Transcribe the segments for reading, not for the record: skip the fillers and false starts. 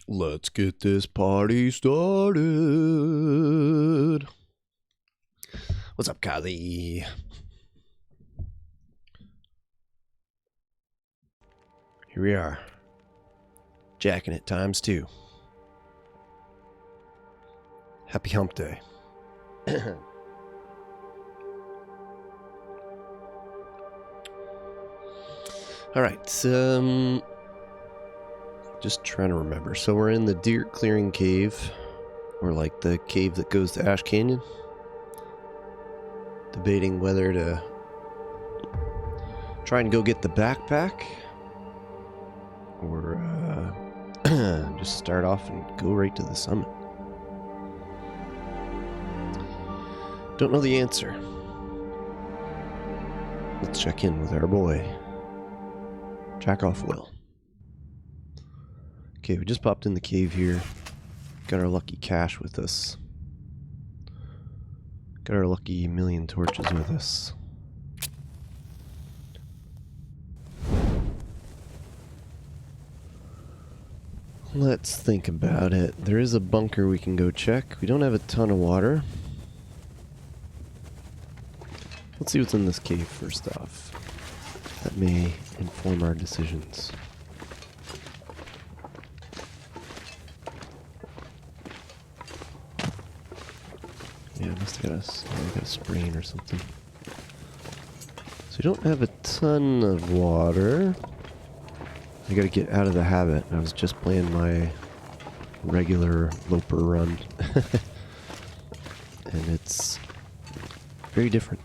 Let's get this party started. What's up, Kylie? Here we are. Jacking it ×2. Happy hump day. Alright, just trying to remember. So we're in the deer clearing cave, or like the cave that goes to Ash Canyon. Debating whether to try and go get the backpack, or just start off and go right to the summit. Don't know the answer. Let's check in with our boy, Jack Off Will. Okay, we just popped in the cave here. Got our lucky cache with us. Got our lucky million torches with us. Let's think about it. There is a bunker we can go check. We don't have a ton of water. Let's see what's in this cave first off. That may inform our decisions. Yeah, I must have got a sprain or something. So we don't have a ton of water. I gotta get out of the habit. I was just playing my regular loper run. And it's very different.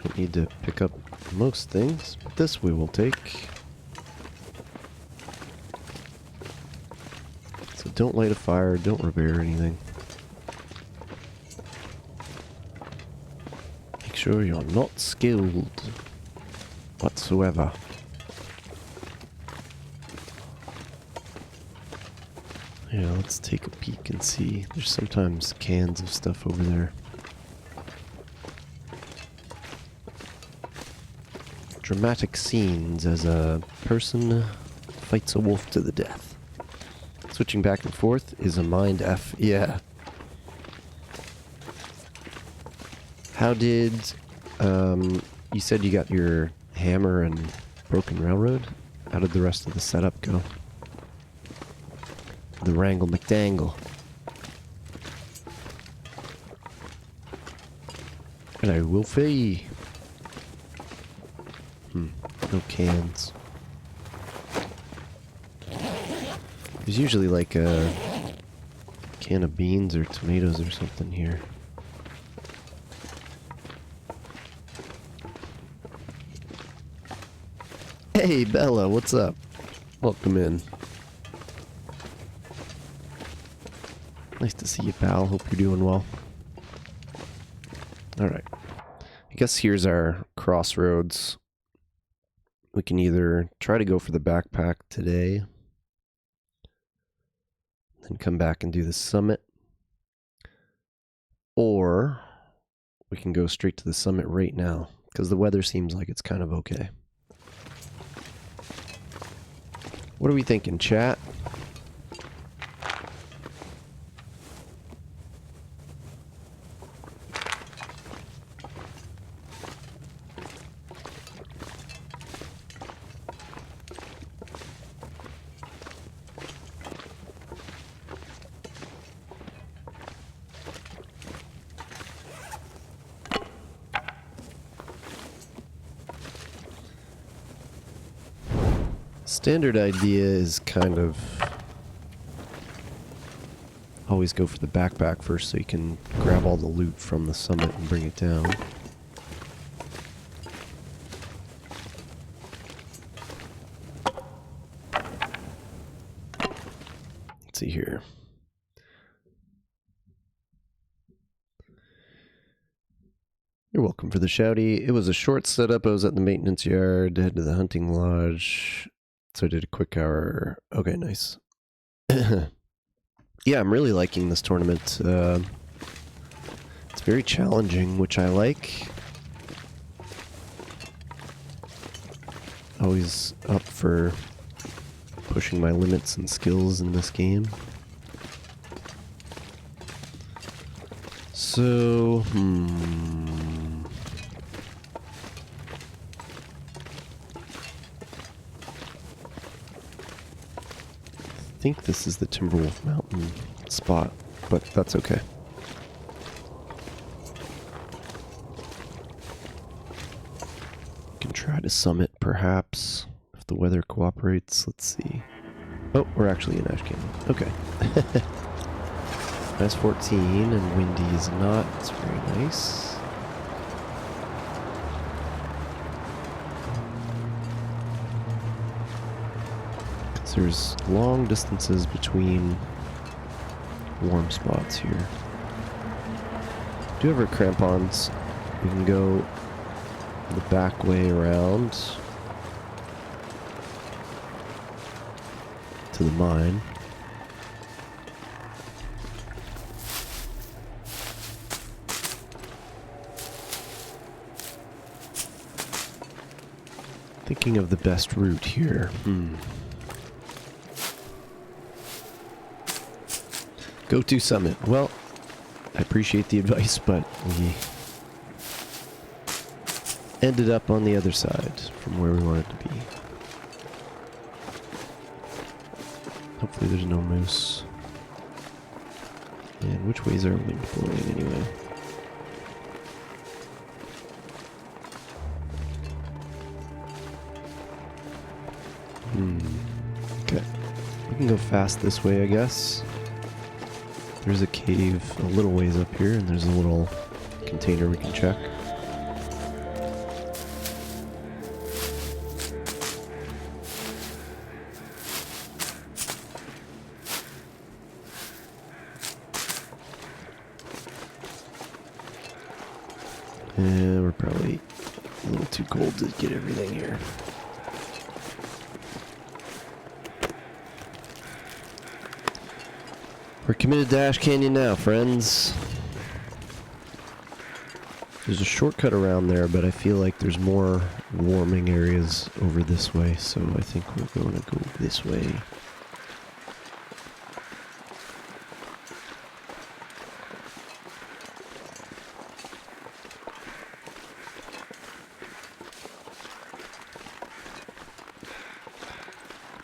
Don't need to pick up most things, but this we will take. So don't light a fire, don't repair anything. Make sure you're not skilled whatsoever. Yeah, let's take a peek and see. There's sometimes cans of stuff over there. Dramatic scenes as a person fights a wolf to the death. Switching back and forth is a mind F. Yeah. How did, you said you got your hammer and broken railroad? How did the rest of the setup go? The Wrangle McDangle. Hello, Wolfie. No cans. There's usually like a can of beans or tomatoes or something here. Hey, Bella, what's up? Welcome in. Nice to see you, pal. Hope you're doing well. Alright. I guess here's our crossroads. We can either try to go for the backpack today, then come back and do the summit, or we can go straight to the summit right now, because the weather seems like it's kind of okay. What are we thinking, chat? Standard idea is kind of always go for the backpack first so you can grab all the loot from the summit and bring it down. Let's see here. You're welcome for the shouty. It was a short setup. I was at the maintenance yard, head to the hunting lodge. So I did a quick hour. Okay, nice. Yeah, I'm really liking this tournament. It's very challenging, which I like. Always up for pushing my limits and skills in this game. So, I think this is the Timberwolf Mountain spot, but that's okay. Can try to summit, perhaps, if the weather cooperates. Let's see. Oh, we're actually in Ash Canyon. Okay. Nice 14, and windy is not. It's very nice. So there's long distances between warm spots here. Do have our crampons. We can go the back way around to the mine. Thinking of the best route here. Go to summit. Well, I appreciate the advice, but we ended up on the other side from where we wanted to be. Hopefully there's no moose. And which way is our wind blowing anyway? Okay. We can go fast this way, I guess. There's a cave a little ways up here, and there's a little container we can check. And we're probably a little too cold to get everything here. We're committed to Ash Canyon now, friends. There's a shortcut around there, but I feel like there's more warming areas over this way, so I think we're going to go this way.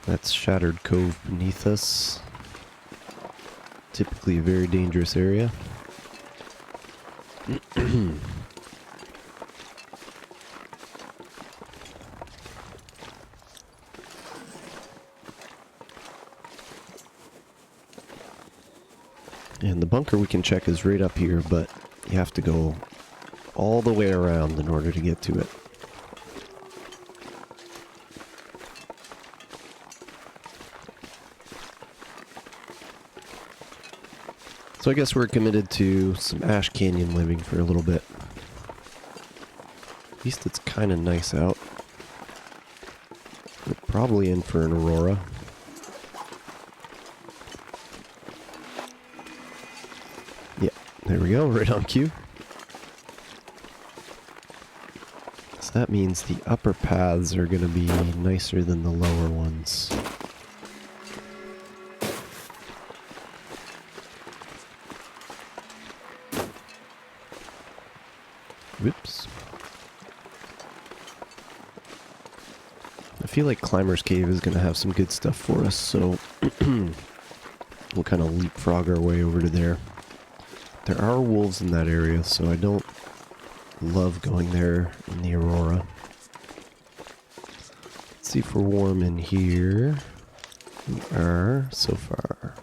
That's Shattered Cove beneath us. Typically a very dangerous area. And the bunker we can check is right up here, but you have to go all the way around in order to get to it. So I guess we're committed to some Ash Canyon living for a little bit. At least it's kind of nice out. We're probably in for an aurora. Yeah, there we go, right on cue. So that means the upper paths are going to be nicer than the lower ones. Whoops. I feel like Climber's Cave is going to have some good stuff for us, so we'll kind of leapfrog our way over to there. There are wolves in that area, so I don't love going there in the aurora. Let's see if we're warm in here. We are, so far.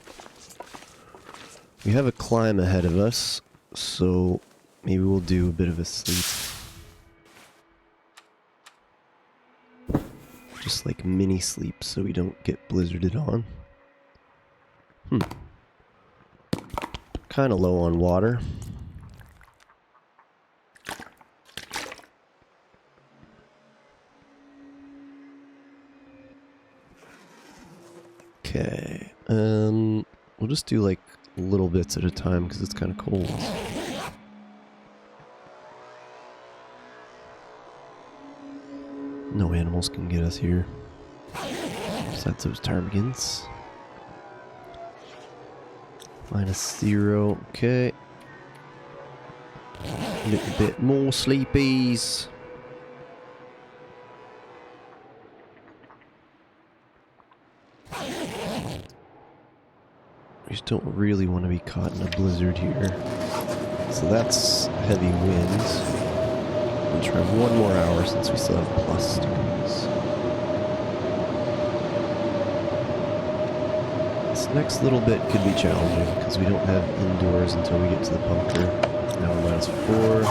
We have a climb ahead of us, so maybe we'll do a bit of a sleep. Just like mini sleep so we don't get blizzarded on. Kind of low on water. Okay, we'll just do like little bits at a time because it's kind of cold. No animals can get us here. Besides those ptarmigans. -0, okay. A little bit more sleepies. We just don't really want to be caught in a blizzard here. So that's heavy winds. We'll try one more hour since we still have plus degrees. This next little bit could be challenging because we don't have indoors until we get to the bunker. Now we're -4.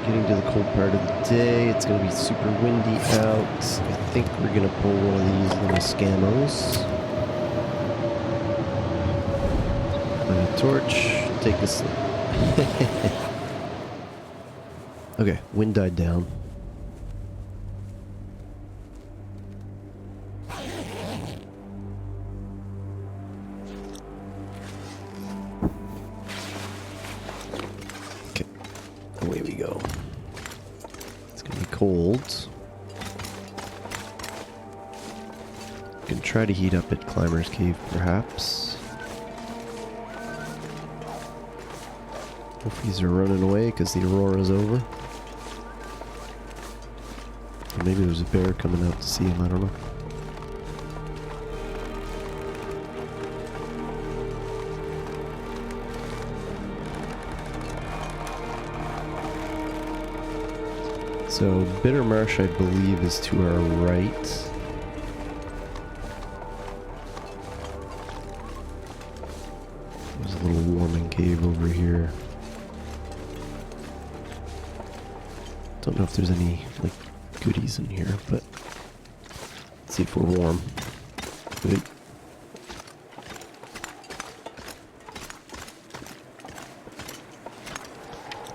Getting to the cold part of the day. It's going to be super windy out. I think we're going to pull one of these little scamos. Find a torch. Take this. Okay, wind died down. Okay, away we go. It's gonna be cold. Can try to heat up at Climber's Cave, perhaps. Wolfies are running away because the aurora's over. Or maybe there's a bear coming out to see him, I don't know. So, Bitter Marsh, I believe, is to our right. There's a little warming cave over here. Don't know if there's any, like, goodies in here, but let's see if we're warm. Good.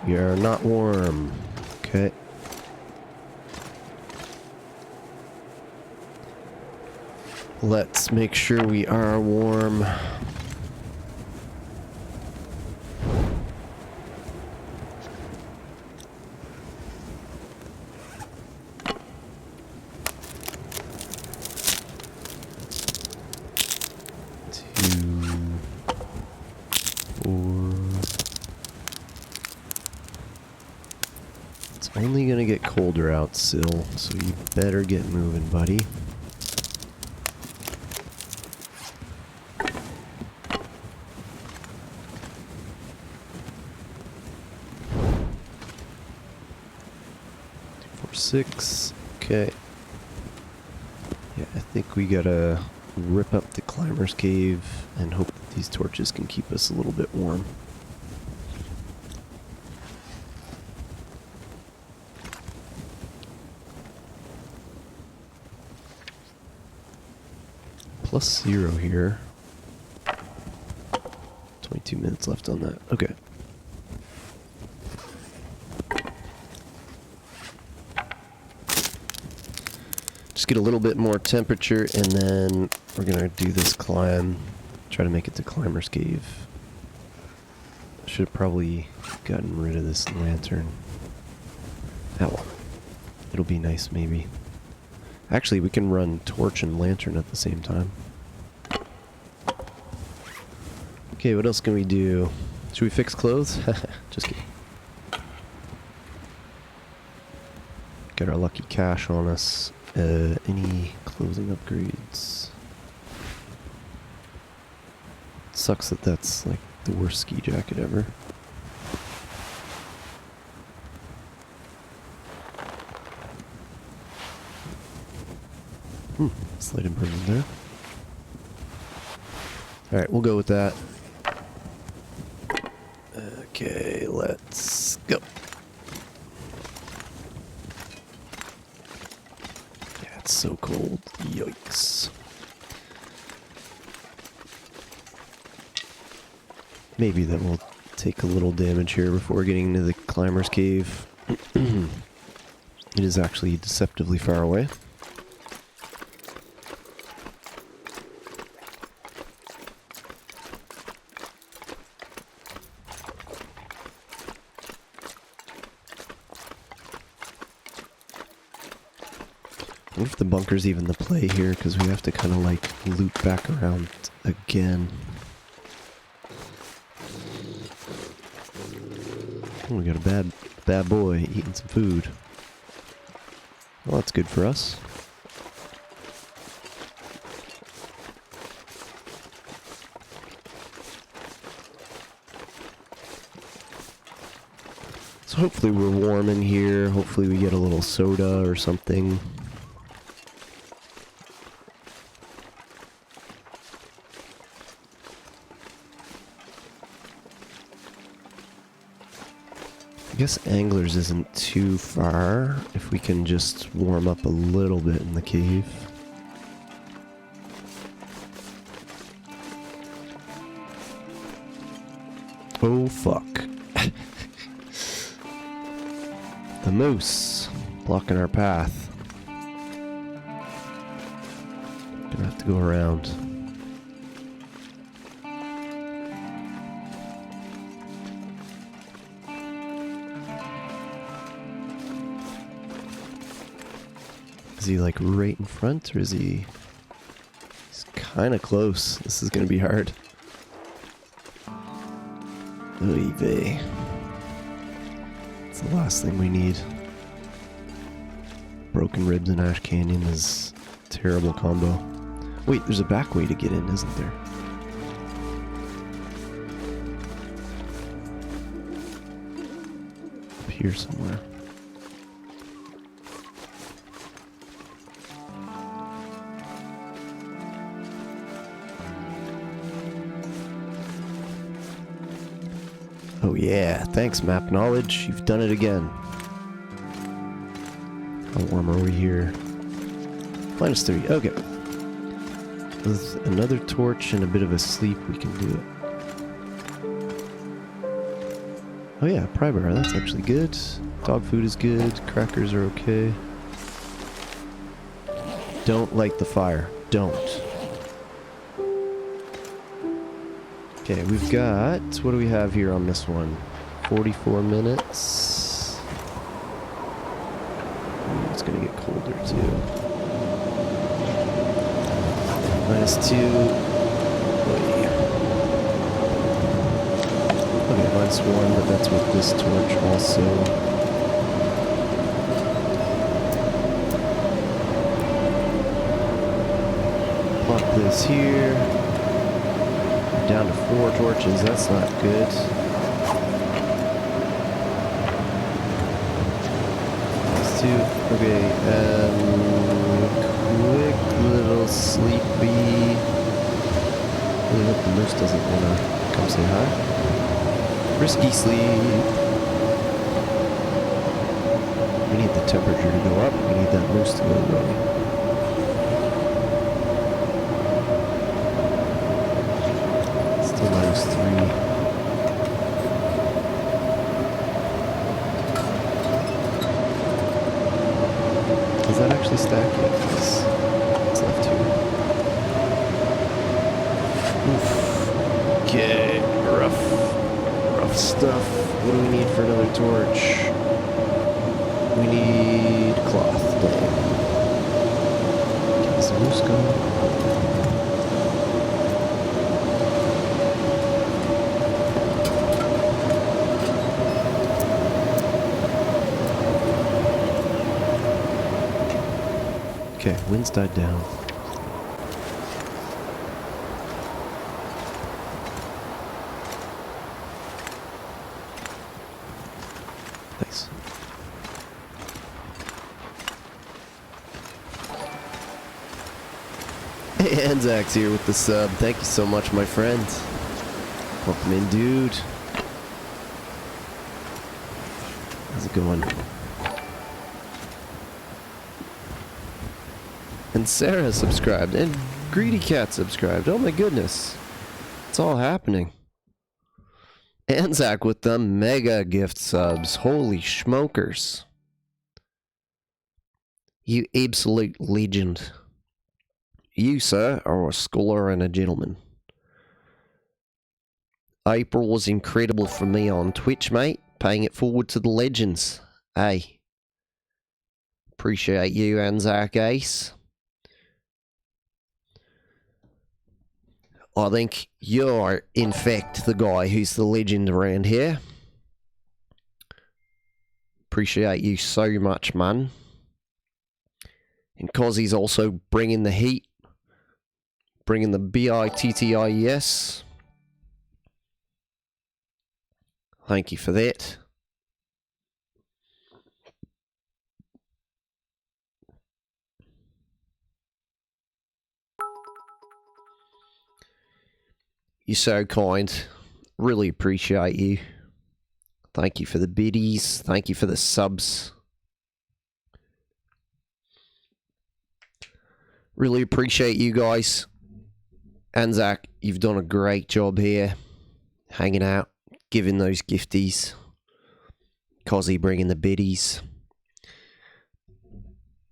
We are not warm. Okay. Let's make sure we are warm. Only gonna get colder out still, so you better get moving, buddy. Six. Okay. Yeah, I think we gotta rip up the Climber's Cave and hope that these torches can keep us a little bit warm. +0 here. 22 minutes left on that. Okay. Just get a little bit more temperature and then we're gonna do this climb. Try to make it to Climber's Cave. Should have probably gotten rid of this lantern. Oh well. It'll be nice maybe. Actually, we can run torch and lantern at the same time. Okay, what else can we do? Should we fix clothes? Just kidding. Get our lucky cash on us. Any clothing upgrades? Sucks that that's like the worst ski jacket ever. Slight improvement there. Alright, we'll go with that. Okay, let's go. Yeah, it's so cold. Yikes. Maybe that will take a little damage here before getting into the Climber's Cave. It is actually deceptively far away. What if the bunker's even the play here? Because we have to kind of like loop back around again. Oh, we got a bad boy eating some food. Well, that's good for us. So hopefully we're warm in here. Hopefully we get a little soda or something. I guess Anglers isn't too far if we can just warm up a little bit in the cave. Oh fuck. The moose blocking our path. Gonna have to go around. Is he like right in front or is he... He's kind of close. This is gonna be hard. Oy vey. It's the last thing we need. Broken ribs in Ash Canyon is a terrible combo. Wait, there's a back way to get in, isn't there? Up here somewhere. Oh yeah, thanks map knowledge, you've done it again. How warm are we here? -3, okay. With another torch and a bit of a sleep, we can do it. Oh yeah, pry bar, that's actually good. Dog food is good, crackers are okay. Don't light the fire, don't. Okay, we've got, what do we have here on this one? 44 minutes. Ooh, it's gonna get colder too. -2. Okay, -1, but that's with this torch also. Plop this here. Down to 4 torches, that's not good. Let's do, okay, quick little sleepy. Really hope the moose doesn't want to come say hi. Risky sleep. We need the temperature to go up, we need that moose to go away. -3. Does that actually stack yet? It's left here. Oof. Okay, rough stuff. What do we need for another torch? We need cloth. Dang. Is the moose going? Okay, wind's died down. Nice. Hey, Anzac's here with the sub. Thank you so much, my friend. Welcome in, dude. How's it going? And Sarah subscribed, and Greedy Cat subscribed. Oh my goodness. It's all happening. Anzac with the mega gift subs. Holy schmokers. You absolute legend. You, sir, are a scholar and a gentleman. April was incredible for me on Twitch, mate. Paying it forward to the legends. Hey. Appreciate you, Anzac Ace. I think you're, in fact, the guy who's the legend around here. Appreciate you so much, man. And Cozzy's also bringing the heat. Bringing the BITTIES. Thank you for that. You're so kind. Really appreciate you. Thank you for the biddies. Thank you for the subs. Really appreciate you guys. Anzac, you've done a great job here. Hanging out, giving those gifties. Cozzy bringing the biddies.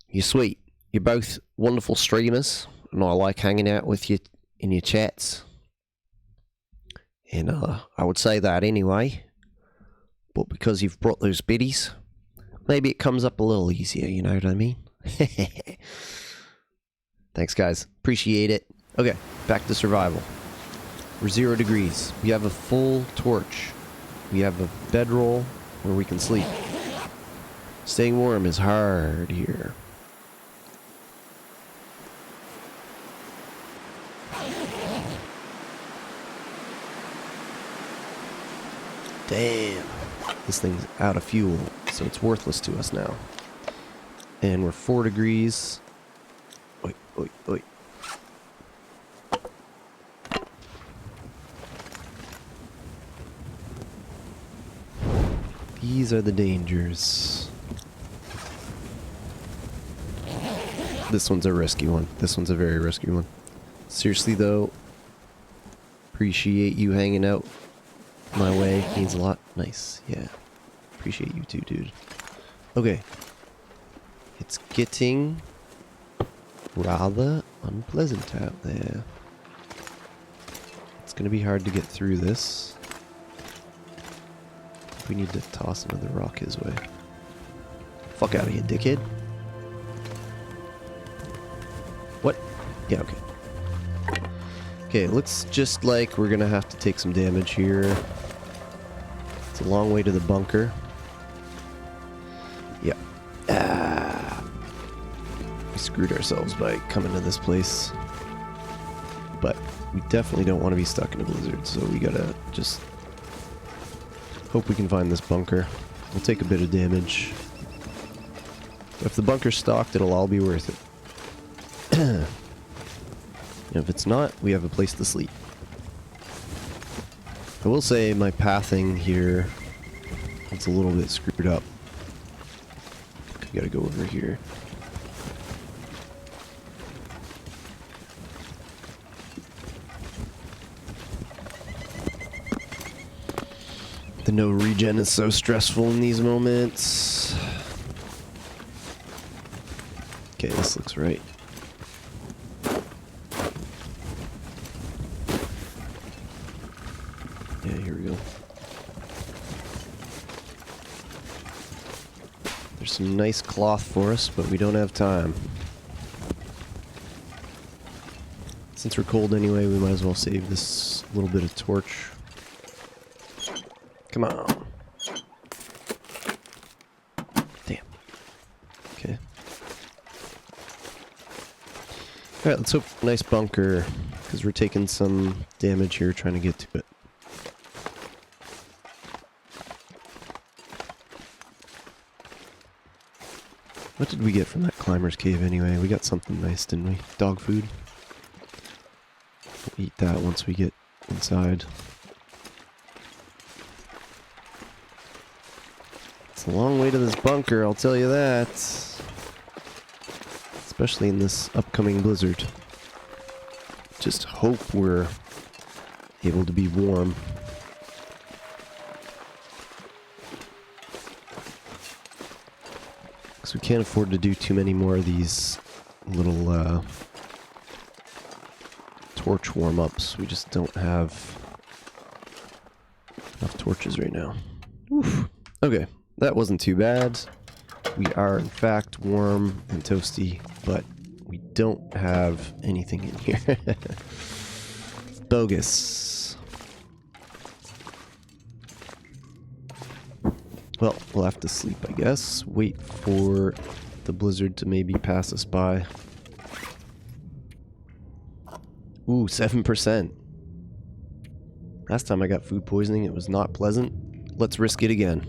You're sweet. You're both wonderful streamers. And I like hanging out with you in your chats. And I would say that anyway. But because you've brought those biddies, maybe it comes up a little easier, you know what I mean? Thanks, guys. Appreciate it. Okay, back to survival. We're 0 degrees. We have a full torch. We have a bedroll where we can sleep. Staying warm is hard here. Damn. This thing's out of fuel, so it's worthless to us now. And we're 4 degrees. Oi, oi, oi. These are the dangers. This one's a risky one. This one's a very risky one. Seriously though, appreciate you hanging out my way. Means a lot. Nice. Yeah. Appreciate you too, dude. Okay. It's getting rather unpleasant out there. It's gonna be hard to get through this. We need to toss another rock his way. Fuck out of here, dickhead. What? Yeah, okay. Okay, looks just like we're gonna have to take some damage here. It's a long way to the bunker. Yeah. Ah. We screwed ourselves by coming to this place. But we definitely don't want to be stuck in a blizzard, so we gotta just hope we can find this bunker. We'll take a bit of damage. But if the bunker's stocked, it'll all be worth it. And if it's not, we have a place to sleep. I will say my pathing here, it's a little bit screwed up. We gotta go over here. The no regen is so stressful in these moments. Okay, this looks right. Yeah, here we go. There's some nice cloth for us, but we don't have time. Since we're cold anyway, we might as well save this little bit of torch. Come on. Damn. Okay. Alright, let's hope for a nice bunker, because we're taking some damage here trying to get to it. What did we get from that climber's cave anyway? We got something nice, didn't we? Dog food. We'll eat that once we get inside. It's a long way to this bunker, I'll tell you that. Especially in this upcoming blizzard. Just hope we're able to be warm. Because we can't afford to do too many more of these little torch warm-ups. We just don't have enough torches right now. Oof. Okay. That wasn't too bad. We are in fact warm and toasty, but we don't have anything in here. Bogus. Well, we'll have to sleep, I guess. Wait for the blizzard to maybe pass us by. Ooh, 7%. Last time I got food poisoning, it was not pleasant. Let's risk it again.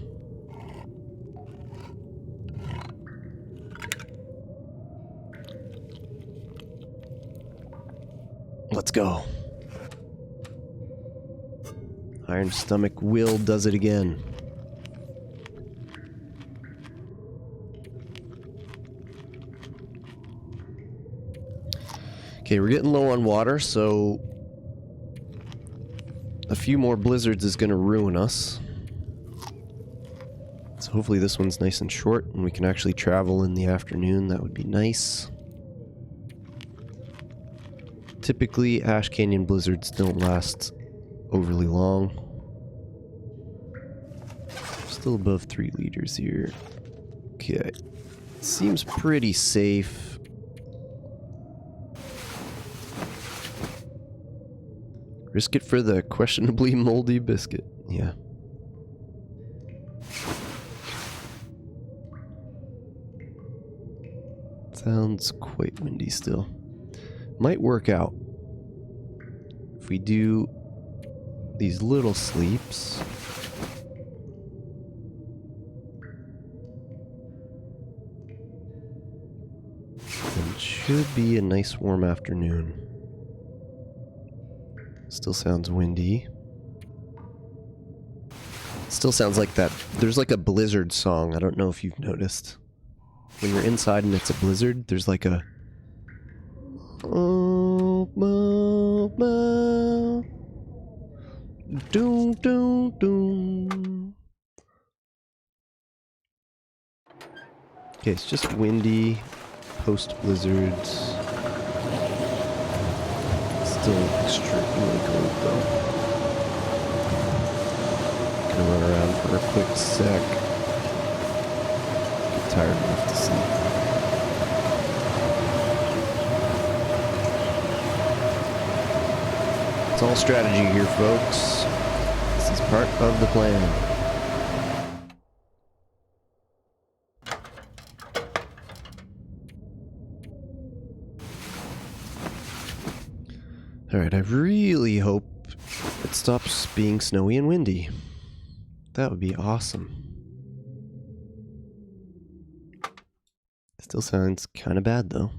Let's go. Iron Stomach Will does it again. Okay, we're getting low on water, so a few more blizzards is going to ruin us. So hopefully this one's nice and short and we can actually travel in the afternoon. That would be nice. Typically, Ash Canyon blizzards don't last overly long. Still above 3 liters here. Okay. Seems pretty safe. Risk it for the questionably moldy biscuit. Yeah. Sounds quite windy still. Might work out. If we do these little sleeps. It should be a nice warm afternoon. Still sounds windy. Still sounds like that. There's like a blizzard song. I don't know if you've noticed. When you're inside and it's a blizzard, there's like a... Oh, ma, ma. Doom, doom, doom. Okay, it's just windy, post-blizzards. Still extremely cold, though. Gonna run around for a quick sec. Get tired enough to sleep. It's all strategy here, folks. This is part of the plan. Alright, I really hope it stops being snowy and windy. That would be awesome. Still sounds kind of bad, though.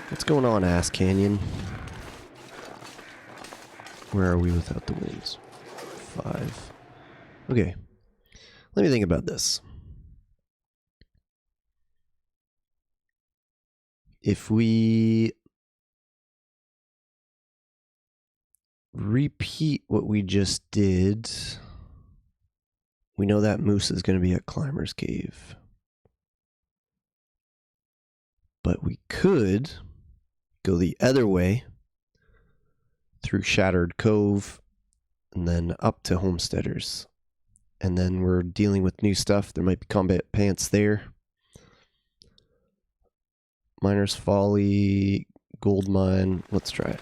What's going on, Ass Canyon? Where are we without the winds? 5. Okay. Let me think about this. If we repeat what we just did, we know that moose is going to be at Climber's Cave. But we could go the other way through Shattered Cove and then up to Homesteaders. And then we're dealing with new stuff. There might be combat pants there. Miner's Folly, Gold Mine. Let's try it.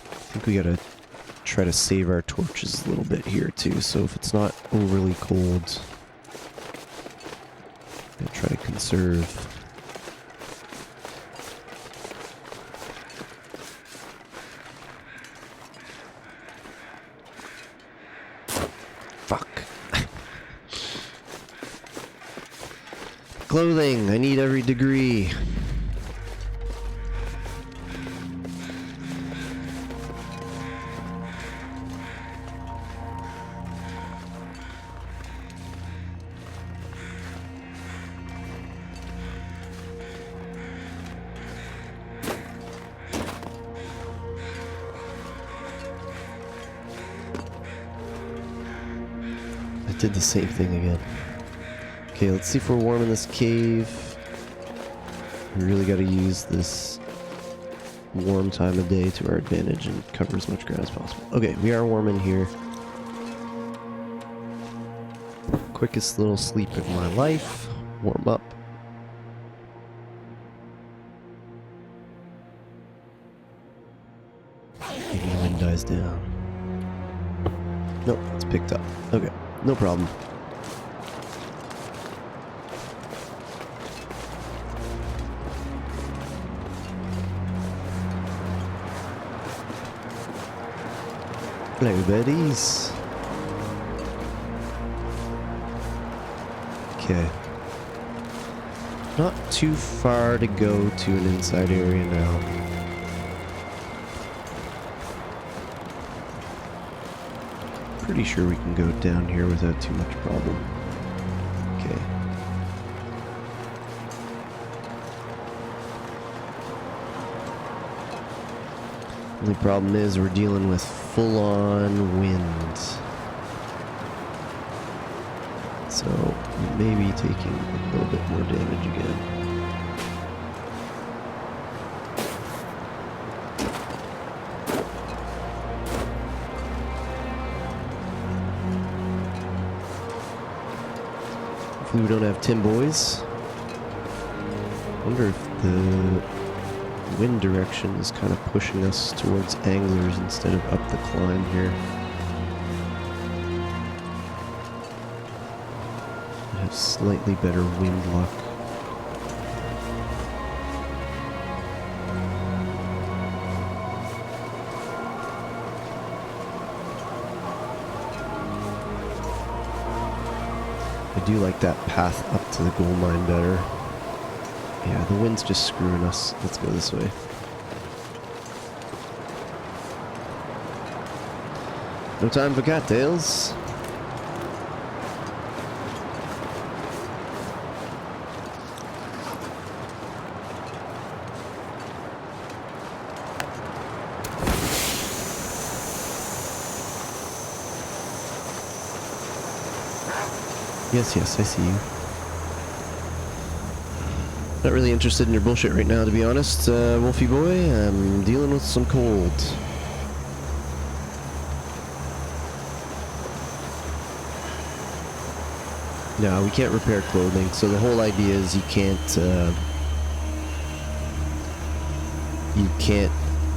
I think we gotta try to save our torches a little bit here too, so if it's not overly cold, I'm gonna try to conserve. Fuck. Clothing, I need every degree. I did the same thing again. Okay, let's see if we're warm in this cave. We really got to use this warm time of day to our advantage and cover as much ground as possible. Okay, we are warm in here. Quickest little sleep of my life. Warm up. Maybe the wind dies down. Nope, it's picked up. Okay, no problem. Hello, buddies. Okay. Not too far to go to an inside area now. Pretty sure we can go down here without too much problem. Okay. Only problem is we're dealing with full-on wind. So we may be taking a little bit more damage again. Hopefully we don't have Tim boys. Wonder if the wind direction is kind of pushing us towards anglers instead of up the climb here. I have slightly better wind luck. I do like that path up to the gold mine better. Yeah, the wind's just screwing us. Let's go this way. No time for cattails. Yes, yes, I see you. Not really interested in your bullshit right now, to be honest, Wolfie boy. I'm dealing with some cold. No, we can't repair clothing, so the whole idea is you can't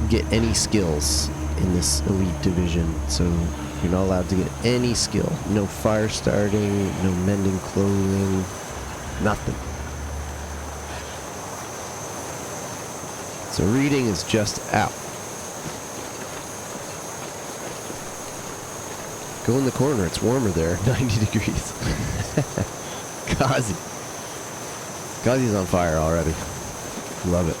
get any skills in this elite division, so you're not allowed to get any skill. No fire starting, no mending clothing, nothing. So reading is just out. Go in the corner, it's warmer there, 90 degrees. Kazi. Kazi's on fire already. Love it.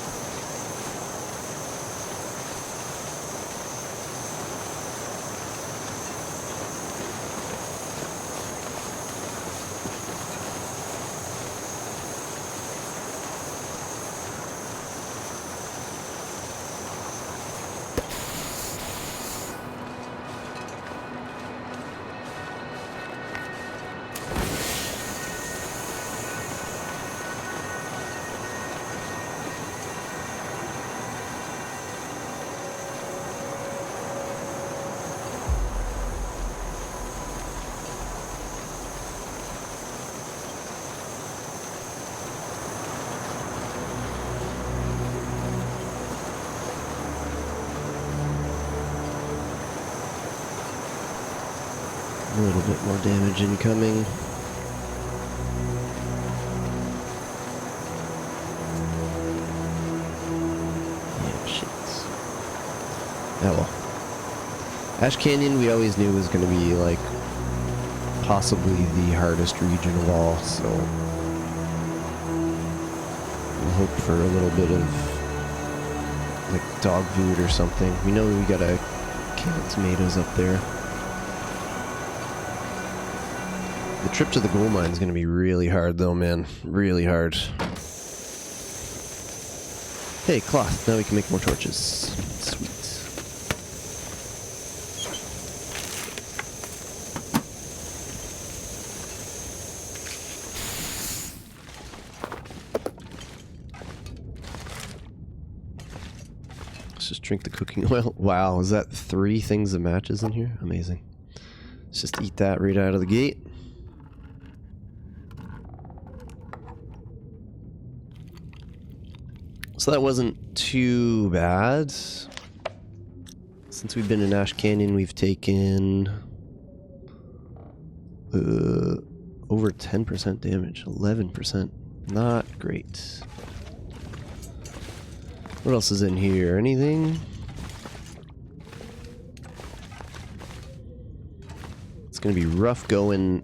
A little bit more damage incoming. Yeah, shit. Oh well. Ash Canyon we always knew was going to be like possibly the hardest region of all, so we'll hope for a little bit of like dog food or something. We know we got a can of tomatoes up there. The trip to the gold mine is going to be really hard though, man. Really hard. Hey, cloth. Now we can make more torches. Sweet. Drink the cooking oil. Wow, is that 3 things of matches in here? Amazing. Let's just eat that right out of the gate. So that wasn't too bad. Since we've been in Ash Canyon, we've taken over 10% damage, 11%. Not great. What else is in here? Anything? It's gonna be rough going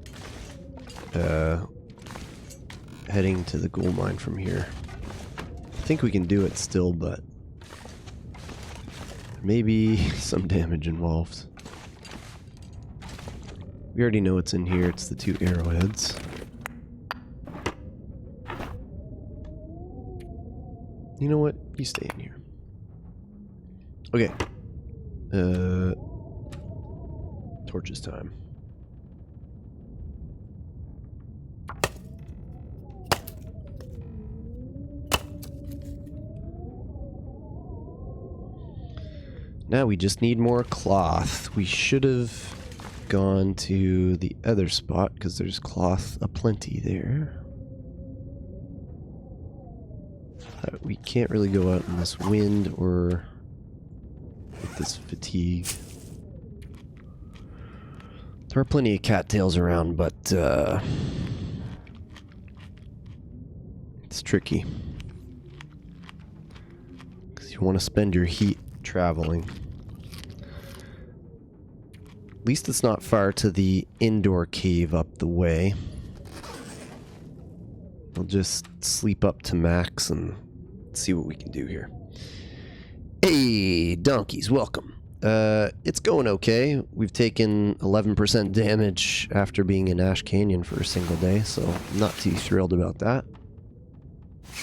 heading to the gold mine from here. I think we can do it still, but maybe some damage involved. We already know what's in here. It's the 2 arrowheads. You know what? You stay in here. Okay. Torches time. Now we just need more cloth. We should have gone to the other spot because there's cloth aplenty there. We can't really go out in this wind or with this fatigue. There are plenty of cattails around, but it's tricky because you want to spend your heat traveling. At least it's not far to the indoor cave up the way. We'll just sleep up to max and see what we can do here. Hey, donkeys, welcome. It's going okay. We've taken 11% damage after being in Ash Canyon for a single day, so I'm not too thrilled about that.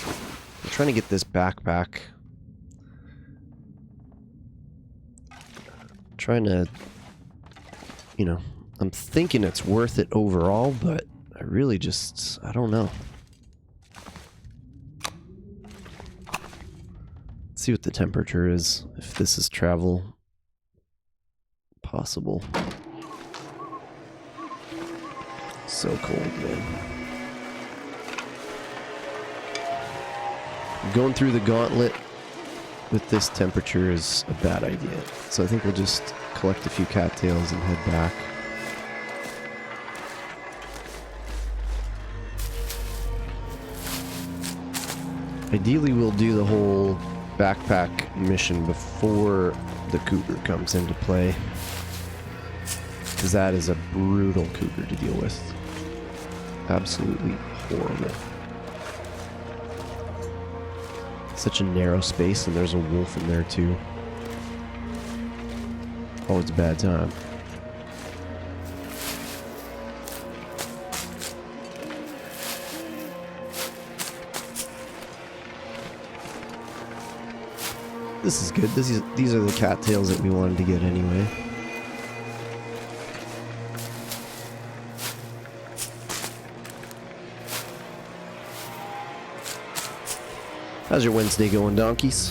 I'm trying to get this backpack. Trying to, you know, I'm thinking it's worth it overall, but I really just, I don't know. Let's see what the temperature is, if this is travel possible. So cold, man. Going through the gauntlet with this temperature is a bad idea. So I think we'll just collect a few cattails and head back. Ideally, we'll do the whole backpack mission before the cougar comes into play, because that is a brutal cougar to deal with. Absolutely horrible. Such a narrow space, and there's a wolf in there too. Oh, it's a bad time. This is good. These are the cattails that we wanted to get anyway. How's your Wednesday going, donkeys?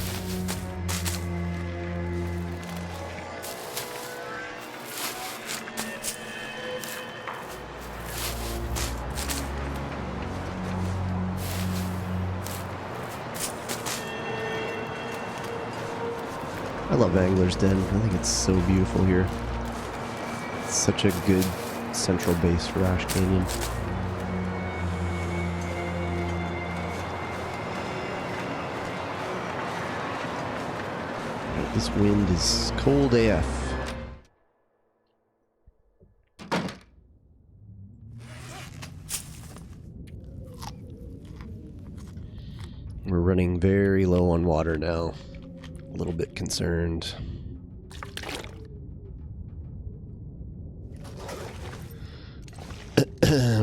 I love Angler's Den. I think it's so beautiful here. It's such a good central base for Ash Canyon. This wind is cold AF. We're running very low on water now. A little bit concerned.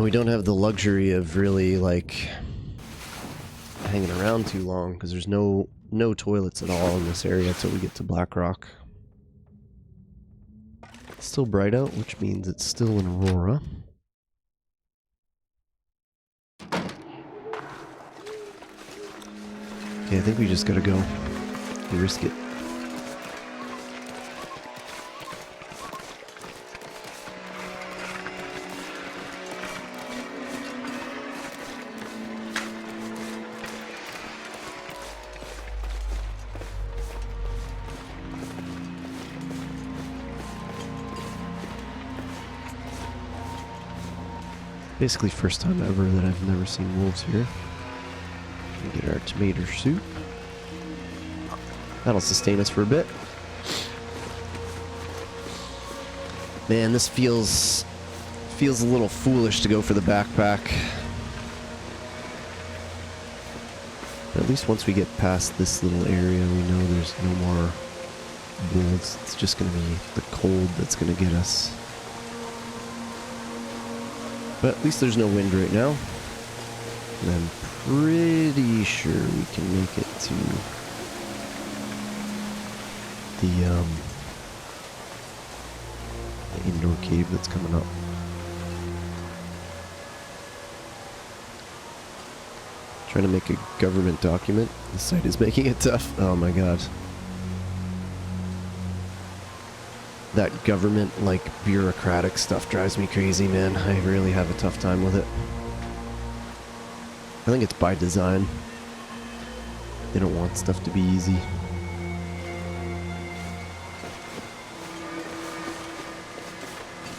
We don't have the luxury of really, like, hanging around too long because there's no toilets at all in this area until we get to Black Rock. It's still bright out, which means it's still in Aurora. Okay, I think we just gotta go. Risk it. Basically first time ever that I've never seen wolves here. Get our tomato soup. That'll sustain us for a bit. Man, this feels a little foolish to go for the backpack. But at least once we get past this little area, we know there's no more wolves. It's just going to be the cold that's going to get us. But at least there's no wind right now. And I'm pretty sure we can make it to the indoor cave that's coming up. Trying to make a government document. The site is making it tough. Oh my god. That government, like, bureaucratic stuff drives me crazy, man. I really have a tough time with it. I think it's by design. They don't want stuff to be easy.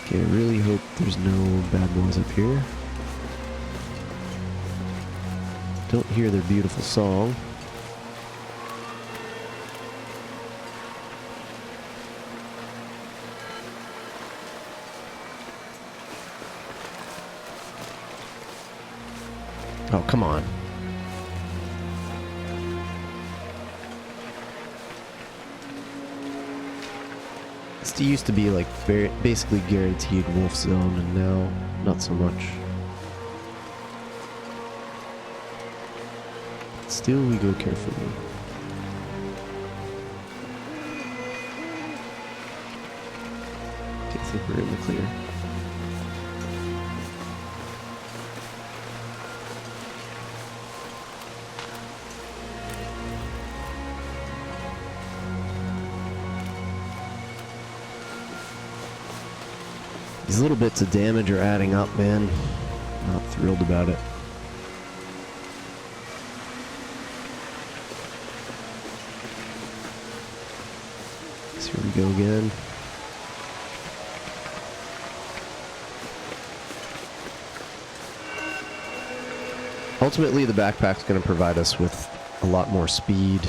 Okay, I really hope there's no bad boys up here. Don't hear their beautiful song. Oh, come on. This used to be like basically guaranteed wolf zone, and now not so much. Still, we go carefully. Okay, I think we're in the clear. These little bits of damage are adding up, man. Not thrilled about it. So here we go again. Ultimately, the backpack's going to provide us with a lot more speed,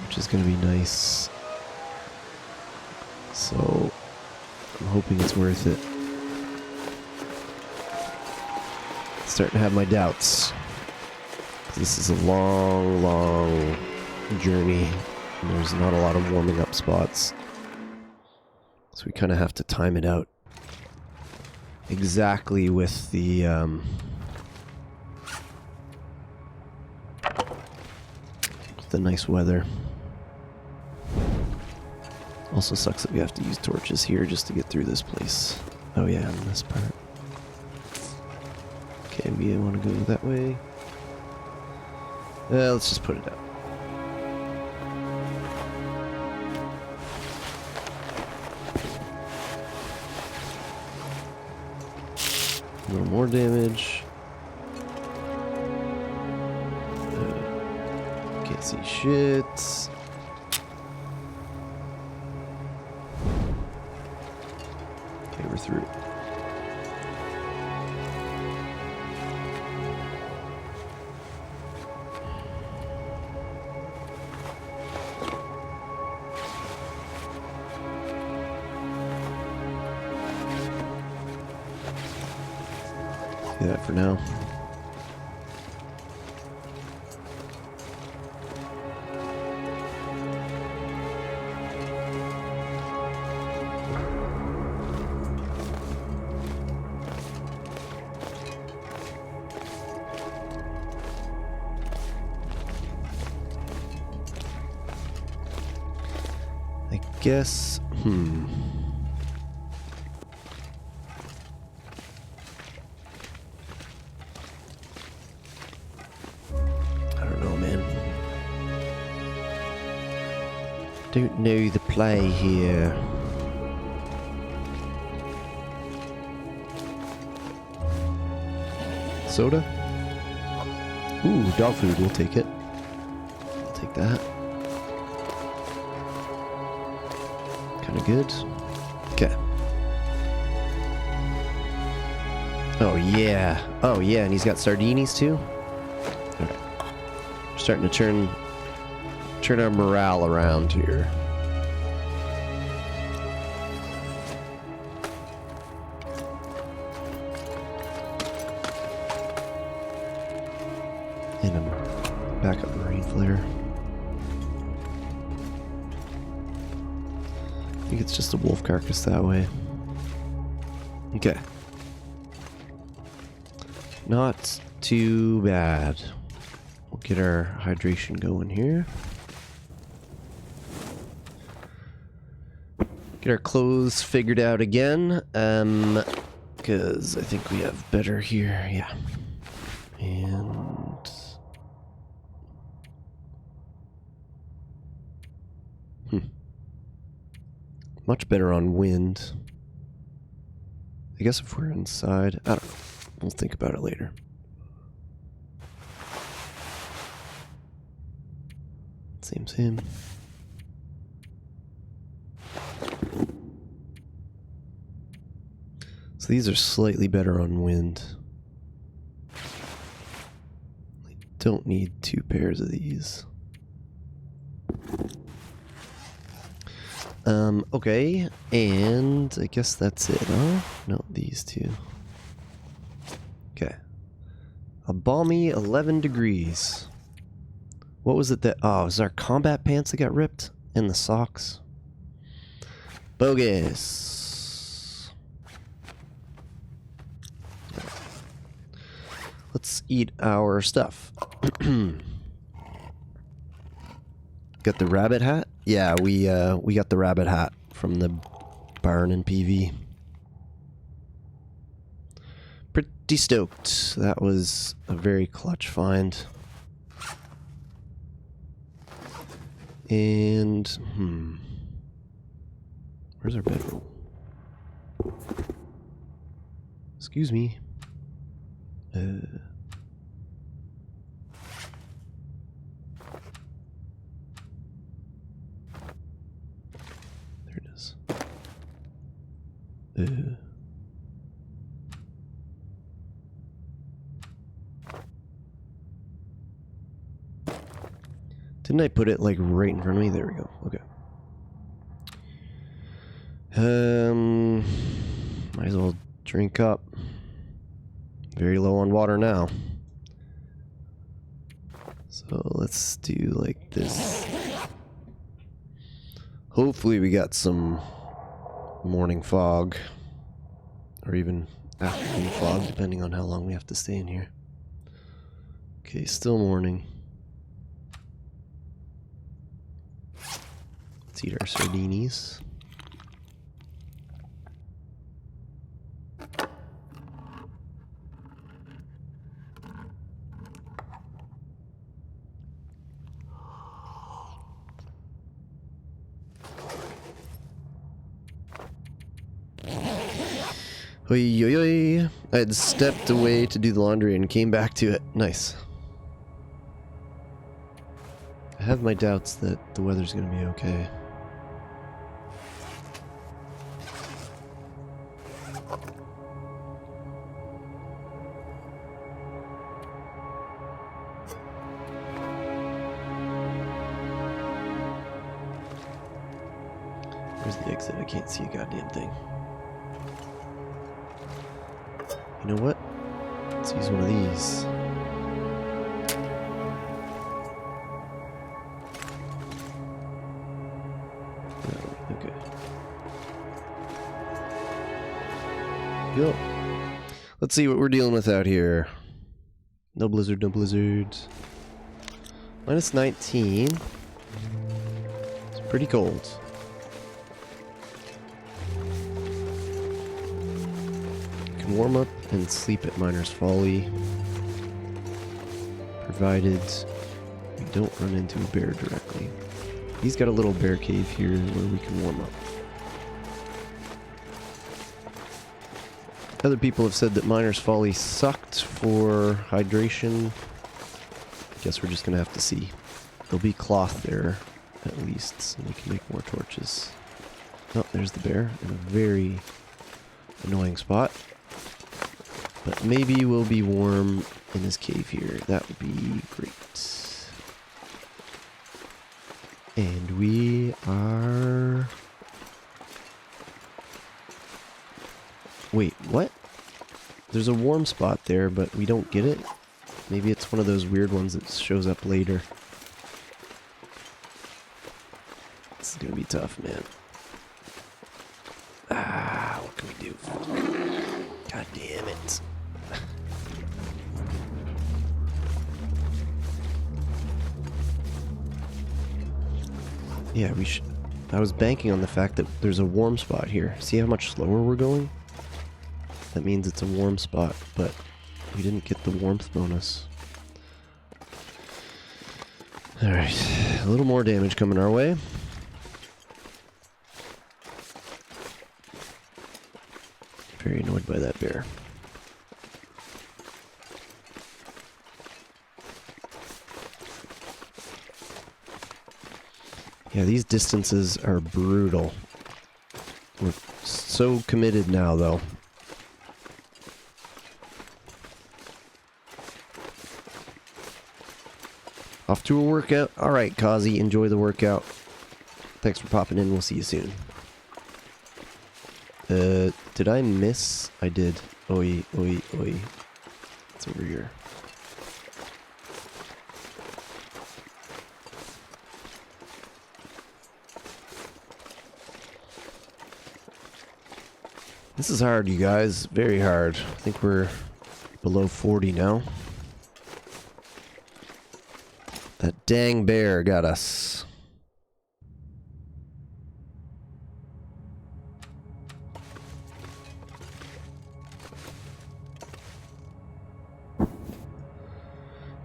which is going to be nice. So I'm hoping it's worth it. Starting to have my doubts. This is a long, long journey, and there's not a lot of warming up spots. So we kind of have to time it out exactly with the nice weather. Also sucks that we have to use torches here just to get through this place. Oh yeah, and this part. Okay, we want to go that way. Let's just put it out. A little more damage. Can't see shit. Okay, we're through. Do that for now. I guess, don't know the play here. Soda? Ooh, dog food, we'll take it. I'll take that. Kinda good. Okay. Oh yeah. Oh yeah, and he's got sardinis too? Okay. We're starting to turn our morale around here. And a backup marine flare. I think it's just a wolf carcass that way. Okay. Not too bad. We'll get our hydration going here. Get our clothes figured out again. Because I think we have better here. Yeah. And... much better on wind. I guess if we're inside, I don't know. We'll think about it later. Same. So these are slightly better on wind. I don't need 2 pairs of these. Okay, and I guess that's it, huh? No, these 2. Okay. A balmy 11 degrees. What was it that... oh, it was our combat pants that got ripped? And the socks? Bogus. Let's eat our stuff. Got the rabbit hat? Yeah, we got the rabbit hat from the barn in PV. Pretty stoked. That was a very clutch find. And where's our bedroom? Excuse me. There it is. Didn't I put it like right in front of me? There we go. Okay. Might as well drink up. Very low on water now. So let's do like this. Hopefully we got some morning fog. Or even afternoon fog, depending on how long we have to stay in here. Okay, still morning. Let's eat our sardinis. Oi, oi, oi. I had stepped away to do the laundry and came back to it. Nice. I have my doubts that the weather's gonna be okay. Where's the exit? I can't see a goddamn thing. You know what? Let's use one of these. Okay. Go. Let's see what we're dealing with out here. No blizzard, no blizzard. Minus 19. It's pretty cold. Can warm up and sleep at Miner's Folly, provided we don't run into a bear directly. He's got a little bear cave here where we can warm up. Other people have said that Miner's Folly sucked for hydration. I guess we're just gonna have to see. There'll be cloth there, at least, so we can make more torches. Oh, there's the bear in a very annoying spot. But maybe we'll be warm in this cave here. That would be great. And we are... Wait, what? There's a warm spot there, but we don't get it? Maybe it's one of those weird ones that shows up later. This is gonna be tough, man. Ah, what can we do? God damn it. Yeah, we should... I was banking on the fact that there's a warm spot here. See how much slower we're going? That means it's a warm spot, but we didn't get the warmth bonus. Alright, a little more damage coming our way. Very annoyed by that bear. Yeah, these distances are brutal. We're so committed now, though. Off to a workout. Alright, Kazi, enjoy the workout. Thanks for popping in. We'll see you soon. Did I miss? I did. Oi, oi, oi. It's over here. This is hard, you guys. Very hard. I think we're below 40 now. That dang bear got us.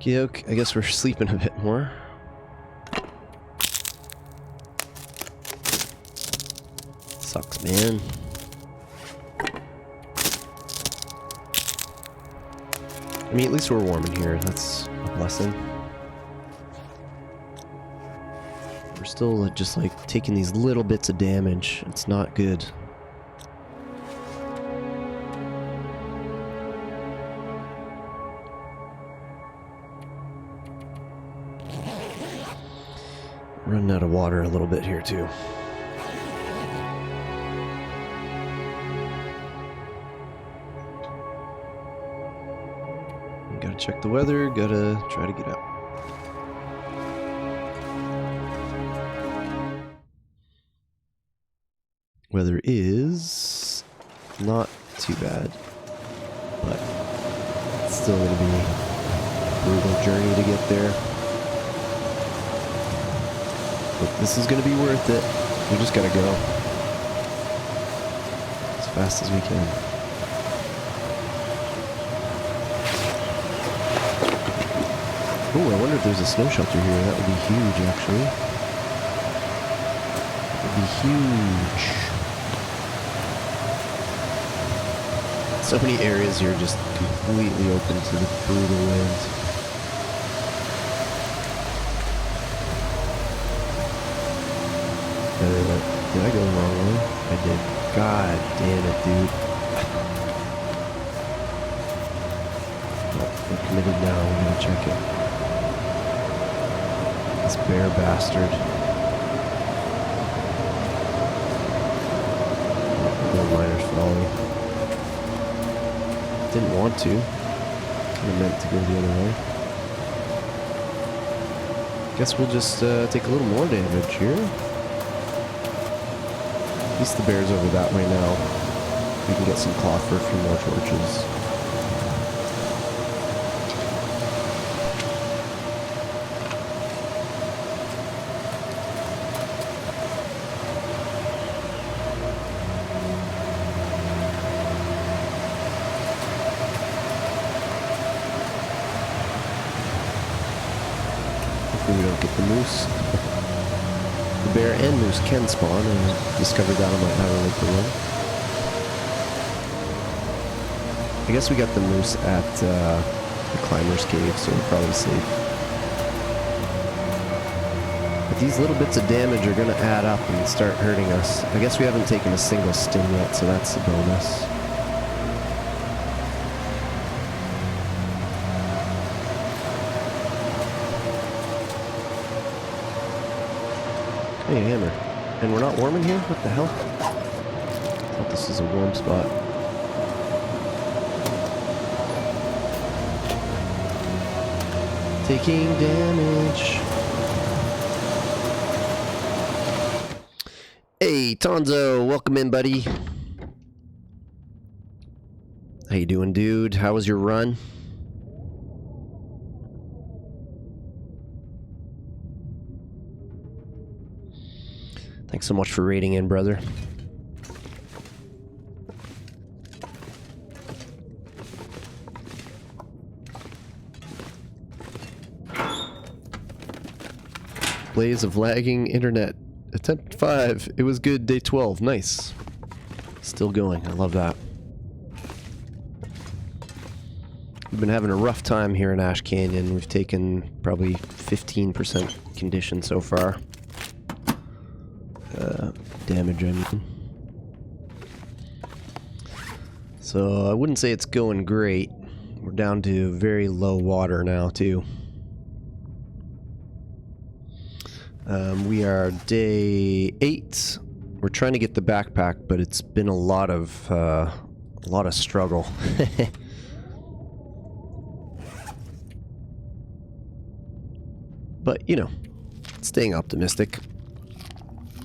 Okay, I guess we're sleeping a bit more. Sucks, man. I mean, at least we're warm in here. That's a blessing. We're still just like taking these little bits of damage. It's not good. Running out of water a little bit here too. Gotta check the weather, gotta try to get out. Weather is not too bad, but it's still gonna be a brutal journey to get there. But this is gonna be worth it. We just gotta go as fast as we can. Oh, I wonder if there's a snow shelter here. That would be huge, actually. That would be huge. So many areas here just completely open to the brutal wind. Did I go the wrong way? I did. God damn it, dude. Well, we're committed now. We're gonna check it. This bear bastard. Little miner's folly. Didn't want to. Kind of meant to go the other way. Guess we'll just take a little more damage here. At least the bear's over that way now. We can get some cloth for a few more torches. We don't get the moose. The bear and moose can spawn, and I discovered that on my Outer Lake run. I guess we got the moose at the Climber's Cave, so we're probably safe. But these little bits of damage are going to add up and start hurting us. I guess we haven't taken a single stim yet, so that's a bonus. Hey, hammer. And we're not warm in here? What the hell? I thought this was a warm spot. Taking damage. Hey, Tonzo, welcome in, buddy. How you doing, dude? How was your run? Thanks so much for raiding in, brother. Blaze of lagging internet. Attempt 5. It was good. Day 12. Nice. Still going. I love that. We've been having a rough time here in Ash Canyon. We've taken probably 15% condition so far. Damage, I mean. So I wouldn't say it's going great. We're down to very low water now, too. We are day 8. We're trying to get the backpack, but it's been a lot of struggle. But, you know, staying optimistic.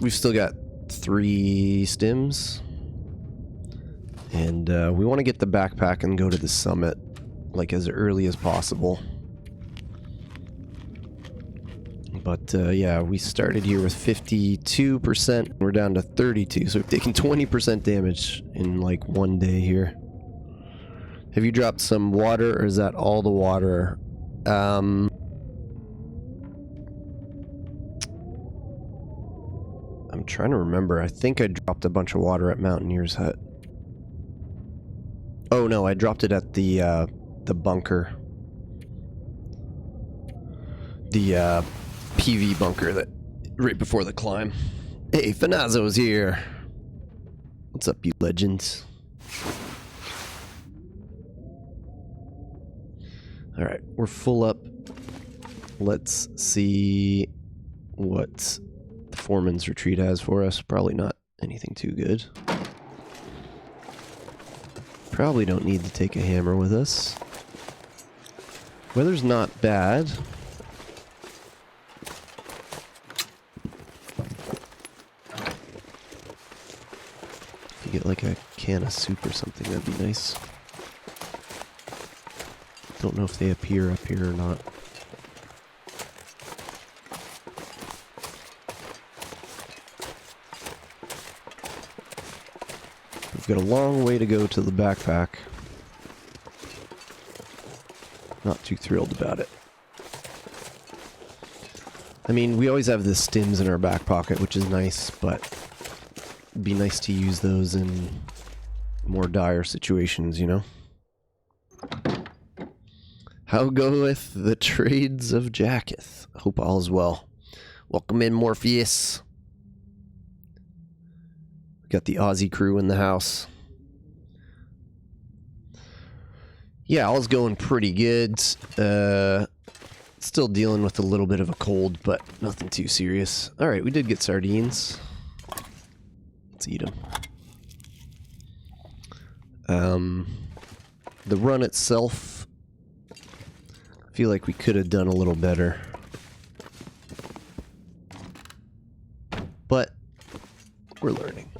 We've still got 3 stims. And we want to get the backpack and go to the summit, like, as early as possible. But, yeah, we started here with 52%. We're down to 32, so we've taken 20% damage in, like, one day here. Have you dropped some water, or is that all the water? I'm trying to remember. I think I dropped a bunch of water at Mountaineer's Hut. Oh, no, I dropped it at the bunker. The, PV bunker that right before the climb. Hey, Finazzo's here. What's up, you legends? Alright, we're full up. Let's see what the Foreman's Retreat has for us. Probably not anything too good. Probably don't need to take a hammer with us. Weather's not bad. Get like a can of soup or something, that'd be nice. Don't know if they appear up here or not. We've got a long way to go to the backpack. Not too thrilled about it. I mean, we always have the stims in our back pocket, which is nice, but it'd be nice to use those in more dire situations, you know? How goeth the trades of Jacketh? Hope all is well. Welcome in, Morpheus. We got the Aussie crew in the house. Yeah, all's going pretty good. Still dealing with a little bit of a cold, but nothing too serious. Alright, we did get sardines. Let's eat them. The run itself, I feel like we could have done a little better. But we're learning.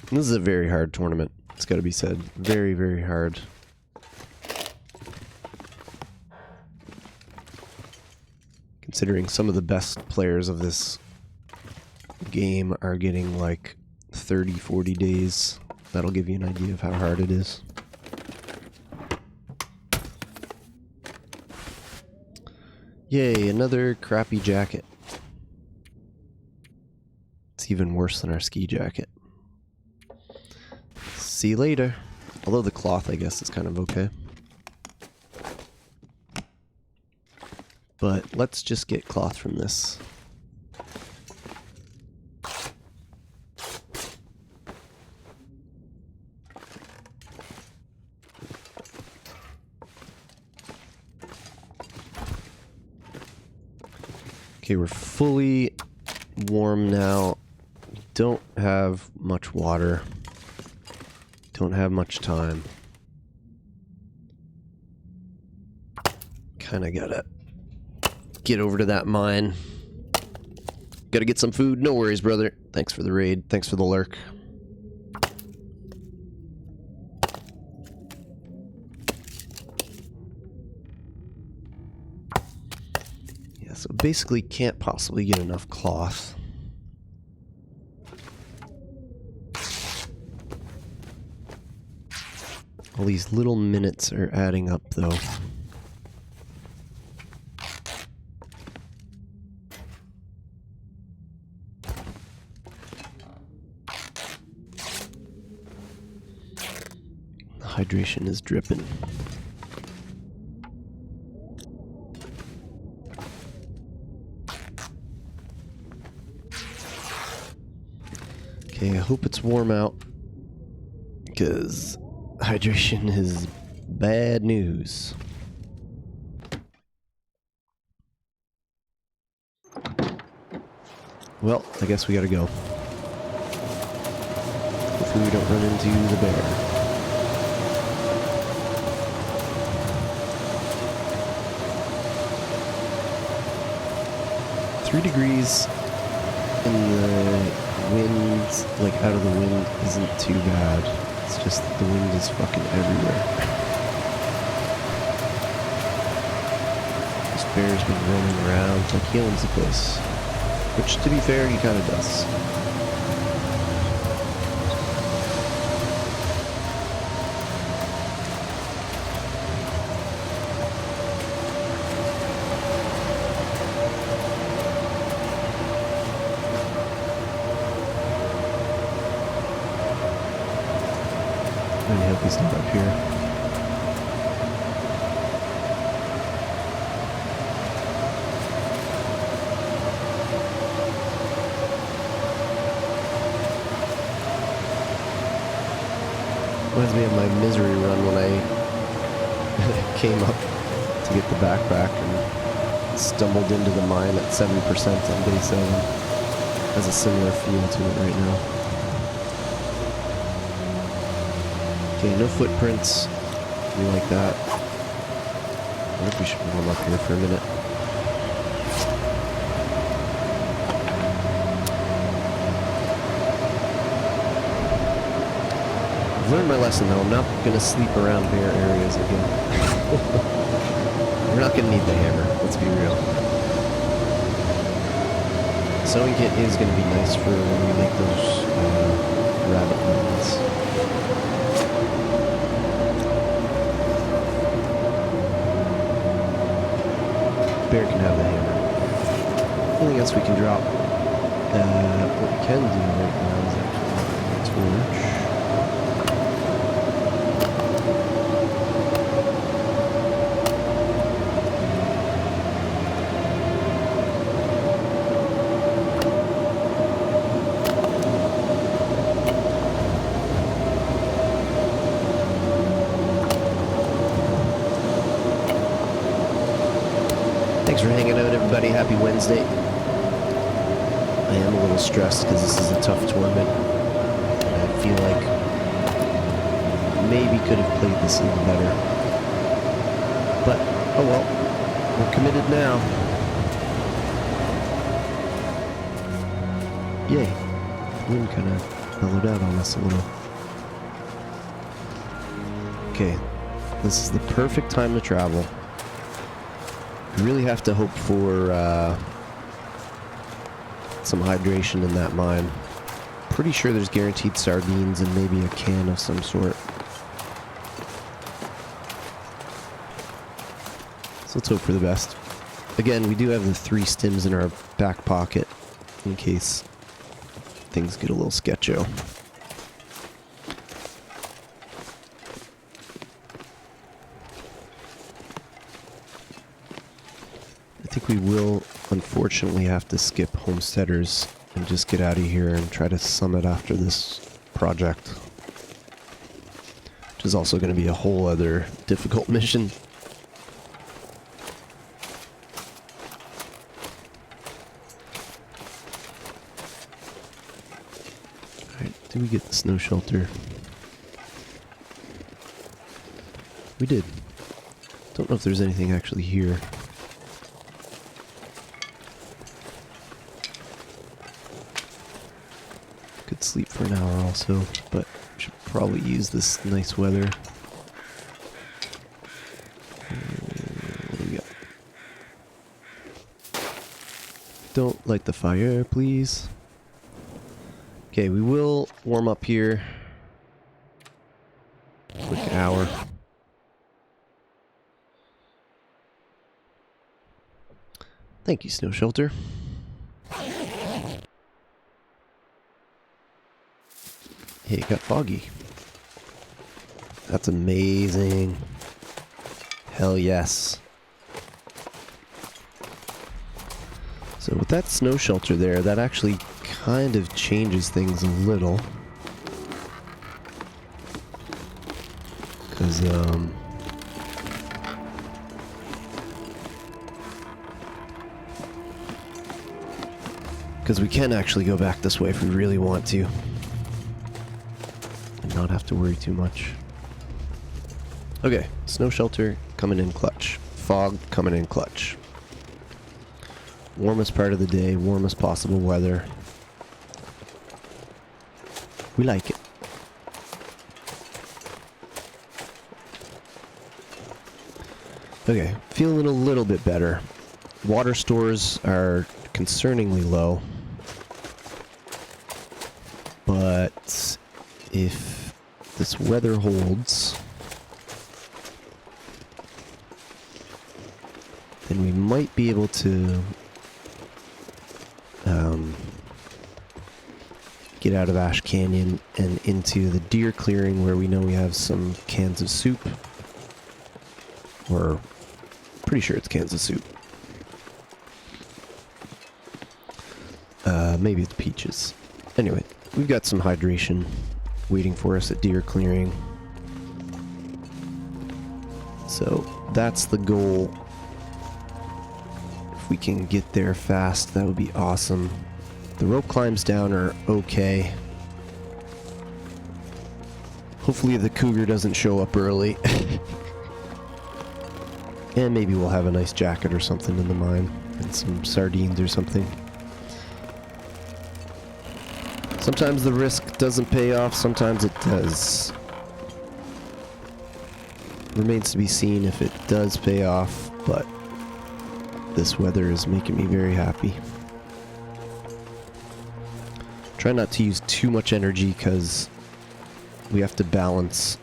This is a very hard tournament. It's got to be said. Very, very hard. Considering some of the best players of this game are getting like 30, 40 days. That'll give you an idea of how hard it is. Yay, another crappy jacket. It's even worse than our ski jacket. See you later. Although the cloth, I guess, is kind of okay. But let's just get cloth from this. Okay, we're fully warm now. Don't have much water. Don't have much time. Kinda gotta get over to that mine. Gotta get some food. No worries, brother. Thanks for the raid. Thanks for the lurk. Yeah, so basically can't possibly get enough cloth. All these little minutes are adding up, though. The hydration is dripping. Okay, I hope it's warm out, because hydration is bad news. Well, I guess we gotta go. Hopefully we don't run into the bear. $3 degrees in the wind, like out of the wind, isn't too bad. It's just that the wind is fucking everywhere. This bear's been roaming around like he owns the place. Which, to be fair, he kind of does. I hope he's not up here. Reminds me of my misery run when I came up to get the backpack and stumbled into the mine at 7% on day 7. Has a similar feel to it right now. Okay, no footprints. We like that. I think we should warm up here for a minute. I've learned my lesson though. I'm not going to sleep around bear areas again. We're not going to need the hammer, let's be real. Sewing kit is going to be nice for when we make those rabbit mines. Bear can have the hammer. Anything else we can drop? What we can do right now is actually a torch. Thanks for hanging out, everybody. Happy Wednesday. I am a little stressed because this is a tough tournament. And I feel like maybe could have played this a little better. But, oh well. We're committed now. Yay. The wind kind of mellowed out on us a little. Okay. This is the perfect time to travel. We really have to hope for some hydration in that mine. Pretty sure there's guaranteed sardines and maybe a can of some sort. So let's hope for the best. Again, we do have the 3 stims in our back pocket in case things get a little sketcho. I think we will unfortunately have to skip Homesteaders and just get out of here and try to summit after this project. Which is also going to be a whole other difficult mission. Did we get the snow shelter? We did. Don't know if there's anything actually here. Could sleep for an hour also, but should probably use this nice weather. What do we got? Don't light the fire, please. Okay, we will warm up here. Quick hour. Thank you, Snow Shelter. Hey, it got foggy. That's amazing. Hell yes. So with that snow shelter there, that actually kind of changes things a little. Because, we can actually go back this way if we really want to. And not have to worry too much. Okay, snow shelter coming in clutch. Fog coming in clutch. Warmest part of the day, warmest possible weather. We like it. Okay, feeling a little bit better. Water stores are concerningly low. But if this weather holds, then we might be able to get out of Ash Canyon and into the deer clearing where we know we have some cans of soup. Or pretty sure it's cans of soup. Maybe it's peaches. Anyway, we've got some hydration waiting for us at deer clearing. So that's the goal. If we can get there fast, that would be awesome. The rope climbs down are okay. Hopefully the cougar doesn't show up early. And maybe we'll have a nice jacket or something in the mine. And some sardines or something. Sometimes the risk doesn't pay off, sometimes it does. Remains to be seen if it does pay off, but this weather is making me very happy. Try not to use too much energy because we have to balance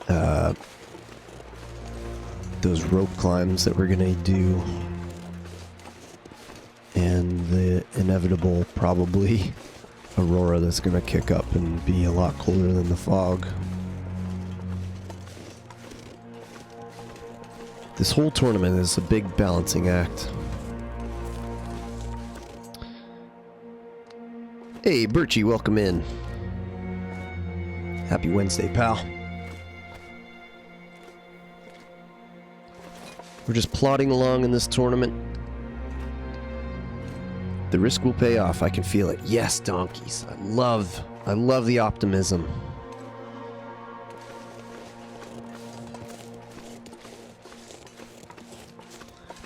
those rope climbs that we're gonna do and the inevitable probably aurora that's gonna kick up and be a lot colder than the fog. This whole tournament is a big balancing act. Hey, Birchie, welcome in. Happy Wednesday, pal. We're just plodding along in this tournament. The risk will pay off. I can feel it. Yes, donkeys. I love the optimism.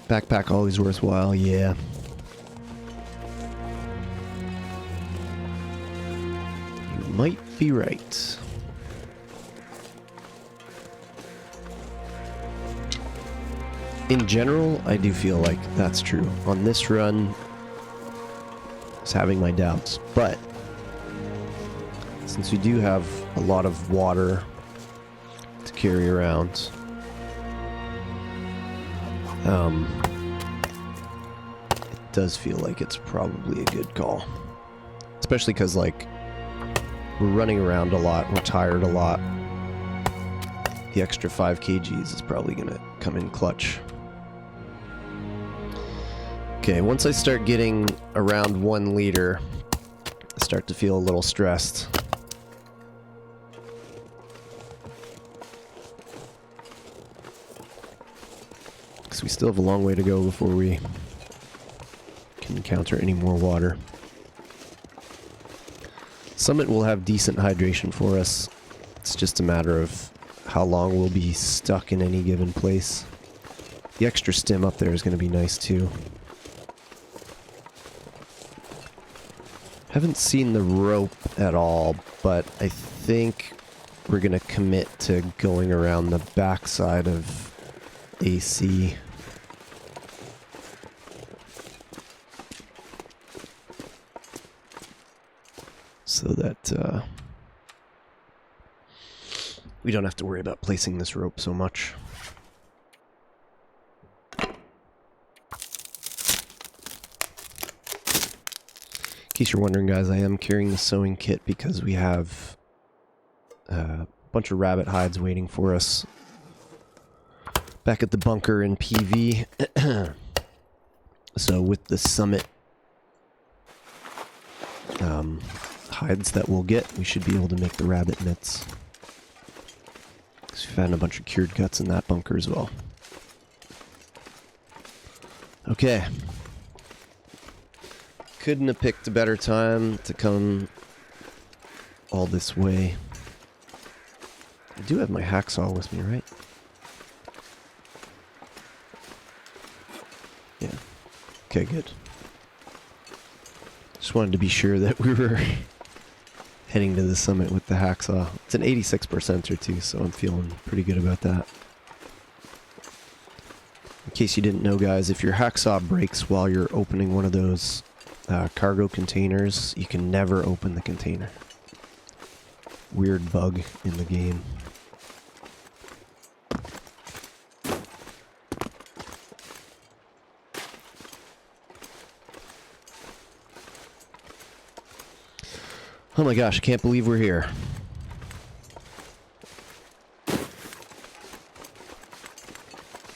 Backpack always worthwhile, yeah. You might be right. In general, I do feel like that's true. On this run, I was having my doubts, but since we do have a lot of water to carry around, it does feel like it's probably a good call. Especially because, like, we're running around a lot, we're tired a lot. The extra 5 kgs is probably going to come in clutch. Okay, once I start getting around 1 liter, I start to feel a little stressed. Because we still have a long way to go before we can encounter any more water. Summit will have decent hydration for us. It's just a matter of how long we'll be stuck in any given place. The extra stim up there is going to be nice too. Haven't seen the rope at all, but I think we're going to commit to going around the backside of AC. So that we don't have to worry about placing this rope so much. In case you're wondering, guys, I am carrying the sewing kit because we have a bunch of rabbit hides waiting for us back at the bunker in PV. So with the Summit hides that we'll get, we should be able to make the rabbit mitts. So we found a bunch of cured guts in that bunker as well. Okay. Couldn't have picked a better time to come all this way. I do have my hacksaw with me, right? Yeah. Okay, good. Just wanted to be sure that we were heading to the summit with the hacksaw. It's an 86% or two, so I'm feeling pretty good about that. In case you didn't know, guys, if your hacksaw breaks while you're opening one of those cargo containers, you can never open the container. Weird bug in the game. Oh my gosh, I can't believe we're here.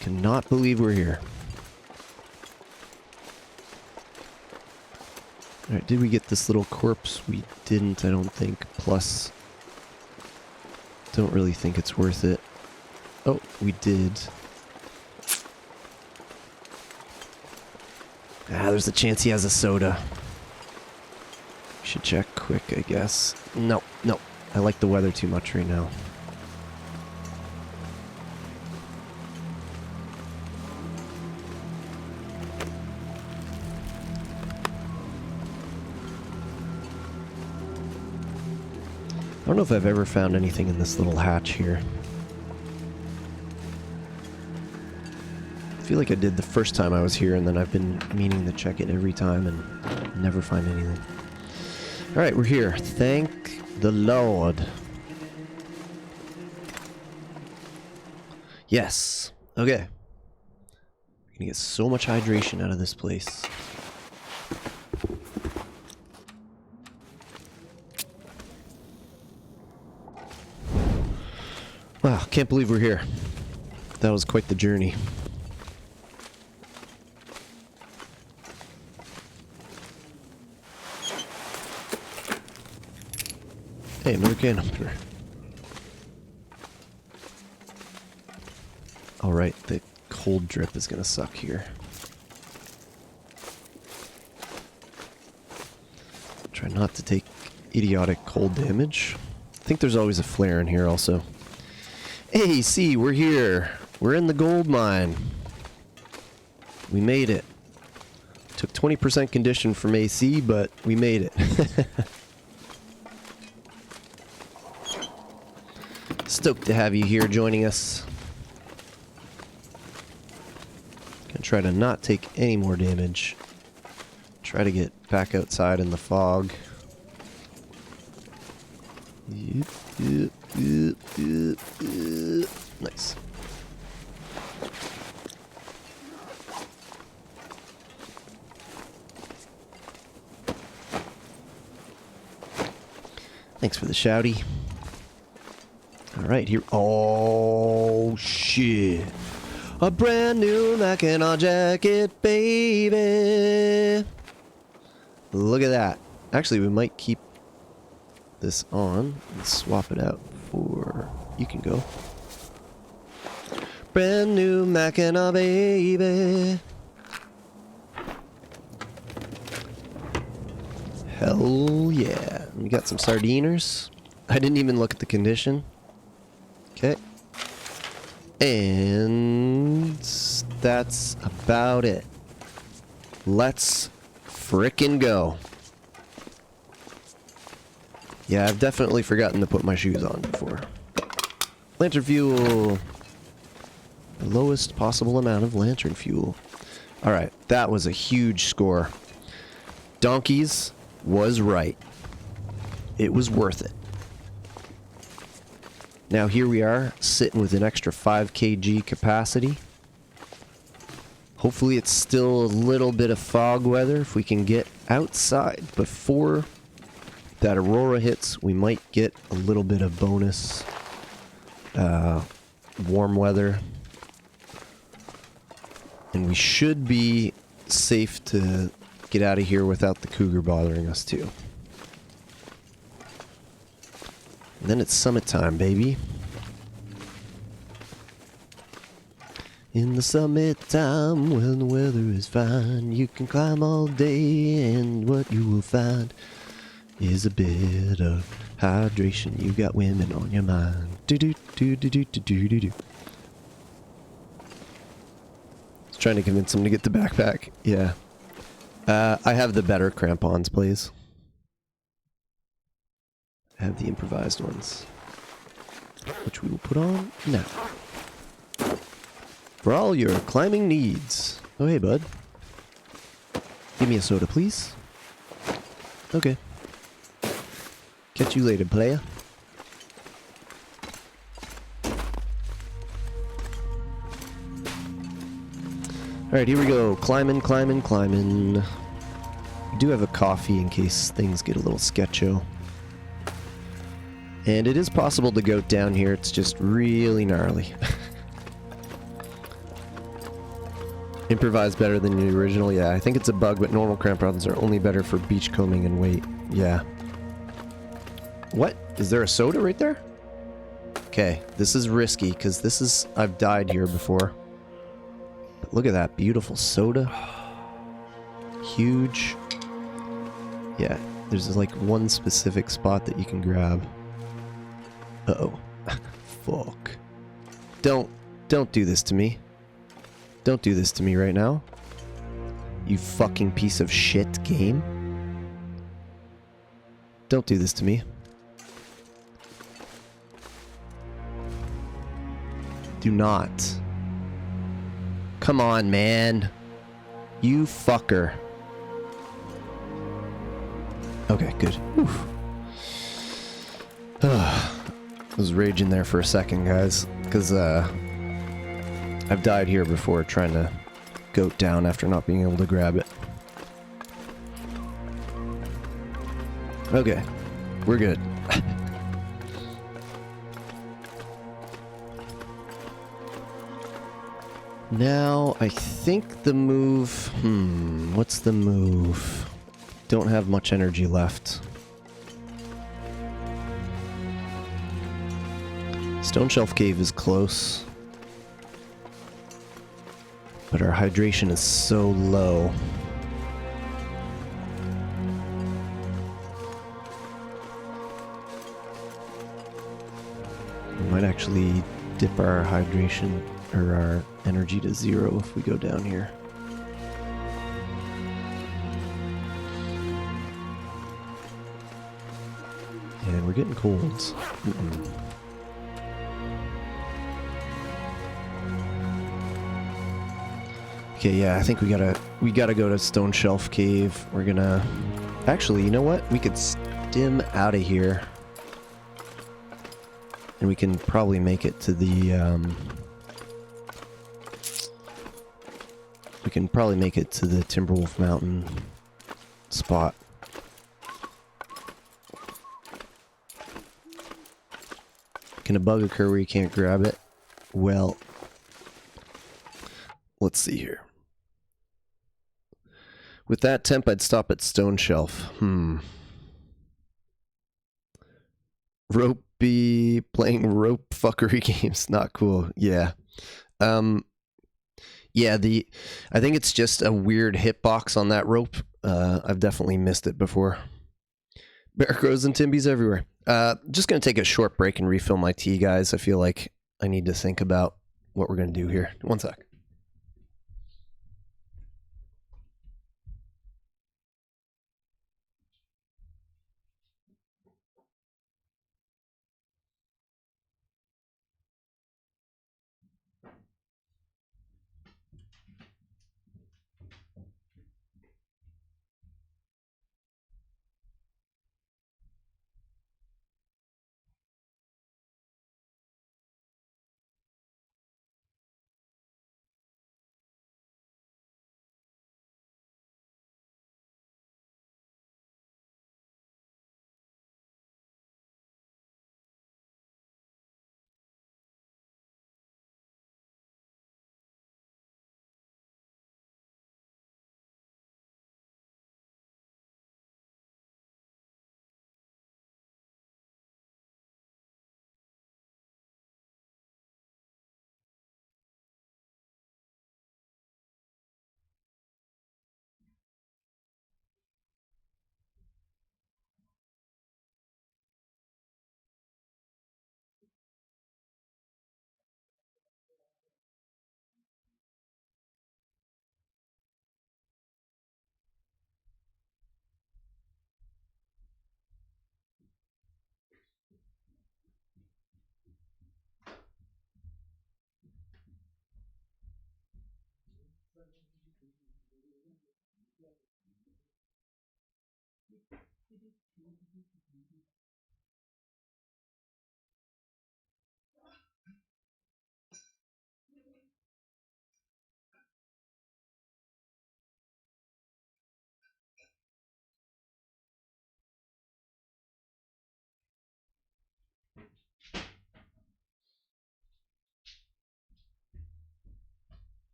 Cannot believe we're here. Alright, did we get this little corpse? We didn't, I don't think. Plus, don't really think it's worth it. Oh, we did. Ah, there's a chance he has a soda. Should check quick, I guess. No, no. I like the weather too much right now. I don't know if I've ever found anything in this little hatch here. I feel like I did the first time I was here, and then I've been meaning to check it every time and never find anything. Alright, we're here. Thank the Lord. Yes. Okay. We're gonna get so much hydration out of this place. Wow, can't believe we're here. That was quite the journey. Hey, another can opener. Alright, the cold drip is gonna suck here. Try not to take idiotic cold damage. I think there's always a flare in here also. Hey, see, we're here. We're in the gold mine. We made it. Took 20% condition from AC, but we made it. Stoked to have you here joining us. Gonna try to not take any more damage. Try to get back outside in the fog. Yep, yep, yep, yep, yep. Nice. Thanks for the shouty. Alright, here. Oh, shit. A brand new Mackinac jacket, baby. Look at that. Actually, we might keep this on and swap it out for... You can go. Brand new Mackinac, baby. Hell yeah. We got some sardiners. I didn't even look at the condition. Okay. And that's about it. Let's frickin' go. Yeah, I've definitely forgotten to put my shoes on before. Lantern fuel. The lowest possible amount of lantern fuel. Alright, that was a huge score. Donkeys was right. It was worth it. Now here we are, sitting with an extra 5 kg capacity. Hopefully it's still a little bit of fog weather. If we can get outside before that aurora hits, we might get a little bit of bonus warm weather. And we should be safe to get out of here without the cougar bothering us too. And then it's summit time, baby. In the summertime, when the weather is fine, you can climb all day, and what you will find is a bit of hydration. You got women on your mind. Do do do do do do do do do. I was trying to convince him to get the backpack. Yeah. I have the better crampons, please. I have the improvised ones, which we will put on now. For all your climbing needs. Oh, hey, bud. Give me a soda, please. Okay. Catch you later, player. Alright, here we go. Climbing, climbing, climbing. We do have a coffee in case things get a little sketcho. And it is possible to go down here, it's just really gnarly. Improvise better than the original? Yeah, I think it's a bug, but normal crampons are only better for beachcombing and weight. Yeah. What? Is there a soda right there? Okay, this is risky, because this is... I've died here before. But look at that beautiful soda. Huge. Yeah, there's like one specific spot that you can grab. Uh-oh. Fuck. Don't do this to me. Don't do this to me right now. You fucking piece of shit game. Don't do this to me. Do not. Come on, man. You fucker. Okay, good. I was raging there for a second, guys, because I've died here before trying to goat down after not being able to grab it. Okay, we're good. Now, I think the move... what's the move? Don't have much energy left. Stone Shelf Cave is close. But our hydration is so low. We might actually dip our hydration or our energy to 0 if we go down here. And we're getting colds. Okay, yeah, I think we gotta go to Stone Shelf Cave. We're gonna... Actually, you know what? We could stim out of here. And we can probably make it to the, we can probably make it to the Timberwolf Mountain spot. Can a bug occur where you can't grab it? Well, let's see here. With that temp, I'd stop at Stone Shelf. Ropey, playing rope fuckery games, not cool. Yeah. Yeah, I think it's just a weird hitbox on that rope. I've definitely missed it before. Bear crows and timbies everywhere. Just going to take a short break and refill my tea, guys. I feel like I need to think about what we're going to do here. One sec.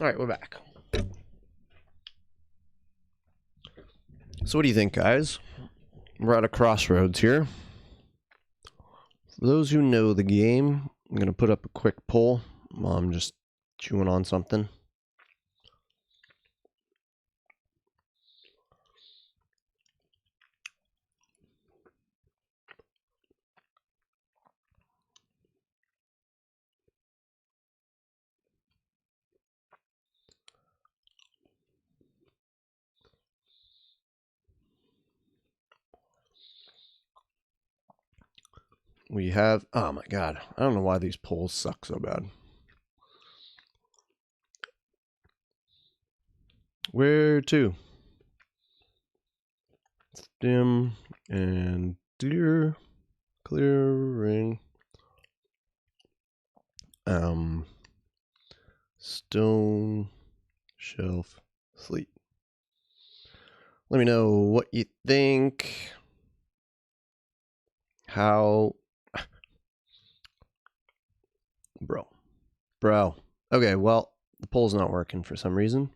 All right, we're back. So what do you think, guys? We're at a crossroads here. For those who know the game, I'm going to put up a quick poll while I'm just chewing on something. We have, oh my god, I don't know why these polls suck so bad. Where to? Stim and deer clearing. Stone shelf sleep. Let me know what you think. How Bro. Okay, well, the poll's not working for some reason.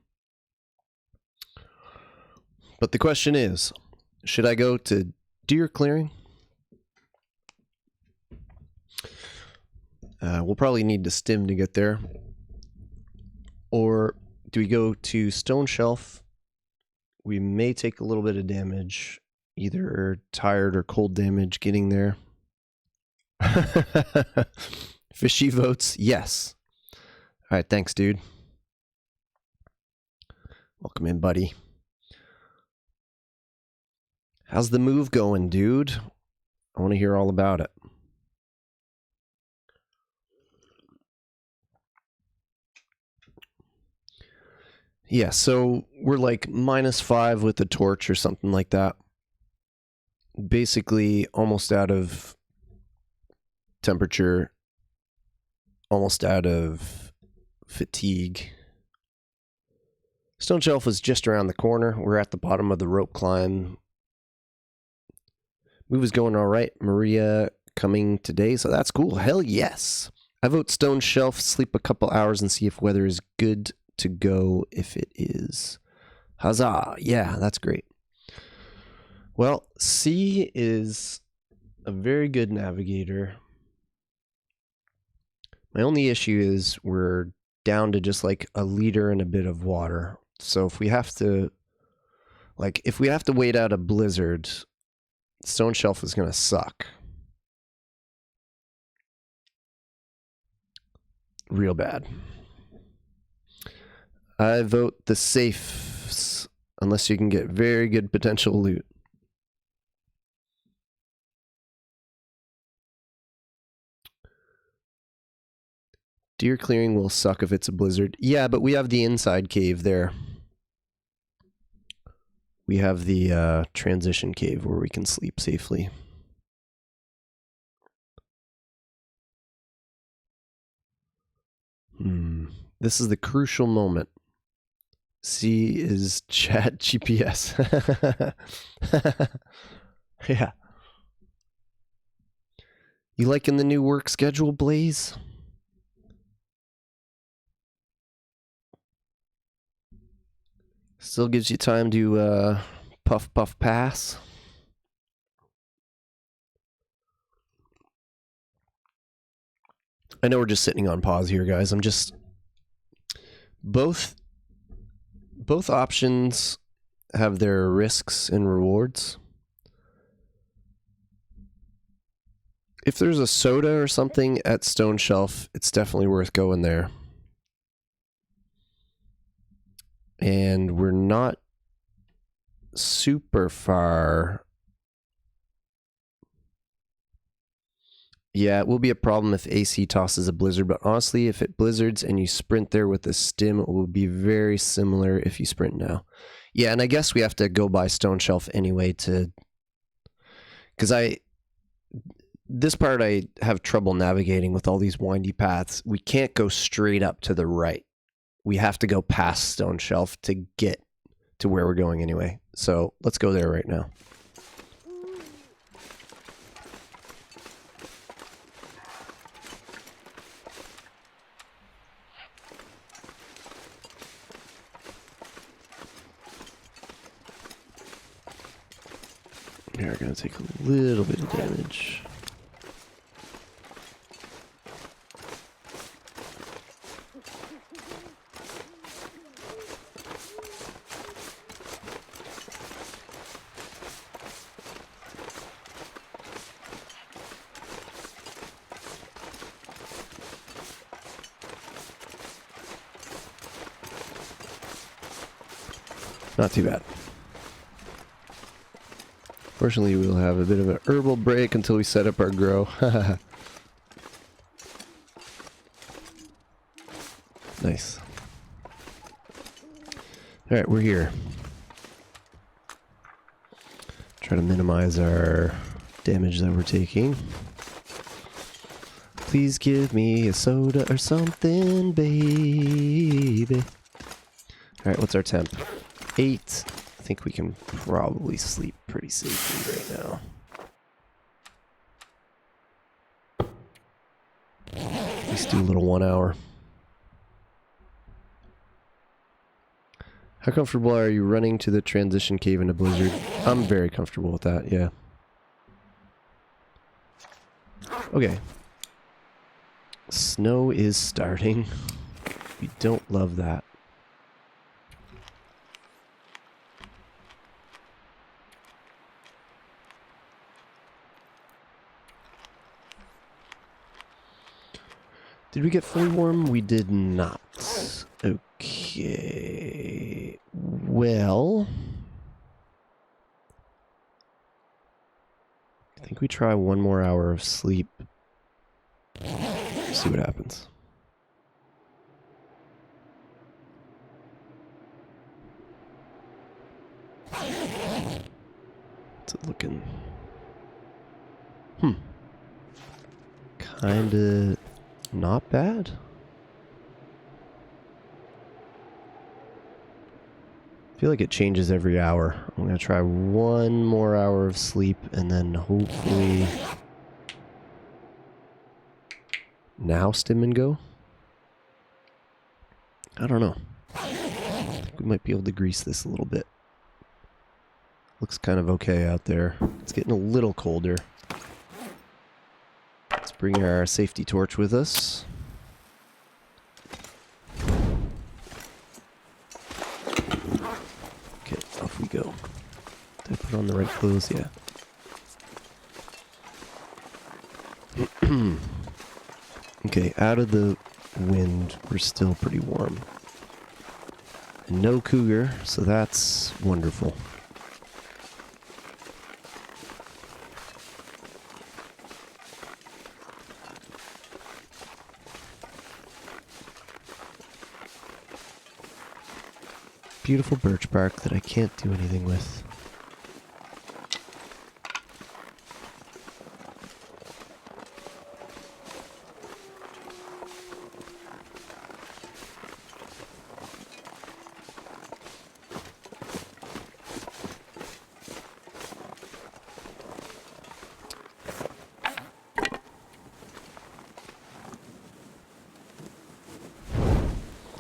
But the question is, should I go to deer clearing? We'll probably need to stim to get there. Or do we go to stone shelf? We may take a little bit of damage, either tired or cold damage getting there. Fishy votes, yes. All right, thanks, dude. Welcome in, buddy. How's the move going, dude? I want to hear all about it. Yeah, so we're like -5 with the torch or something like that. Basically, almost out of temperature, almost out of fatigue. Stone shelf is just around the corner. We're at the bottom of the rope climb. Move is going all right. Maria coming today, so that's cool. Hell yes. I vote stone shelf, sleep a couple hours and see if weather is good to go if it is. Huzzah. Yeah, that's great. Well, C is a very good navigator. My only issue is we're down to just like a liter and a bit of water. So if we have to Like, if we have to wait out a blizzard, Stone Shelf is going to suck. Real bad. I vote the safes, unless you can get very good potential loot. Deer clearing will suck if it's a blizzard. Yeah, but we have the inside cave there. We have the transition cave where we can sleep safely. This is the crucial moment. C is chat GPS. Yeah. You liking the new work schedule, Blaze? Still gives you time to puff, puff, pass. I know we're just sitting on pause here, guys. I'm just... Both options have their risks and rewards. If there's a soda or something at Stone Shelf, it's definitely worth going there. And we're not super far. Yeah, it will be a problem if AC tosses a blizzard, but honestly, if it blizzards and you sprint there with a stim, it will be very similar if you sprint now. Yeah, and I guess we have to go by Stone Shelf anyway to... Because this part I have trouble navigating with all these windy paths. We can't go straight up to the right. We have to go past Stone Shelf to get to where we're going anyway. So let's go there right now. Here, we're going to take a little bit of damage. Not too bad. Fortunately, we'll have a bit of an herbal break until we set up our grow. Nice. Alright, we're here. Try to minimize our damage that we're taking. Please give me a soda or something, baby. Alright, what's our temp? 8. I think we can probably sleep pretty safely right now. Let's do a little 1 hour. How comfortable are you running to the transition cave in a blizzard? I'm very comfortable with that, yeah. Okay. Snow is starting. We don't love that. Did we get fully warm? We did not. Okay. Well, I think we try 1 more hour of sleep. See what happens. What's it looking? Kinda not bad. I feel like it changes every hour. I'm gonna try 1 more hour of sleep and then hopefully now stim and go. I don't know. I think we might be able to grease this a little bit. Looks kind of okay out there. It's getting a little colder. Let's bring our safety torch with us. Okay, off we go. Did I put on the right clothes? Yeah. Okay, out of the wind, we're still pretty warm. And no cougar, so that's wonderful. Beautiful birch bark that I can't do anything with.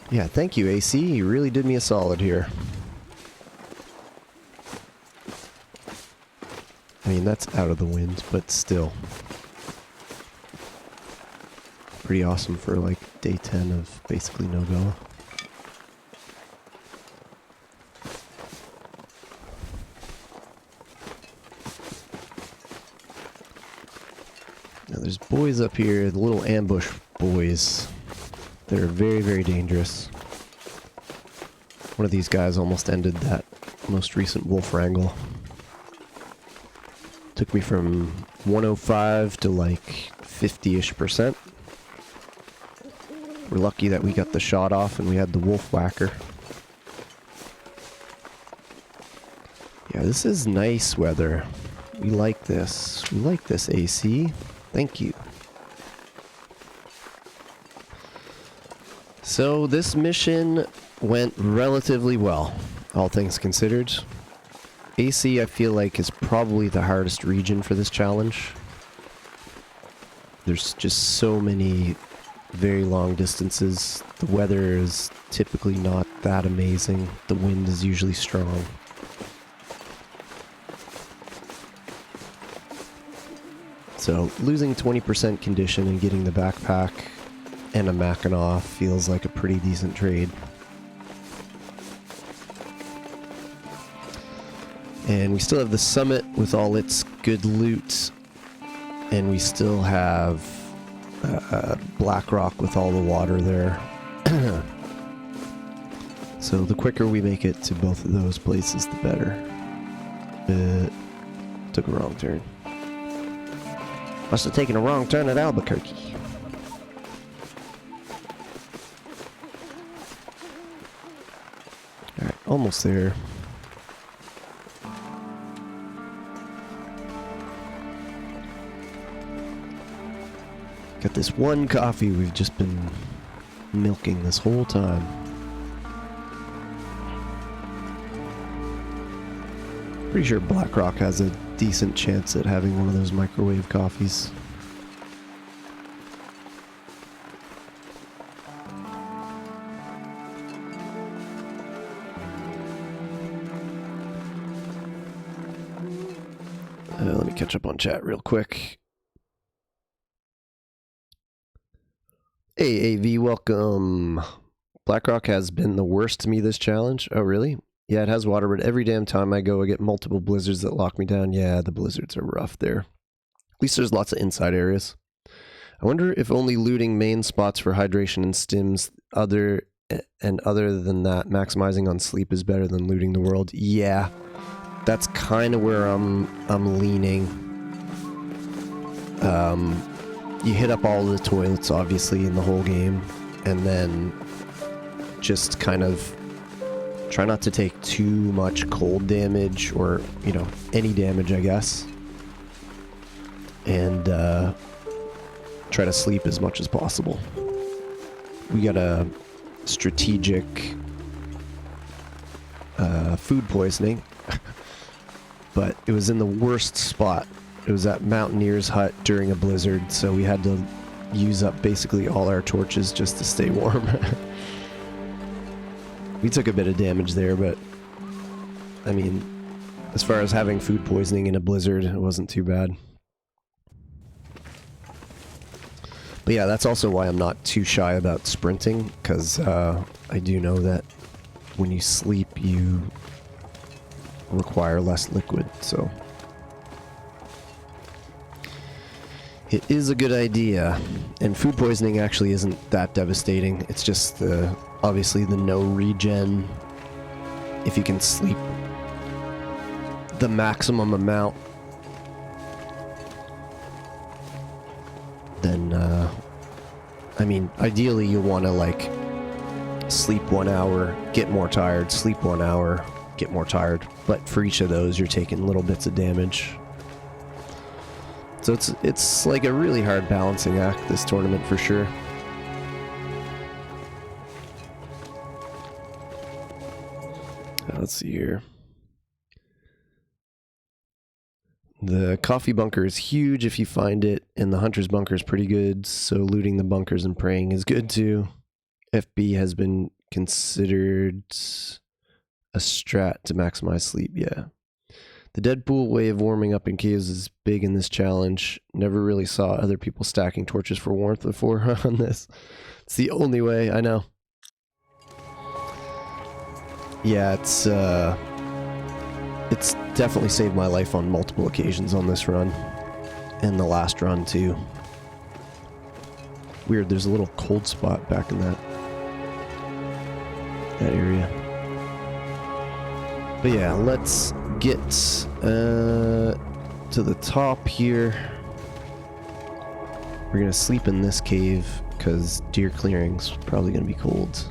Yeah, thank you, AC. You really did me a solid here. I mean, that's out of the wind, but still. Pretty awesome for, like, day 10 of basically no-go. Now, there's boys up here, the little ambush boys. They're very, very dangerous. One of these guys almost ended that most recent wolf wrangle. Took me from 105 to like 50-ish%. We're lucky that we got the shot off and we had the wolf whacker. Yeah, this is nice weather. We like this. We like this, AC. Thank you. So this mission went relatively well, all things considered. AC, I feel like, is probably the hardest region for this challenge. There's just so many very long distances. The weather is typically not that amazing. The wind is usually strong. So losing 20% condition and getting the backpack and a Mackinac feels like a pretty decent trade. And we still have the summit with all its good loot. And we still have Black Rock with all the water there. So the quicker we make it to both of those places, the better. Took a wrong turn. Must have taken a wrong turn at Albuquerque. Alright, almost there. Got this one coffee we've just been milking this whole time. Pretty sure Black Rock has a decent chance at having one of those microwave coffees. Let me catch up on chat real quick. Hey, AV, welcome. BlackRock has been the worst to me this challenge. Oh, really? Yeah, it has water, but every damn time I go, I get multiple blizzards that lock me down. Yeah, the blizzards are rough there. At least there's lots of inside areas. I wonder if only looting main spots for hydration and stims other than that, maximizing on sleep is better than looting the world. Yeah, that's kind of where I'm leaning. You hit up all the toilets, obviously, in the whole game, and then just kind of try not to take too much cold damage, or, you know, any damage, I guess. And try to sleep as much as possible. We got a strategic food poisoning, but it was in the worst spot. It was at Mountaineer's hut during a blizzard, so we had to use up basically all our torches just to stay warm. We took a bit of damage there, but I mean, as far as having food poisoning in a blizzard, it wasn't too bad. But yeah, that's also why I'm not too shy about sprinting, because I do know that when you sleep, you require less liquid, so it is a good idea. And food poisoning actually isn't that devastating. It's just obviously the no regen. If you can sleep the maximum amount, then I mean, ideally you want to like sleep 1 hour, get more tired, sleep 1 hour, get more tired. But for each of those, you're taking little bits of damage. So it's like a really hard balancing act, this tournament, for sure. Let's see here. The coffee bunker is huge if you find it, and the hunter's bunker is pretty good, so looting the bunkers and praying is good too. FB has been considered a strat to maximize sleep, yeah. The Deadpool way of warming up in caves is big in this challenge. Never really saw other people stacking torches for warmth before on this. It's the only way, I know. Yeah, it's definitely saved my life on multiple occasions on this run. And the last run, too. Weird, there's a little cold spot back in that area. But yeah, let's get to the top here. We're gonna sleep in this cave because deer clearing's probably gonna be cold. So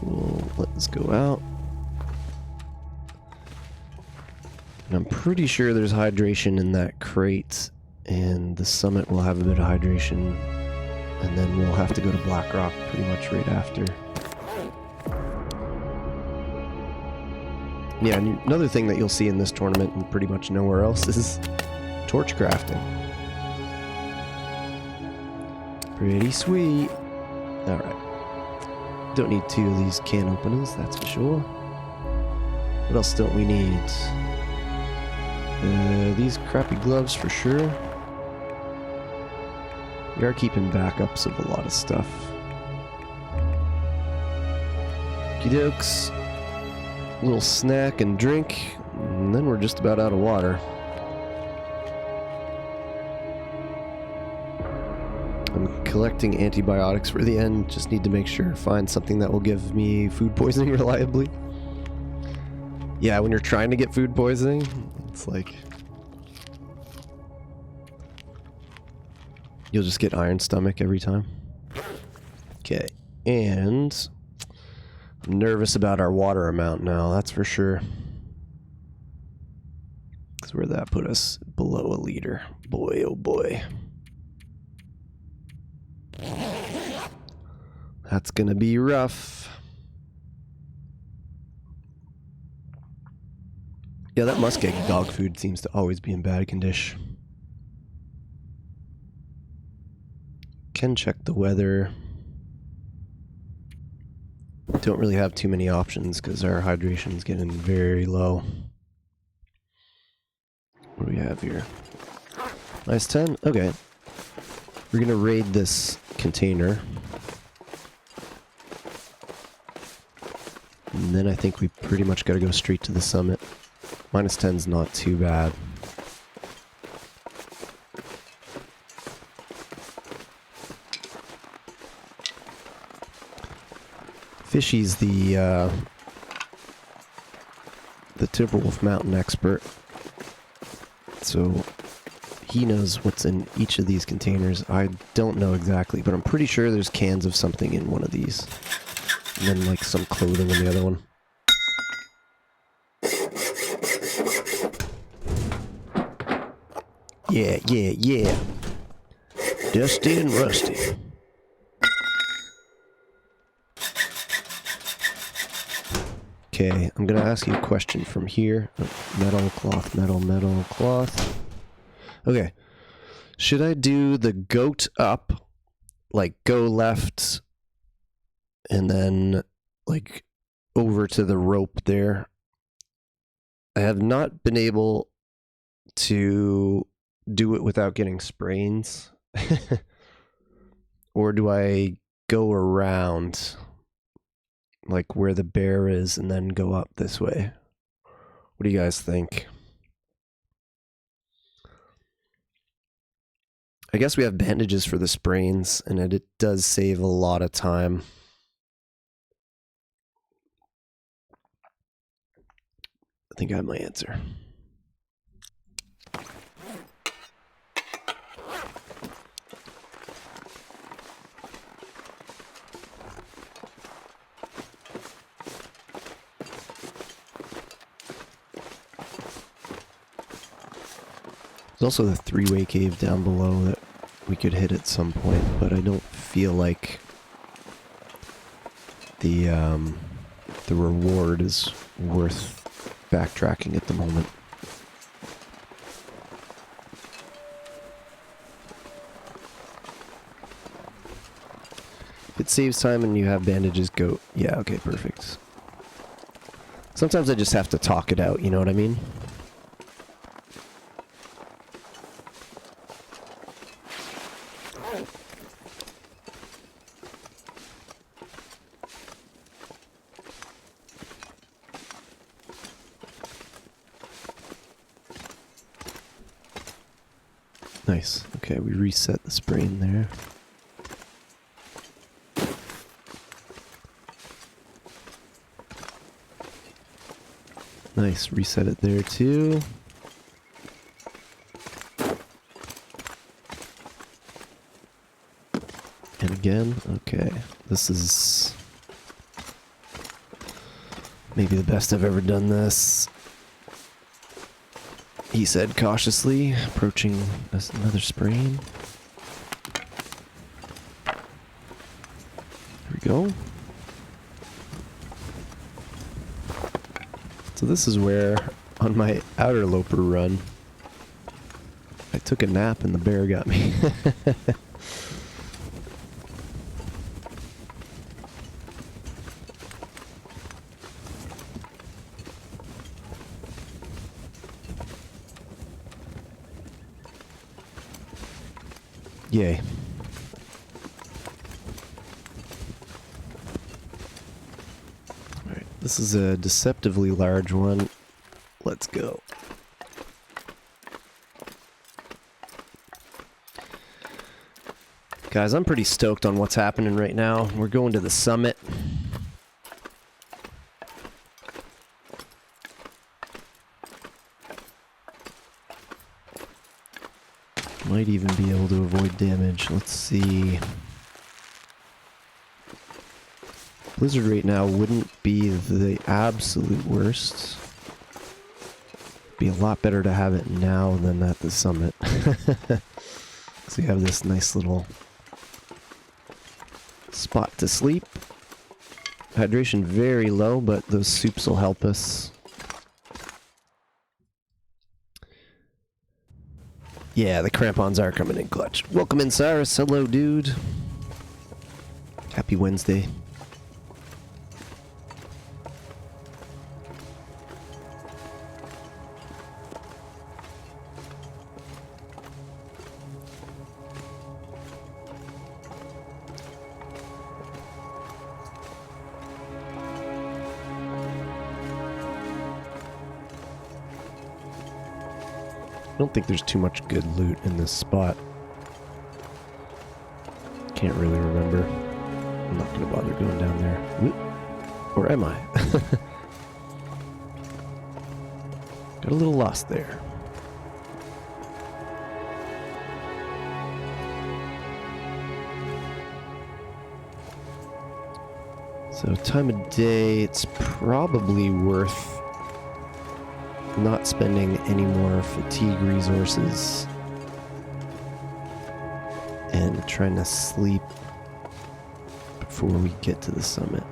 we'll let this go out. And I'm pretty sure there's hydration in that crate, and the summit will have a bit of hydration, and then we'll have to go to Black Rock pretty much right after. Yeah, and another thing that you'll see in this tournament and pretty much nowhere else is torch crafting. Pretty sweet. Alright. Don't need 2 of these can openers, that's for sure. What else don't we need? These crappy gloves for sure. We are keeping backups of a lot of stuff. Okey-dokes. Little snack and drink, and then we're just about out of water. I'm collecting antibiotics for the end. Just need to make sure, find something that will give me food poisoning reliably. Yeah, when you're trying to get food poisoning, it's like you'll just get iron stomach every time. Okay, and I'm nervous about our water amount now, that's for sure. Because where'd that put us? Below a liter. Boy, oh boy. That's gonna be rough. Yeah, that muskeg dog food seems to always be in bad condition. Can check the weather. Don't really have too many options because our hydration is getting very low. What do we have here? Nice 10? Okay. We're gonna raid this container. And then I think we pretty much gotta go straight to the summit. Minus 10's not too bad. Fishy's the Timberwolf Mountain expert, so he knows what's in each of these containers. I don't know exactly, but I'm pretty sure there's cans of something in one of these, and then like some clothing in the other one. Yeah, yeah, yeah. Dusty and rusty. Okay, I'm gonna ask you a question from here. Oh, metal, cloth, metal, metal, cloth. Okay. Should I do the goat up, like go left, and then like over to the rope there? I have not been able to do it without getting sprains. Or do I go around? like where the bear is and then go up this way. What do you guys think? I guess we have bandages for the sprains, and it does save a lot of time. I think I have my answer. There's also the three-way cave down below that we could hit at some point, but I don't feel like the reward is worth backtracking at the moment. If it saves time and you have bandages, go. Yeah, okay, perfect. Sometimes I just have to talk it out, you know what I mean? Nice. Okay, we reset the sprain there. Nice, reset it there too. And again, okay. This is maybe the best I've ever done this. He said cautiously, approaching another sprain. There we go. So this is where, on my outer loper run, I took a nap and the bear got me. Yay. Alright, this is a deceptively large one. Let's go. Guys, I'm pretty stoked on what's happening right now. We're going to the summit. Might even be able to avoid damage. Let's see. Blizzard right now wouldn't be the absolute worst. Be a lot better to have it now than at the summit. So we have this nice little spot to sleep. Hydration very low, but those soups will help us. Yeah, the crampons are coming in clutch. Welcome in, Cyrus. Hello, dude. Happy Wednesday. I don't think there's too much good loot in this spot. Can't really remember. I'm not gonna bother going down there. Or am I? Got a little lost there. So time of day, it's probably worth not spending any more fatigue resources and trying to sleep before we get to the summit.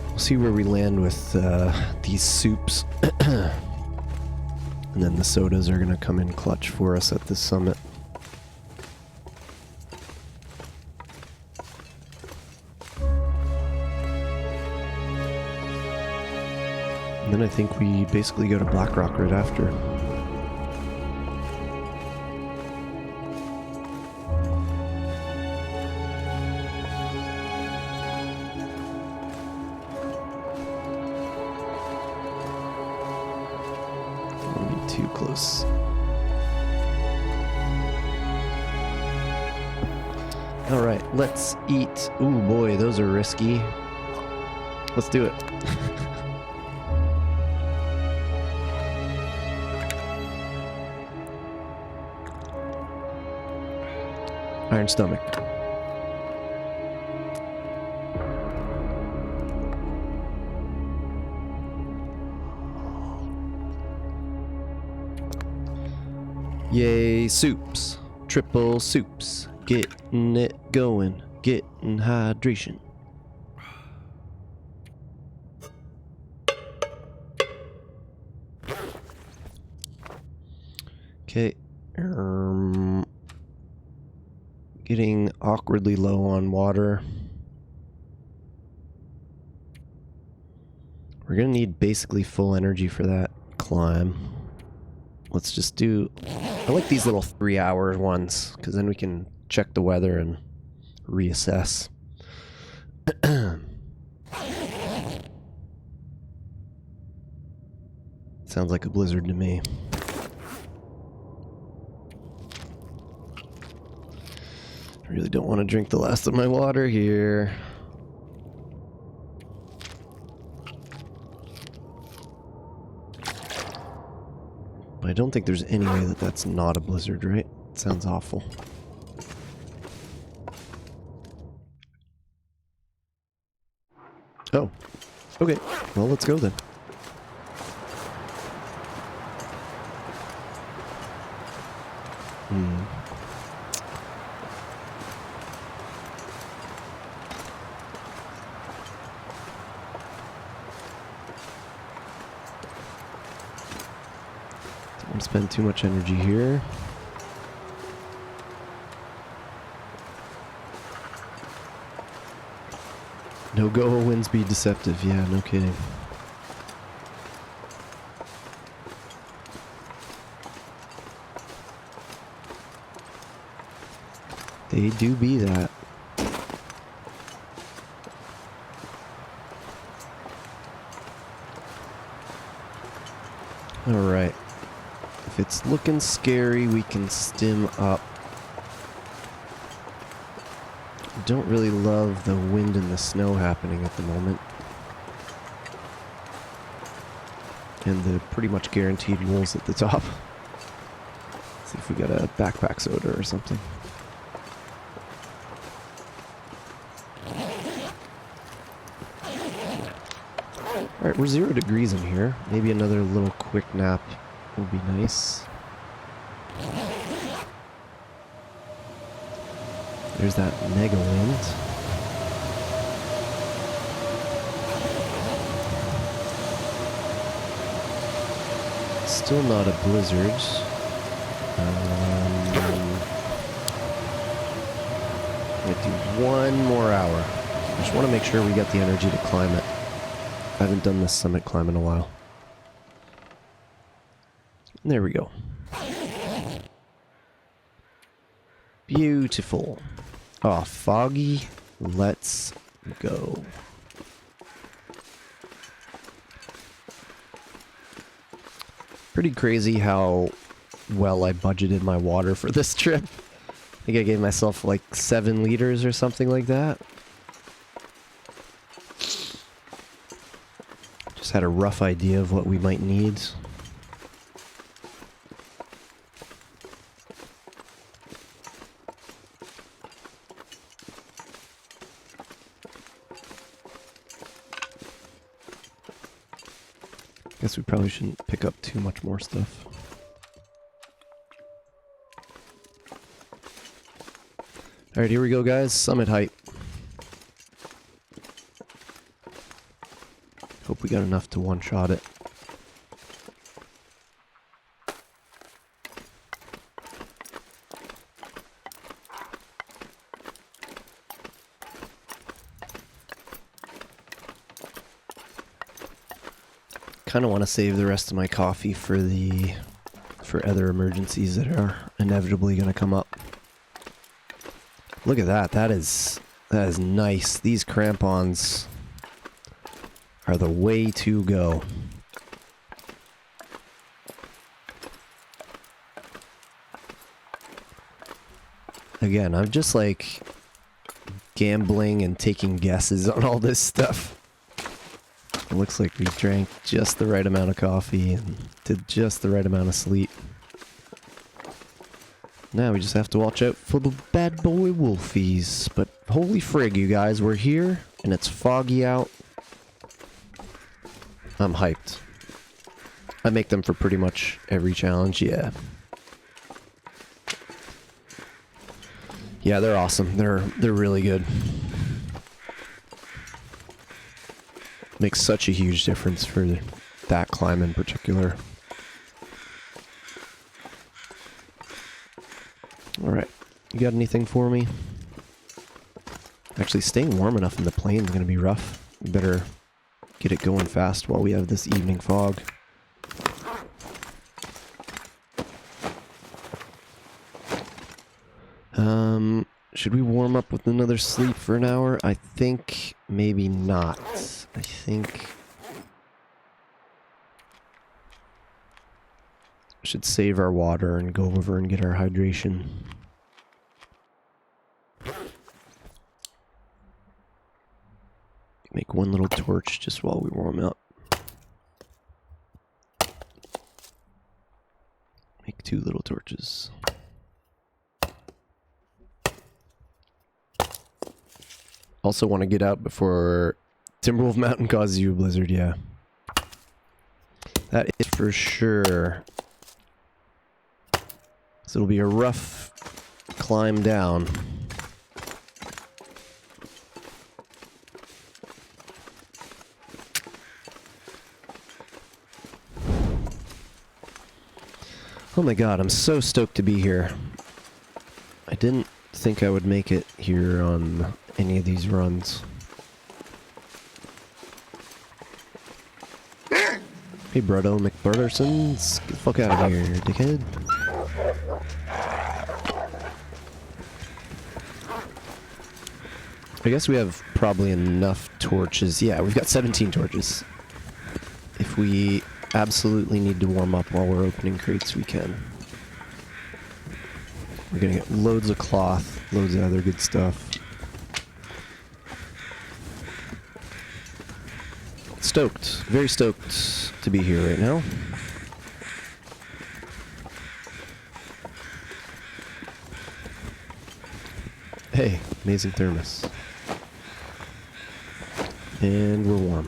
We'll see where we land with these soups. And then the sodas are going to come in clutch for us at the summit. then I think we basically go to Blackrock right after. Don't want to be too close. Alright, let's eat. Ooh boy, those are risky. Let's do it. Iron stomach. Yay, soups. Triple soups. Getting it going. Getting hydration. Okay. Getting awkwardly low on water. We're gonna need basically full energy for that climb. Let's just do... I like these little 3-hour ones, because then we can check the weather and reassess. Sounds like a blizzard to me. I really don't want to drink the last of my water here. But I don't think there's any way that that's not a blizzard, right? It sounds awful. Oh. Okay. Well, let's go then. Don't spend too much energy here. No go winds be deceptive. Yeah, no kidding. They do be that. Alright. If it's looking scary, we can stim up. Don't really love the wind and the snow happening at the moment. And the pretty much guaranteed wolves at the top. See if we got a backpack soda or something. Alright, we're 0 degrees in here. Maybe another little quick nap would be nice. There's that mega wind. Still not a blizzard. I'm gonna do 1 more hour. I just want to make sure we got the energy to climb it. I haven't done this summit climb in a while. There we go. Beautiful. Oh, foggy. Let's go. Pretty crazy how well I budgeted my water for this trip. I think I gave myself like 7 liters or something like that. Just had a rough idea of what we might need. Guess we probably shouldn't pick up too much more stuff. Alright, here we go, guys. Summit height. Hope we got enough to one-shot it. Kind of want to save the rest of my coffee for other emergencies that are inevitably going to come up. Look at that. That is nice. These crampons are the way to go. Again, I'm just like gambling and taking guesses on all this stuff. It looks like we drank just the right amount of coffee and did just the right amount of sleep. Now we just have to watch out for the bad boy wolfies. But holy frig, you guys, we're here and it's foggy out. I'm hyped. I make them for pretty much every challenge, yeah. Yeah, they're awesome. They're really good. Makes such a huge difference for that climb in particular. Alright, you got anything for me? Actually, staying warm enough in the plane is going to be rough. We better get it going fast while we have this evening fog. Should we warm up with another sleep for an hour? I think maybe not. I think we should save our water and go over and get our hydration. Make one little torch just while we warm up. Make 2 little torches. Also want to get out before Timberwolf Mountain causes you a blizzard, yeah. That is for sure. So it'll be a rough climb down. Oh my god, I'm so stoked to be here. I didn't think I would make it here on any of these runs. Hey, Brutto McBurdersons, get the fuck out of here, dickhead. I guess we have probably enough torches. Yeah, we've got 17 torches. If we absolutely need to warm up while we're opening crates, we can. We're gonna get loads of cloth, loads of other good stuff. Stoked. Very stoked to be here right now. Hey, amazing thermos. And we're warm.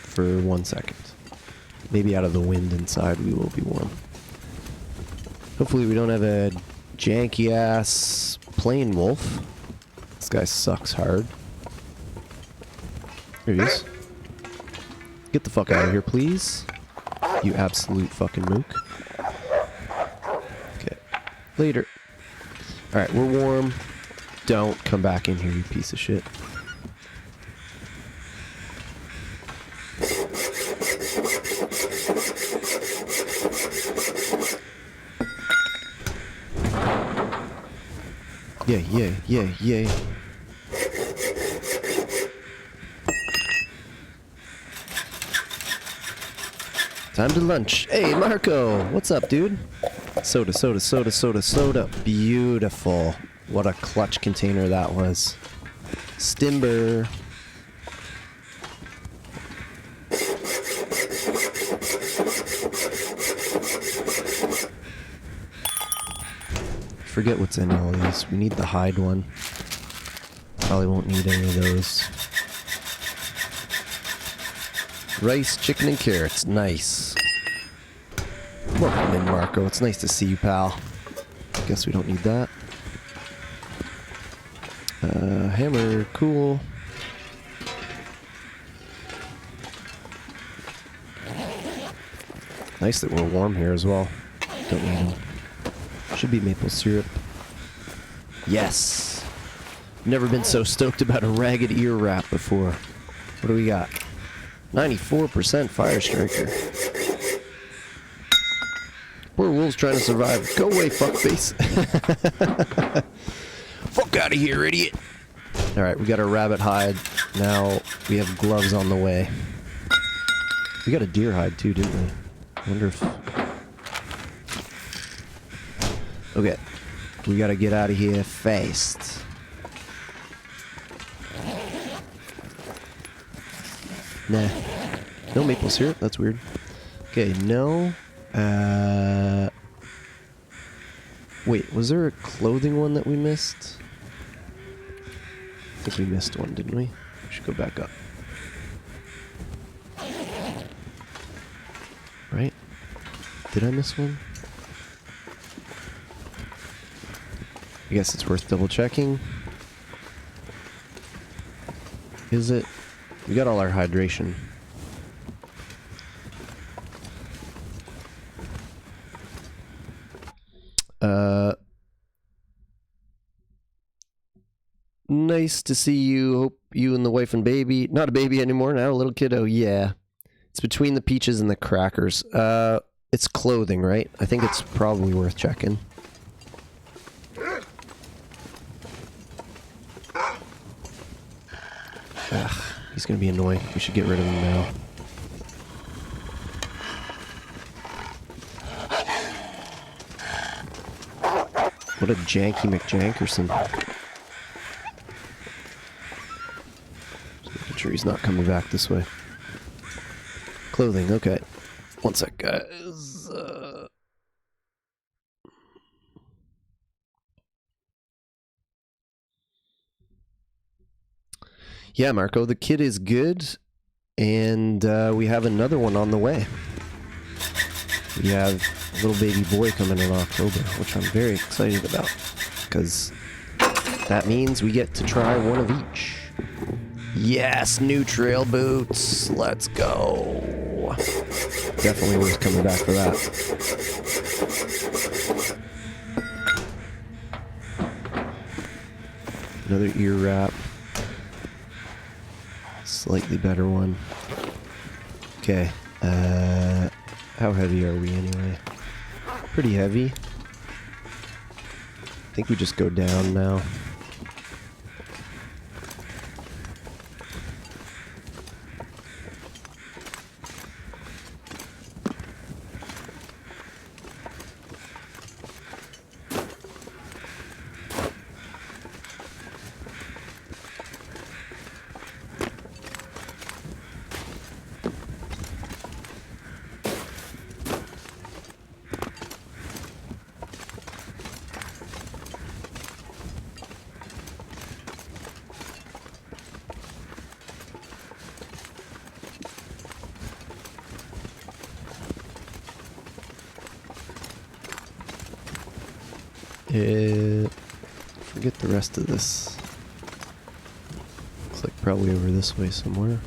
For 1 second. Maybe out of the wind inside we will be warm. Hopefully we don't have a janky ass plane wolf. This guy sucks hard. There he is. Get the fuck out of here, please. You absolute fucking mook. Okay. Later. Alright, we're warm. Don't come back in here, you piece of shit. Yeah. Time to lunch. Hey, Marco! What's up, dude? Soda. Beautiful. What a clutch container that was. Stimber. Forget what's in all these. We need the hide one. Probably won't need any of those. Rice, chicken, and carrots. Nice. Welcome in, Marco. It's nice to see you, pal. Guess we don't need that. Hammer. Cool. Nice that we're warm here as well. Don't need them. Should be maple syrup. Yes! Never been so stoked about a ragged ear wrap before. What do we got? 94% fire striker. Poor wolves trying to survive. Go away, fuckface. Fuck out of here, idiot. Alright, we got our rabbit hide. Now we have gloves on the way. We got a deer hide too, didn't we? I wonder if... Okay. We gotta get out of here fast. Nah. No maple syrup? That's weird. Okay, no. Wait, was there a clothing one that we missed? I think we missed one, didn't we? We should go back up. Right? Did I miss one? I guess it's worth double checking. Is it? We got all our hydration. Nice to see you. Hope you and the wife and baby, not a baby anymore, now a little kiddo. Yeah. It's between the peaches and the crackers. It's clothing, right? I think it's probably worth checking. Ugh, he's gonna be annoying. We should get rid of him now. What a janky McJankerson. Just making sure he's not coming back this way. Clothing, okay. One sec, guys. Yeah, Marco, the kid is good, and we have another one on the way. We have a little baby boy coming in October, which I'm very excited about, because that means we get to try one of each. Yes, new trail boots. Let's go. Definitely worth coming back for that. Another ear wrap. Slightly better one. Okay. How heavy are we anyway? Pretty heavy. I think we just go down now. Forget the rest of this. Looks like probably over this way somewhere.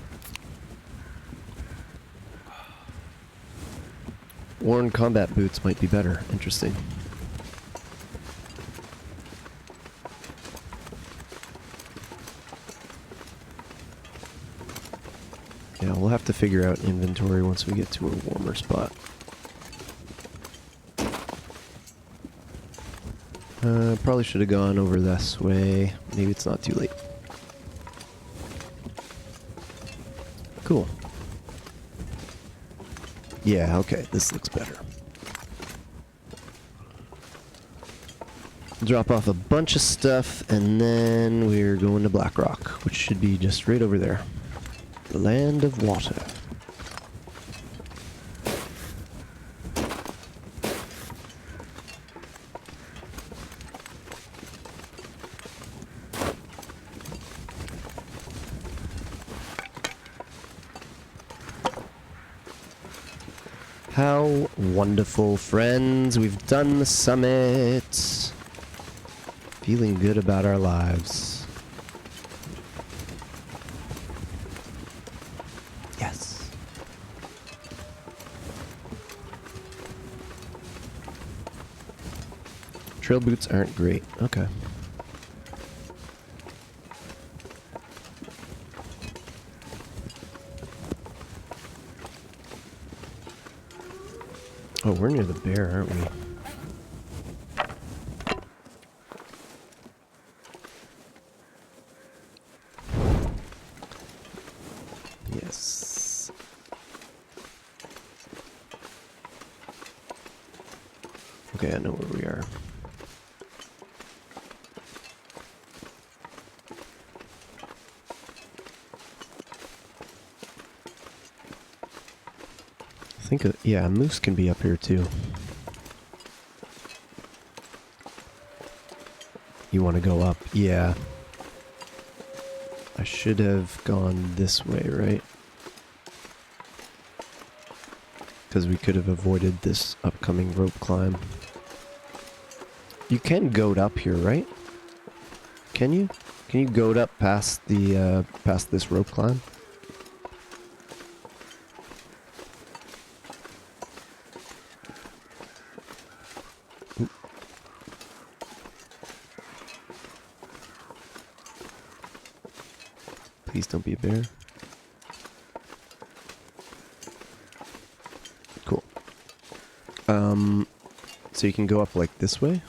Worn combat boots might be better. Interesting. Yeah, we'll have to figure out inventory once we get to a warmer spot. Probably should have gone over this way. Maybe it's not too late. Cool. Yeah, okay, this looks better. Drop off a bunch of stuff, and then we're going to Blackrock, which should be just right over there. The land of water. How wonderful, friends. We've done the summit. Feeling good about our lives. Yes. Trail boots aren't great. Okay. Oh, we're near the bear, aren't we? Yes. Okay, I know where we are. I think, yeah, a moose can be up here too. You want to go up? Yeah. I should have gone this way, right? Because we could have avoided this upcoming rope climb. You can goat up here, right? Can you? Can you goat up past the past this rope climb? Ooh. Please don't be a bear. Cool. So you can go up like this way?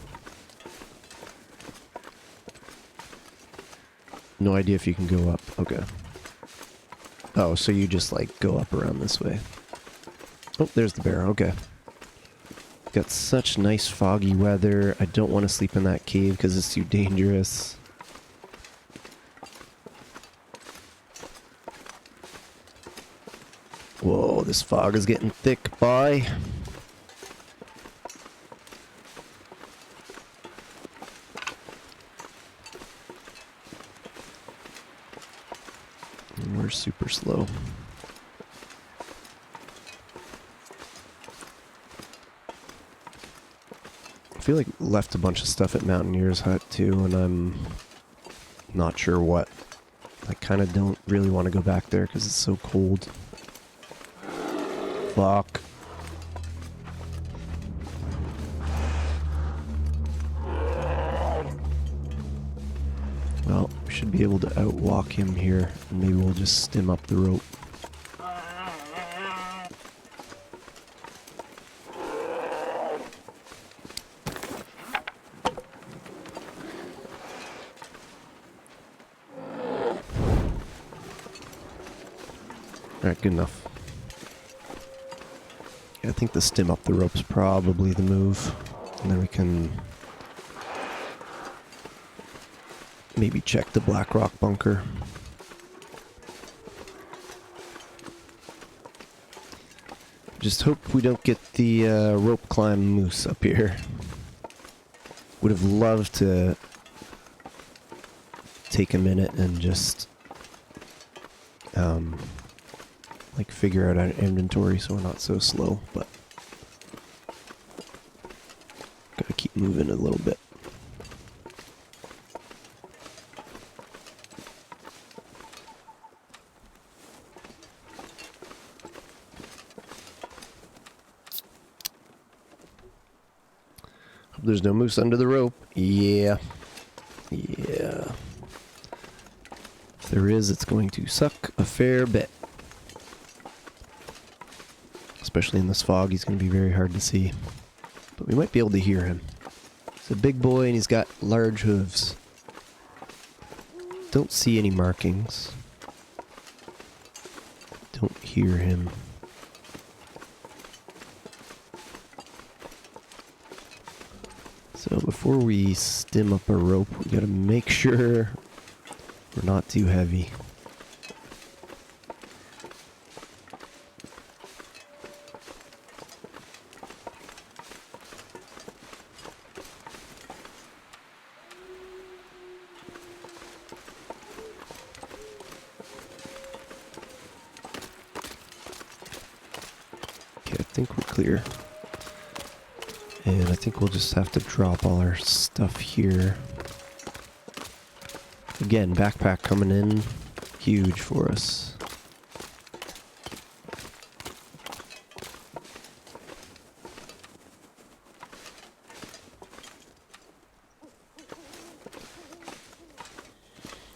No idea if you can go up. Okay. Oh, so you just like go up around this way. Oh, there's the bear. Okay. Got such nice foggy weather. I don't want to sleep in that cave because it's too dangerous. Whoa, this fog is getting thick, boy. And we're super slow. I feel like left a bunch of stuff at Mountaineer's Hut too, and I'm not sure what. I kind of don't really want to go back there because it's so cold. Fuck. Well, we should be able to outwalk him here, and maybe we'll just stim up the rope. Alright, good enough. Yeah, I think the stim up the rope's probably the move. And then we can maybe check the Black Rock bunker. Just hope we don't get the rope climb moose up here. Would have loved to take a minute and just like figure out our inventory so we're not so slow, but gotta keep moving a little bit. Hope there's no moose under the rope. Yeah. Yeah. If there is, it's going to suck a fair bit. Especially in this fog, he's going to be very hard to see. But we might be able to hear him. He's a big boy and he's got large hooves. Don't see any markings. Don't hear him. So before we stim up a rope, we gotta make sure we're not too heavy. Okay, I think we're clear. And I think we'll just have to drop all our stuff here. Again, backpack coming in, huge for us.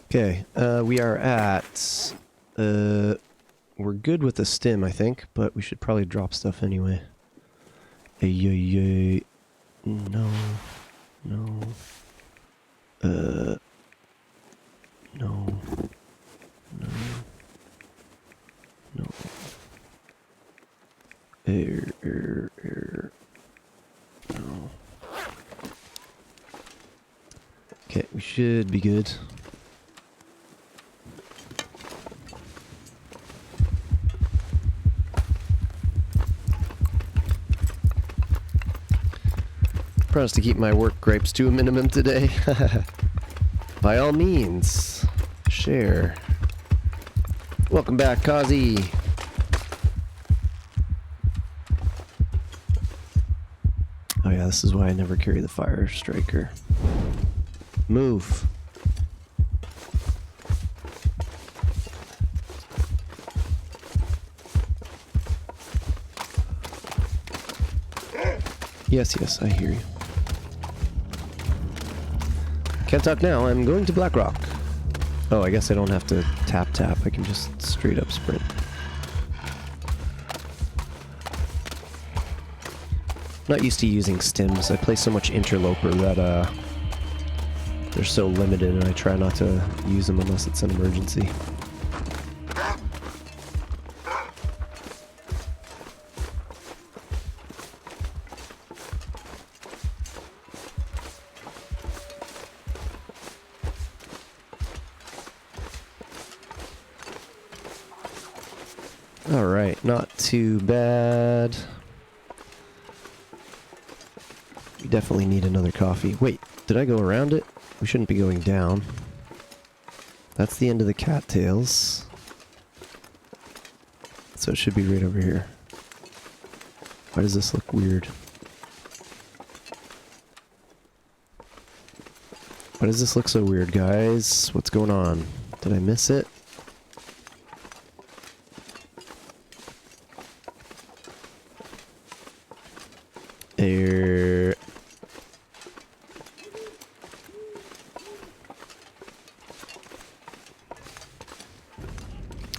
Okay, we are at, we're good with the stim, I think, but we should probably drop stuff anyway. Ay. No. No. No. No. No. No. Okay, we should be good. Promise to keep my work gripes to a minimum today. By all means, share. Welcome back, Kazi. Oh yeah, this is why I never carry the fire striker. Move. Yes, I hear you. Can't talk now, I'm going to Blackrock. Oh, I guess I don't have to tap, I can just straight up sprint. Not used to using stims. I play so much interloper that they're so limited and I try not to use them unless it's an emergency. Alright, not too bad. We definitely need another coffee. Wait, did I go around it? We shouldn't be going down. That's the end of the cattails. So it should be right over here. Why does this look weird? Why does this look so weird, guys? What's going on? Did I miss it? There.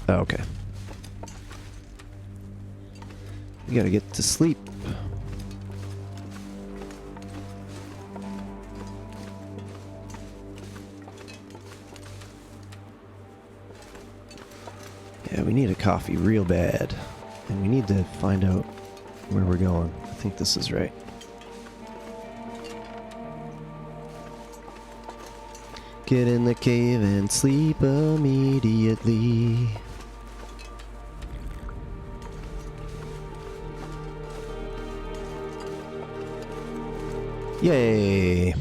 Oh, okay. We gotta get to sleep. Yeah, we need a coffee real bad. And we need to find out where we're going. I think this is right. Get in the cave and sleep immediately. Yay!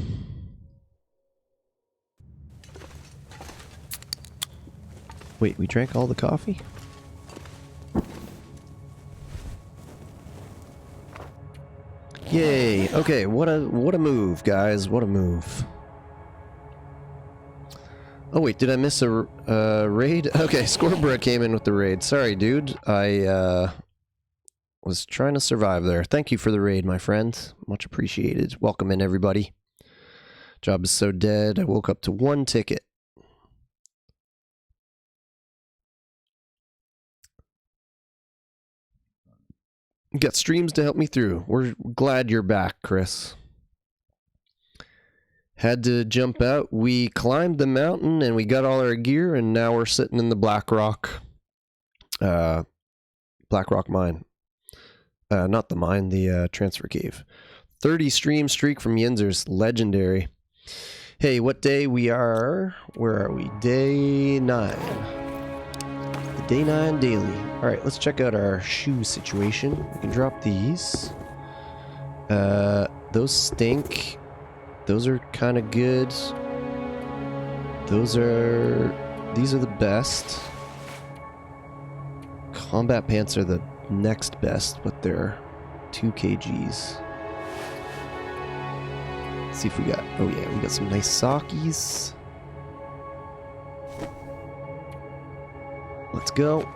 Wait, we drank all the coffee? Yay! Okay, what a move, guys! What a move! Oh wait, did I miss a raid? Okay, Scorebra came in with the raid. Sorry, dude. I was trying to survive there. Thank you for the raid, my friend. Much appreciated. Welcome in, everybody. Job is so dead. I woke up to 1 ticket. Got streams to help me through. We're glad you're back, Chris. Had to jump out. We climbed the mountain and we got all our gear, and now we're sitting in the Blackrock mine. Not the mine, the transfer cave. 30 stream streak from Yinzers. Legendary. Hey, what day we are? Where are we? Day 9. The Day 9 daily. Alright, let's check out our shoe situation. We can drop these. Those stink. Those are kind of good. These are the best. Combat pants are the next best, but they're 2 kgs. Let's see if we got, oh yeah, we got some nice sockies. Let's go.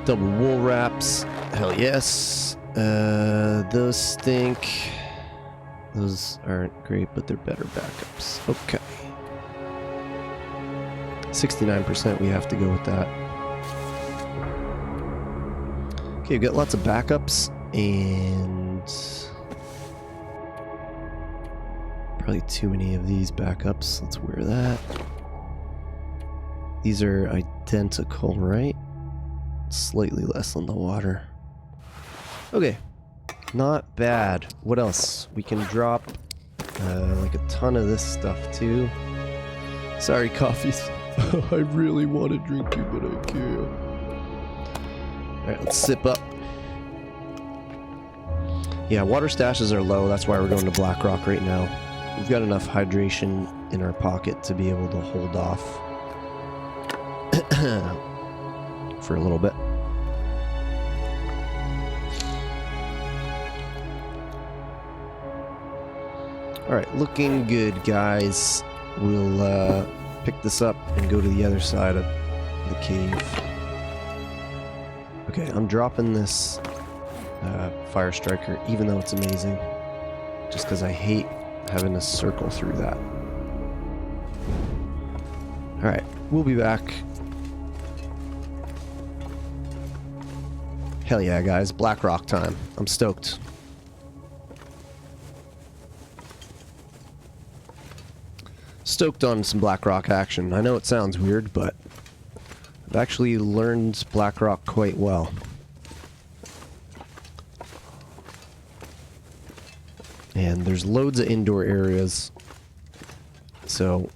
Double wool wraps. Hell yes. Those stink. Those aren't great, but they're better backups. Okay. 69%, we have to go with that. Okay, we've got lots of backups and probably too many of these backups. Let's wear that. These are identical, right? Slightly less on the water. Okay, not bad. What else? We can drop like a ton of this stuff too. Sorry, coffees. I really want to drink you, but I can't. Alright, let's sip up. Yeah, water stashes are low. That's why we're going to Blackrock right now. We've got enough hydration in our pocket to be able to hold off for a little bit. Alright, looking good, guys. We'll pick this up and go to the other side of the cave. Okay, I'm dropping this Fire Striker, even though it's amazing. Just because I hate having to circle through that. Alright, we'll be back. Hell yeah, guys. Blackrock time. I'm stoked. Stoked on some Blackrock action. I know it sounds weird, but I've actually learned Blackrock quite well. And there's loads of indoor areas, so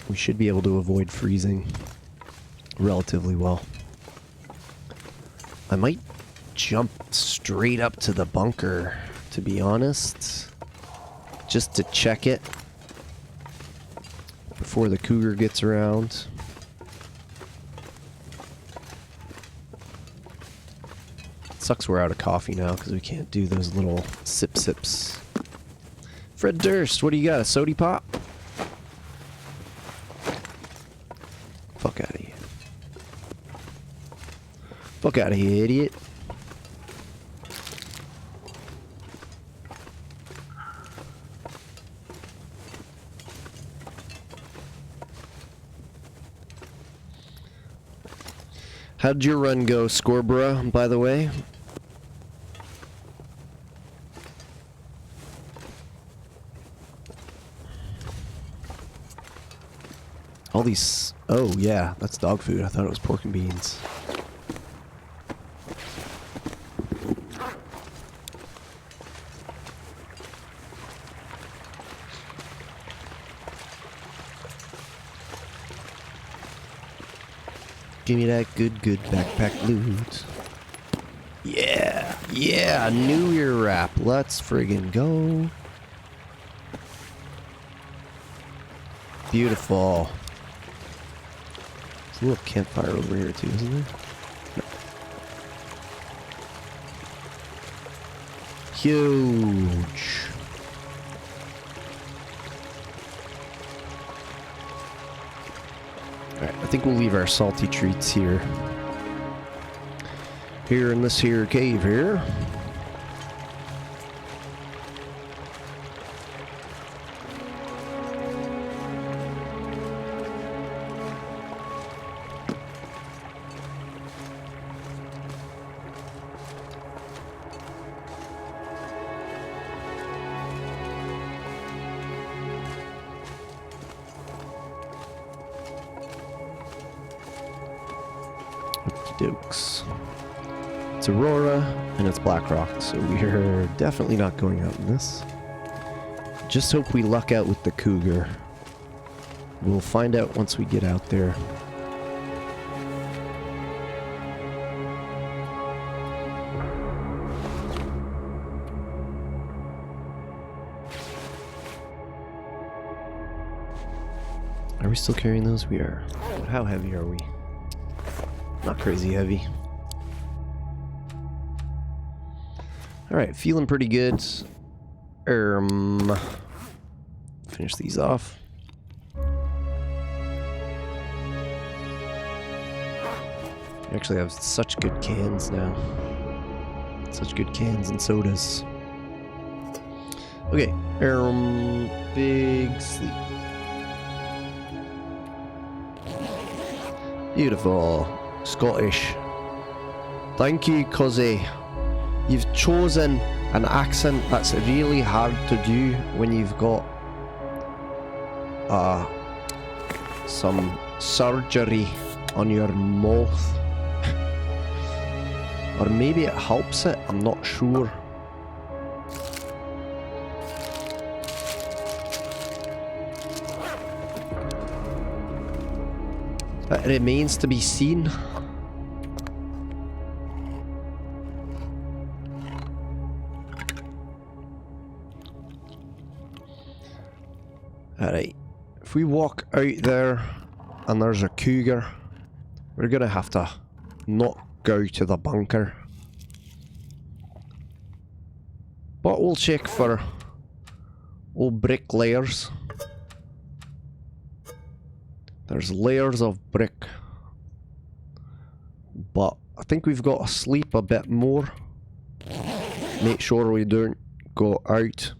we should be able to avoid freezing relatively well. I might jump straight up to the bunker, to be honest, just to check it before the cougar gets around. Sucks we're out of coffee now because we can't do those little sips. Fred Durst, what do you got? A sody pop? Fuck out of here. Fuck out of here, idiot. How'd your run go, Scorborough, by the way? All these... Oh, yeah, that's dog food. I thought it was pork and beans. Give me that good backpack loot. Yeah, yeah, New Year wrap. Let's friggin' go. Beautiful. There's a little campfire over here too, isn't there? No. Huge. Alright, I think we'll leave our salty treats here. Here in this here cave here. Dukes. It's Aurora and it's Blackrock, so we're definitely not going out in this. Just hope we luck out with the cougar. We'll find out once we get out there. Are we still carrying those? We are. But how heavy are we? Not crazy heavy. Alright, feeling pretty good. Finish these off. We actually have such good cans now. Such good cans and sodas. Okay, big sleep. Beautiful. Scottish. Thank you, cuzzy. You've chosen an accent that's really hard to do when you've got some surgery on your mouth. Or maybe it helps it, I'm not sure. It remains to be seen. Alright, if we walk out there and there's a cougar, we're gonna have to not go to the bunker. But we'll check for old brick layers. There's layers of brick. But I think we've got to sleep a bit more. Make sure we don't go out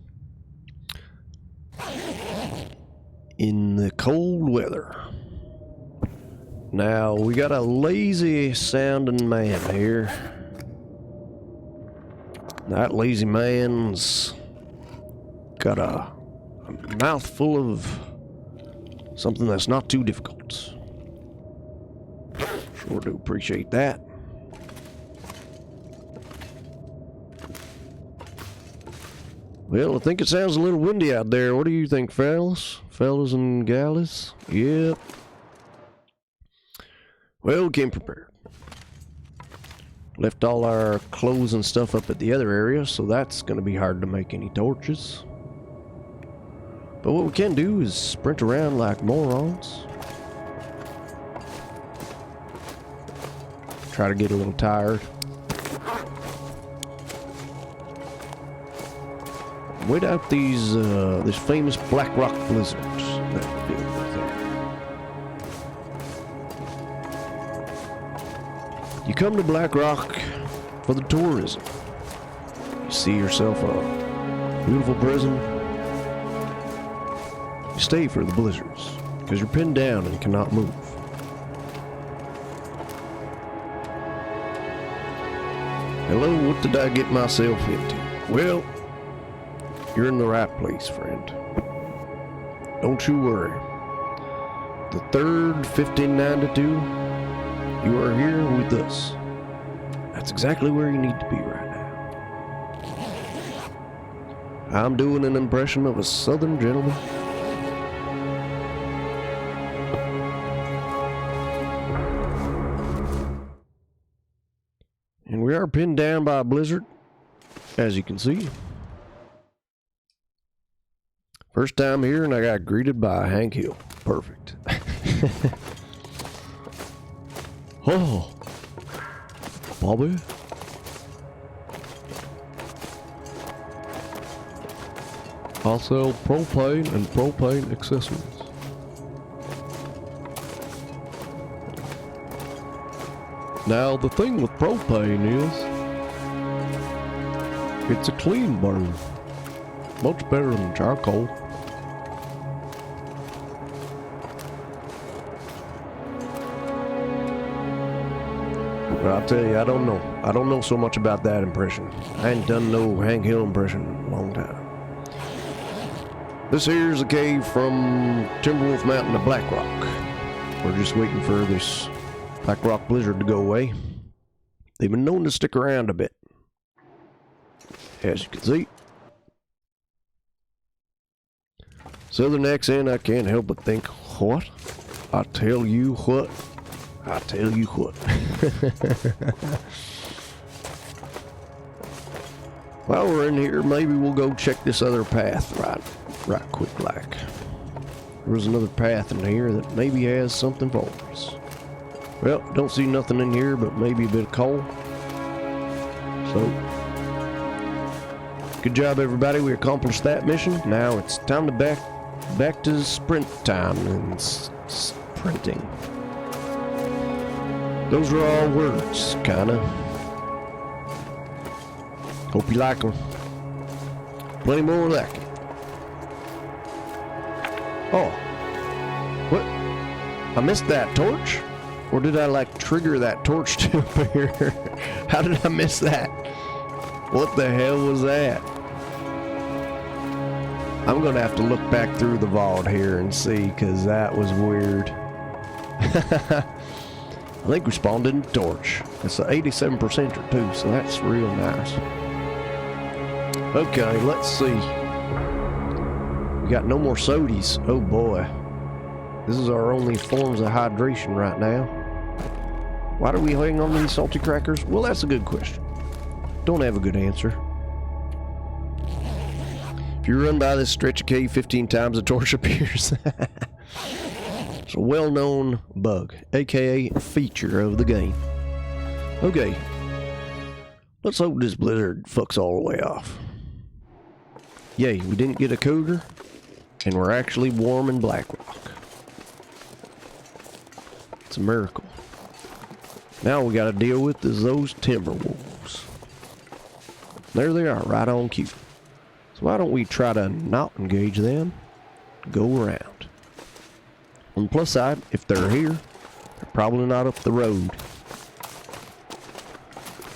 in the cold weather. Now, we got a lazy sounding man here. That lazy man's got a mouthful of something that's not too difficult. Sure do appreciate that. Well, I think it sounds a little windy out there. What do you think, fellas? Fellas and gallas? Yep. Well, we came prepared. Left all our clothes and stuff up at the other area, so that's going to be hard to make any torches. But what we can do is sprint around like morons. Try to get a little tired. Wait out these this famous black rock blizzards that we're dealing with there. You come to Black Rock for the tourism. You see yourself a beautiful prison. You stay for the blizzards because you're pinned down and cannot move. Hello, what did I get myself into? Well, you're in the right place, friend. Don't you worry. The third 1592, you are here with us. That's exactly where you need to be right now. I'm doing an impression of a southern gentleman. And we are pinned down by a blizzard, as you can see. First time here and I got greeted by Hank Hill. Perfect. Oh, Bobby. I sell propane and propane accessories. Now the thing with propane is it's a clean burn. Much better than charcoal. But I'll tell you, I don't know. I don't know so much about that impression. I ain't done no Hank Hill impression in a long time. This here's a cave from Timberwolf Mountain to Black Rock. We're just waiting for this Black Rock blizzard to go away. They've been known to stick around a bit, as you can see. Southern accent, I can't help but think, what? I tell you what. I tell you what. While we're in here, maybe we'll go check this other path right quick like. There was another path in here that maybe has something for us. Well, don't see nothing in here but maybe a bit of coal. So, good job everybody, we accomplished that mission. Now it's time to back to sprint time and sprinting. Those are all words, kinda. Hope you like them. Plenty more like it. Oh, what? I missed that torch? Or did I like trigger that torch to appear? How did I miss that? What the hell was that? I'm gonna have to look back through the vault here and see, because that was weird. I think we spawned in the torch. It's an 87% too, so that's real nice. Okay, let's see. We got no more sodies. Oh boy. This is our only forms of hydration right now. Why do we hang on to these salty crackers? Well, that's a good question. Don't have a good answer. If you run by this stretch of cave 15 times, a torch appears. It's a well-known bug, aka feature of the game. Okay. Let's hope this blizzard fucks all the way off. Yay, we didn't get a cougar, and we're actually warm in Blackrock. It's a miracle. Now we gotta deal with is those timber wolves. There they are, right on cue. So why don't we try to not engage them, go around. On the plus side, if they're here, they're probably not up the road.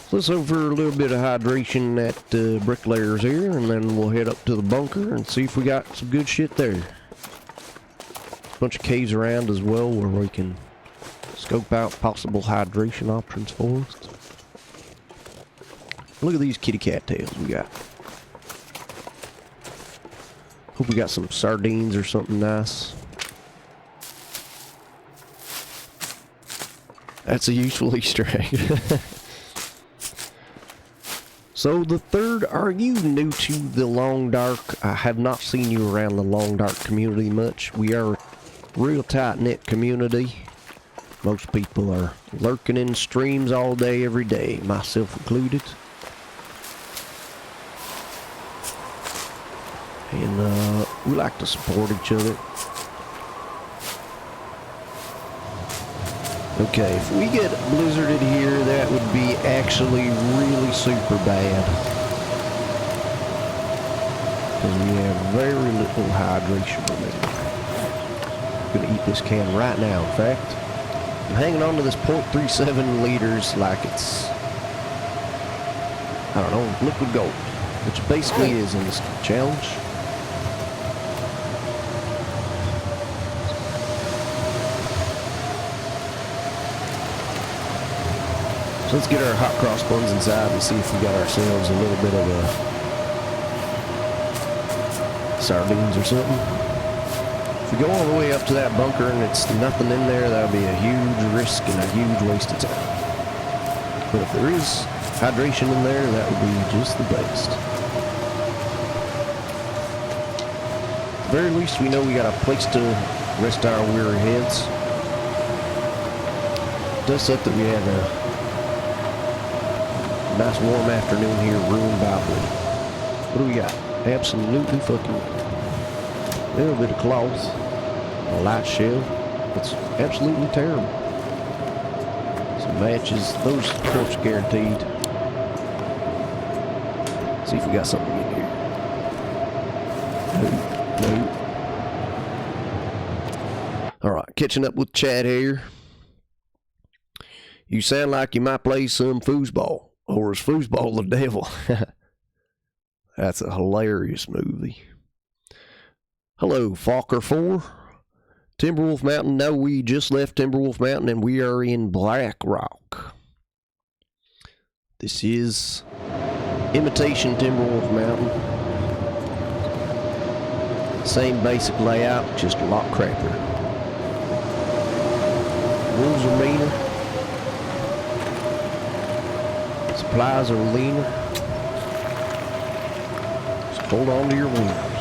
So let's hope for a little bit of hydration at Bricklayers here, and then we'll head up to the bunker and see if we got some good shit there. A bunch of caves around as well where we can scope out possible hydration options for us. Look at these kitty cat tails we got. Hope we got some sardines or something nice. That's a useful Easter egg. So the third, are you new to the Long Dark? I have not seen you around the Long Dark community much. We are a real tight-knit community. Most people are lurking in streams all day, every day, myself included. And we like to support each other. Okay, if we get blizzarded here, that would be actually really super bad. Because we have very little hydration remaining. I'm gonna eat this can right now, in fact. I'm hanging on to this 0.37 liters like it's, I don't know, liquid gold. Which it basically is in this challenge. So let's get our hot cross buns inside and see if we got ourselves a little bit of sardines or something. If we go all the way up to that bunker and it's nothing in there, that'll be a huge risk and a huge waste of time. But if there is hydration in there, that would be just the best. At the very least, we know we got a place to rest our weary heads. It does suck that we had a nice warm afternoon here ruined by wind. What do we got? Absolutely fucking a little bit of cloth, a light shell. It's absolutely terrible. Some matches, those torch guaranteed. See if we got something in here. No. Alright, catching up with Chad here. You sound like you might play some foosball. Or is foosball the devil? That's a hilarious movie. Hello, Fokker 4. Timberwolf Mountain. No, we just left Timberwolf Mountain and we are in Blackrock. This is imitation Timberwolf Mountain. Same basic layout, just a lot crappier. Wolves are meaner. Supplies are leaner. Just hold on to your winners.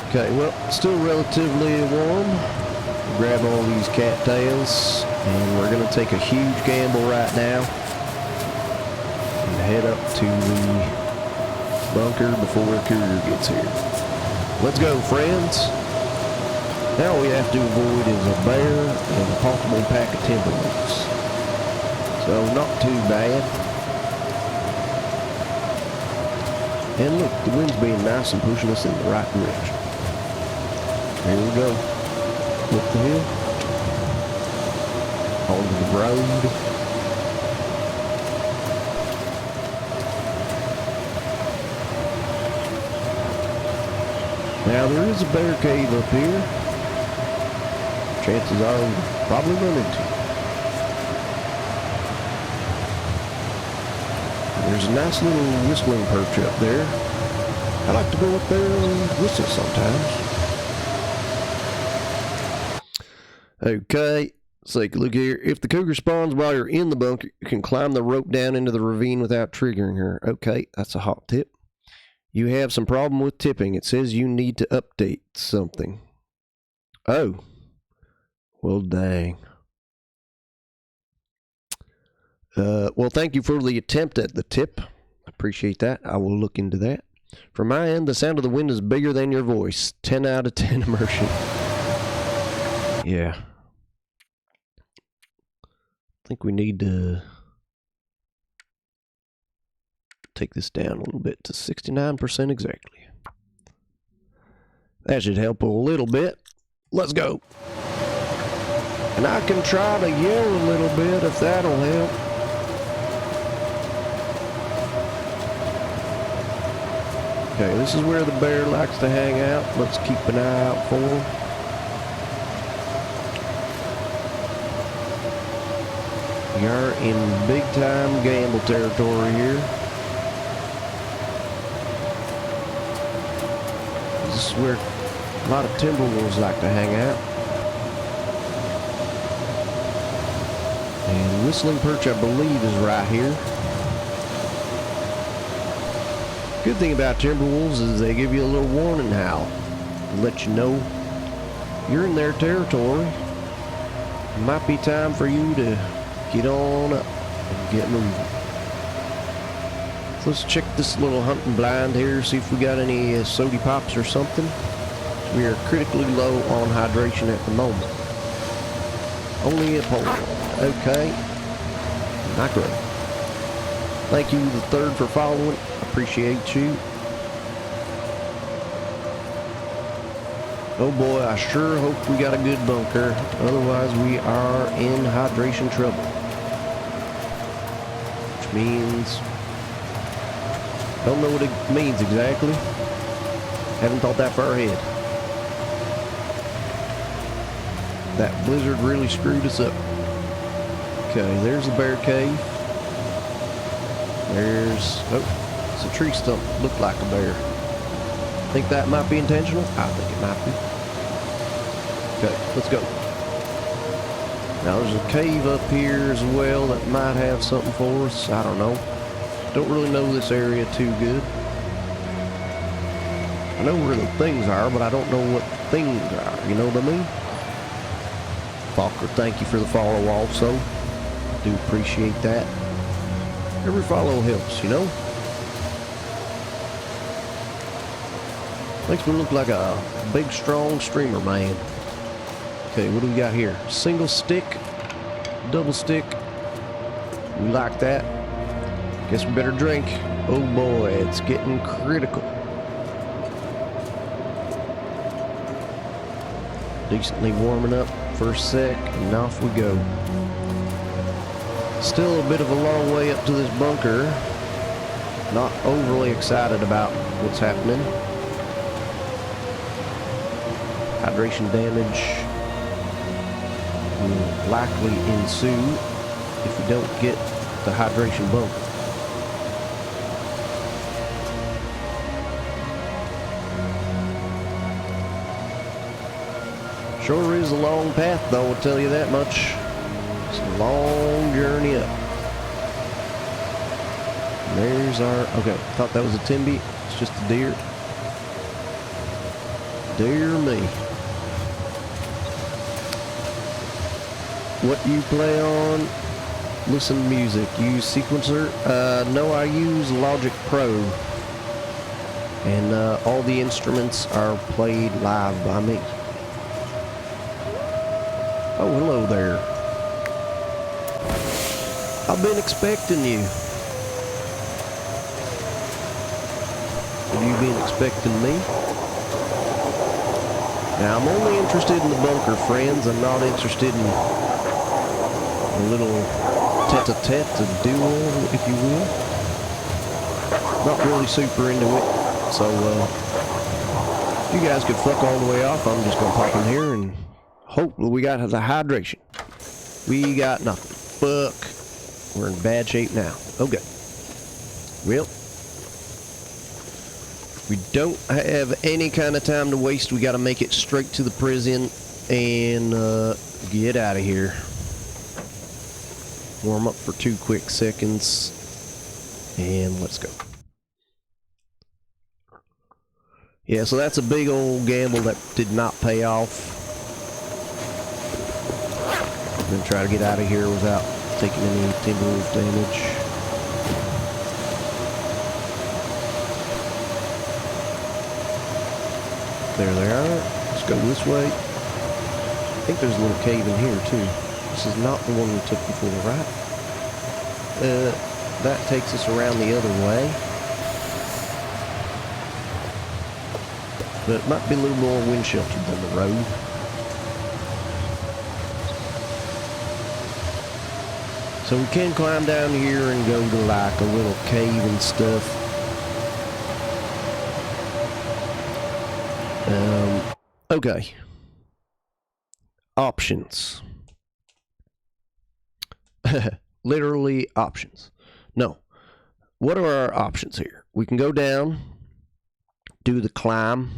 Okay, well, still relatively warm. Grab all these cattails, and we're going to take a huge gamble right now and head up to the bunker before a cougar gets here. Let's go, friends. Now all we have to avoid is a bear and a possible pack of timberwolves. So not too bad. And look, the wind's being nice and pushing us in the right direction. Here we go. Up the hill. Onto the road. Now there is a bear cave up here. Chances are we'll probably run into it. There's a nice little whistling perch up there. I like to go up there and whistle sometimes. Okay, let's take a look here. If the cougar spawns while you're in the bunker, you can climb the rope down into the ravine without triggering her. Okay, that's a hot tip. You have some problem with tipping. It says you need to update something. Oh. Well, dang. Well, thank you for the attempt at the tip. I appreciate that. I will look into that. From my end, the sound of the wind is bigger than your voice. 10 out of 10 immersion. Yeah. I think we need to take this down a little bit to 69% exactly. That should help a little bit. Let's go. And I can try to yell a little bit if that'll help. Okay, this is where the bear likes to hang out. Let's keep an eye out for him. We are in big time gamble territory here. This is where a lot of timber wolves like to hang out. And Whistling Perch, I believe, is right here. Good thing about Timberwolves is they give you a little warning howl to let you know you're in their territory. It might be time for you to get on up and get moving. So let's check this little hunting blind here, see if we got any sody pops or something. We are critically low on hydration at the moment. Only a pole. Okay. Not great. Thank you, the third, for following. Appreciate you. Oh boy, I sure hope we got a good bunker. Otherwise, we are in hydration trouble. Which means... don't know what it means exactly. Haven't thought that far ahead. That blizzard really screwed us up. Okay, there's the bear cave. There's... oh. A tree stump looked like a bear. Think that might be intentional? I think it might be. Okay, let's go. Now there's a cave up here as well that might have something for us. I don't know. Don't really know this area too good. I know where the things are, but I don't know what things are. You know what I mean? Falker, thank you for the follow also. I do appreciate that. Every follow helps, you know? Makes me look like a big, strong streamer man. Okay, what do we got here? Single stick, double stick. We like that. Guess we better drink. Oh boy, it's getting critical. Decently warming up for a sec, and off we go. Still a bit of a long way up to this bunker. Not overly excited about what's happening. Hydration damage will likely ensue if we don't get the hydration bunker. Sure is a long path though, I'll tell you that much. It's a long journey up. And there's our, okay, thought that was a Timby. It's just a deer. Dear me. What do you play on? Listen to music. Use sequencer? No, I use Logic Pro. And all the instruments are played live by me. Oh, hello there. I've been expecting you. Have you been expecting me? Now, I'm only interested in the bunker, friends. I'm not interested in a little tete-a-tete, a duel, if you will. Not really super into it. So, if you guys could fuck all the way off, I'm just gonna pop in here and hope that we got the hydration. We got nothing. Fuck. We're in bad shape now. Okay. Well, we don't have any kind of time to waste. We got to make it straight to the prison and get out of here. Warm up for 2 quick seconds. And let's go. Yeah, so that's a big old gamble that did not pay off. I'm going to try to get out of here without taking any timberwolf damage. There they are. Let's go this way. I think there's a little cave in here too. This is not the one we took before, right? That takes us around the other way. But it might be a little more wind sheltered than the road. So we can climb down here and go to like a little cave and stuff. Okay. Options. Literally options. No. What are our options here? We can go down, do the climb.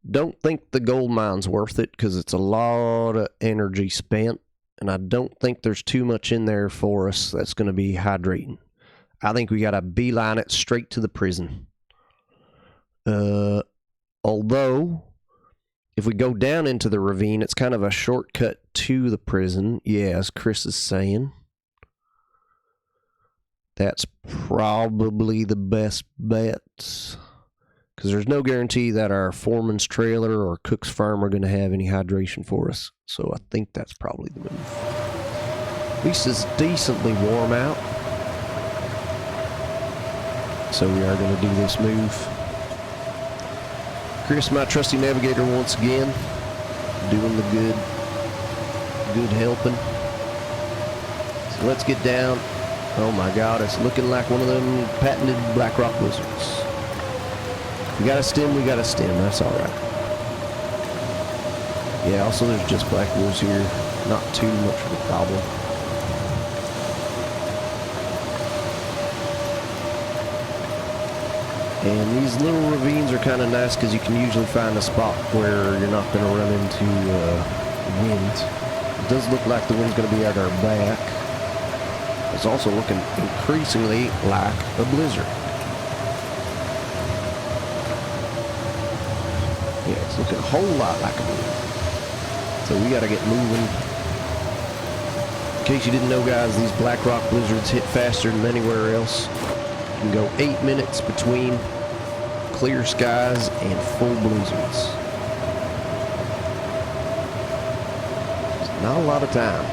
Don't think the gold mine's worth it because it's a lot of energy spent, and I don't think there's too much in there for us that's going to be hydrating. I think we got to beeline it straight to the prison. Although, if we go down into the ravine, it's kind of a shortcut to the prison. Yeah, as Chris is saying. That's probably the best bet. Because there's no guarantee that our foreman's trailer or cook's farm are going to have any hydration for us. So I think that's probably the move. At least it's decently warm out. So we are going to do this move. Chris, my trusty navigator, once again, doing the good helping. So let's get down. Oh my God, it's looking like one of them patented black rock blizzards. We got a stem, that's alright. Yeah, also there's just black wolves here, not too much of a problem. And these little ravines are kind of nice because you can usually find a spot where you're not going to run into wind. It does look like the wind's going to be at our back. It's also looking increasingly like a blizzard. Yeah, it's looking a whole lot like a blizzard. So we got to get moving. In case you didn't know, guys, these black rock blizzards hit faster than anywhere else. You can go 8 minutes between clear skies and full blizzards. It's not a lot of time.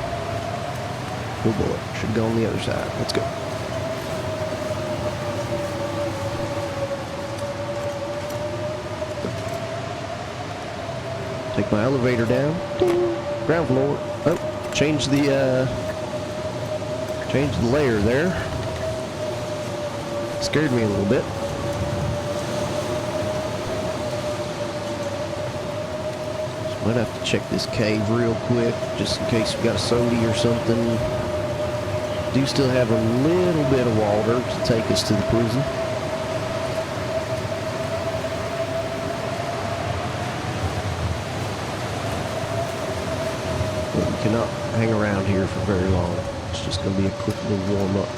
Oh boy, should go on the other side. Let's go. Take my elevator down. Ding. Ground floor. Oh, change the layer there. Scared me a little bit. So might have to check this cave real quick, just in case we got a sody or something. Do still have a little bit of water to take us to the prison. But we cannot hang around here for very long. It's just going to be a quick little warm up.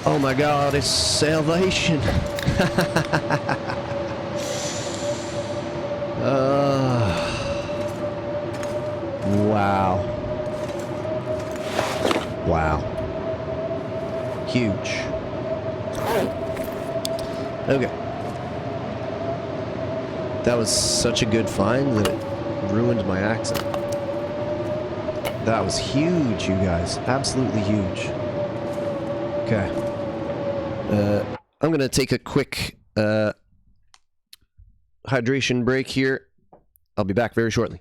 Oh my God, it's salvation. Wow. Wow. Huge. Okay. That was such a good find that it ruined my accent. That was huge, you guys. Absolutely huge. Okay. I'm going to take a quick hydration break here. I'll be back very shortly.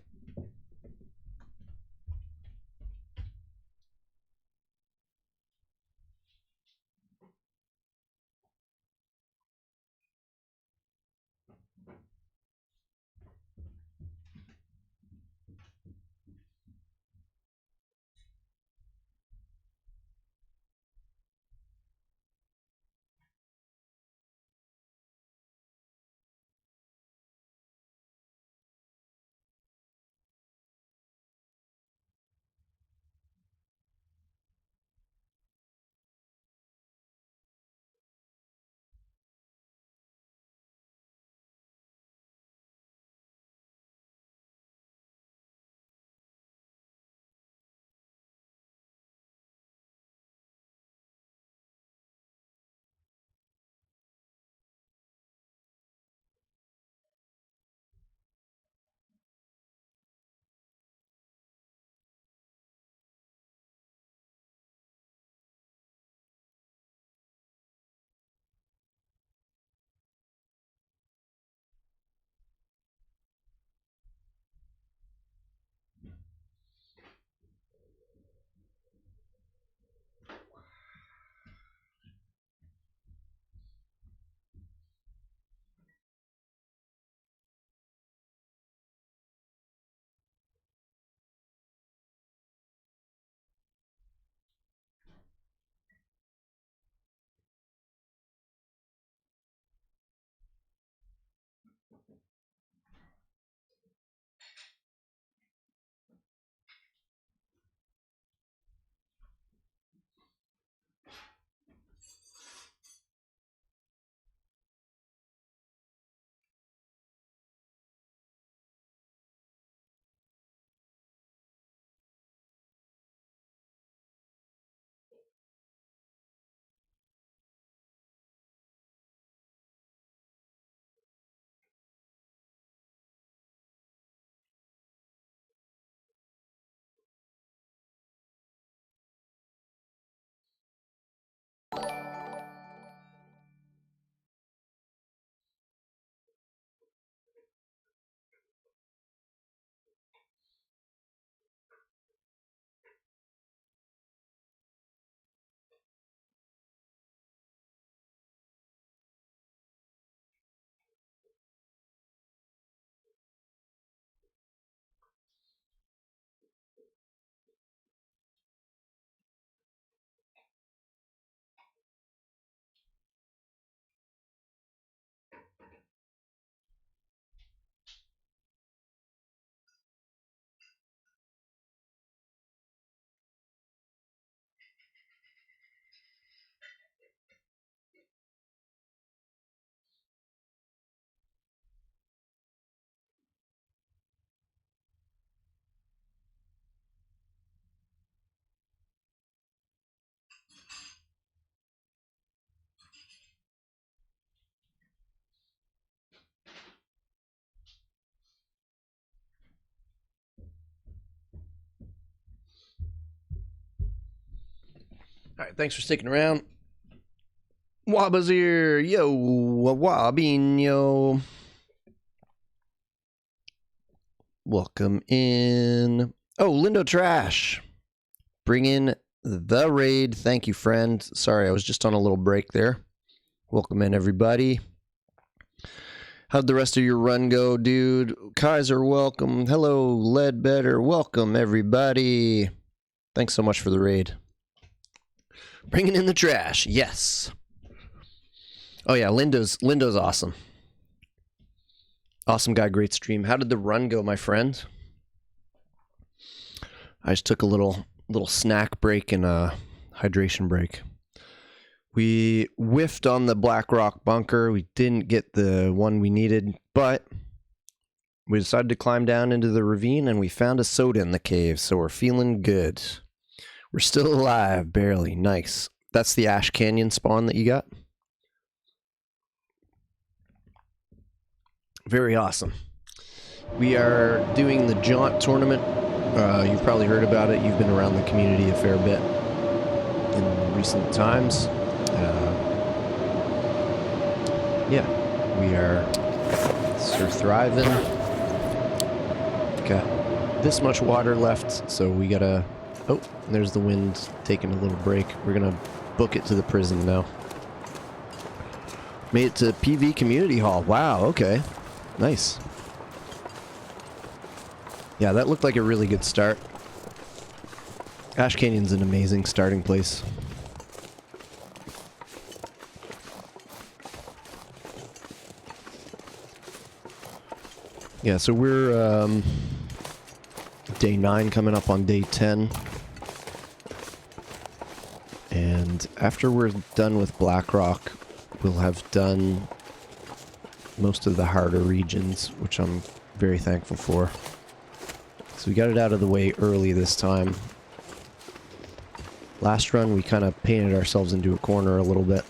All right, thanks for sticking around. Waba's here. Yo, Wabino. Welcome in. Oh, Lindo Trash. Bring in the raid. Thank you, friend. Sorry, I was just on a little break there. Welcome in, everybody. How'd the rest of your run go, dude? Kaiser, welcome. Hello, Ledbetter. Welcome, everybody. Thanks so much for the raid. Bringing in the trash. Yes. Oh, yeah, Lindo's awesome. Awesome guy, great stream. How did the run go, my friend? I just took a little snack break and a hydration break. We whiffed on the Black Rock bunker. We didn't get the one we needed, but we decided to climb down into the ravine and we found a soda in the cave, so we're feeling good. We're still alive, barely. Nice. That's the Ash Canyon spawn that you got? Very awesome. We are doing the Jaunt tournament. You've probably heard about it. You've been around the community a fair bit in recent times. Yeah, we are So we're thriving. Got this much water left, so we gotta... Oh, there's the wind taking a little break. We're gonna book it to the prison now. Made it to PV Community Hall. Wow, okay. Nice. Yeah, that looked like a really good start. Ash Canyon's an amazing starting place. Yeah, so we're day 9 coming up on day 10. And after we're done with Blackrock, we'll have done most of the harder regions, which I'm very thankful for. So we got it out of the way early this time. Last run, we kind of painted ourselves into a corner a little bit.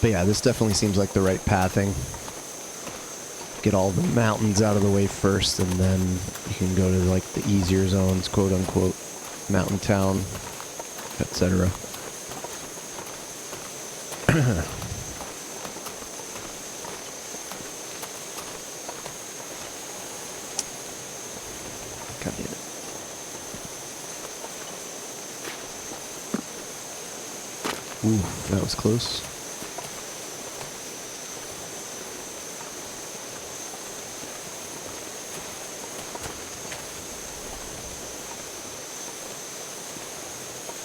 But yeah, this definitely seems like the right pathing. Get all the mountains out of the way first, and then you can go to like the easier zones, quote unquote, mountain town, etc. God damn it. Ooh, that was close.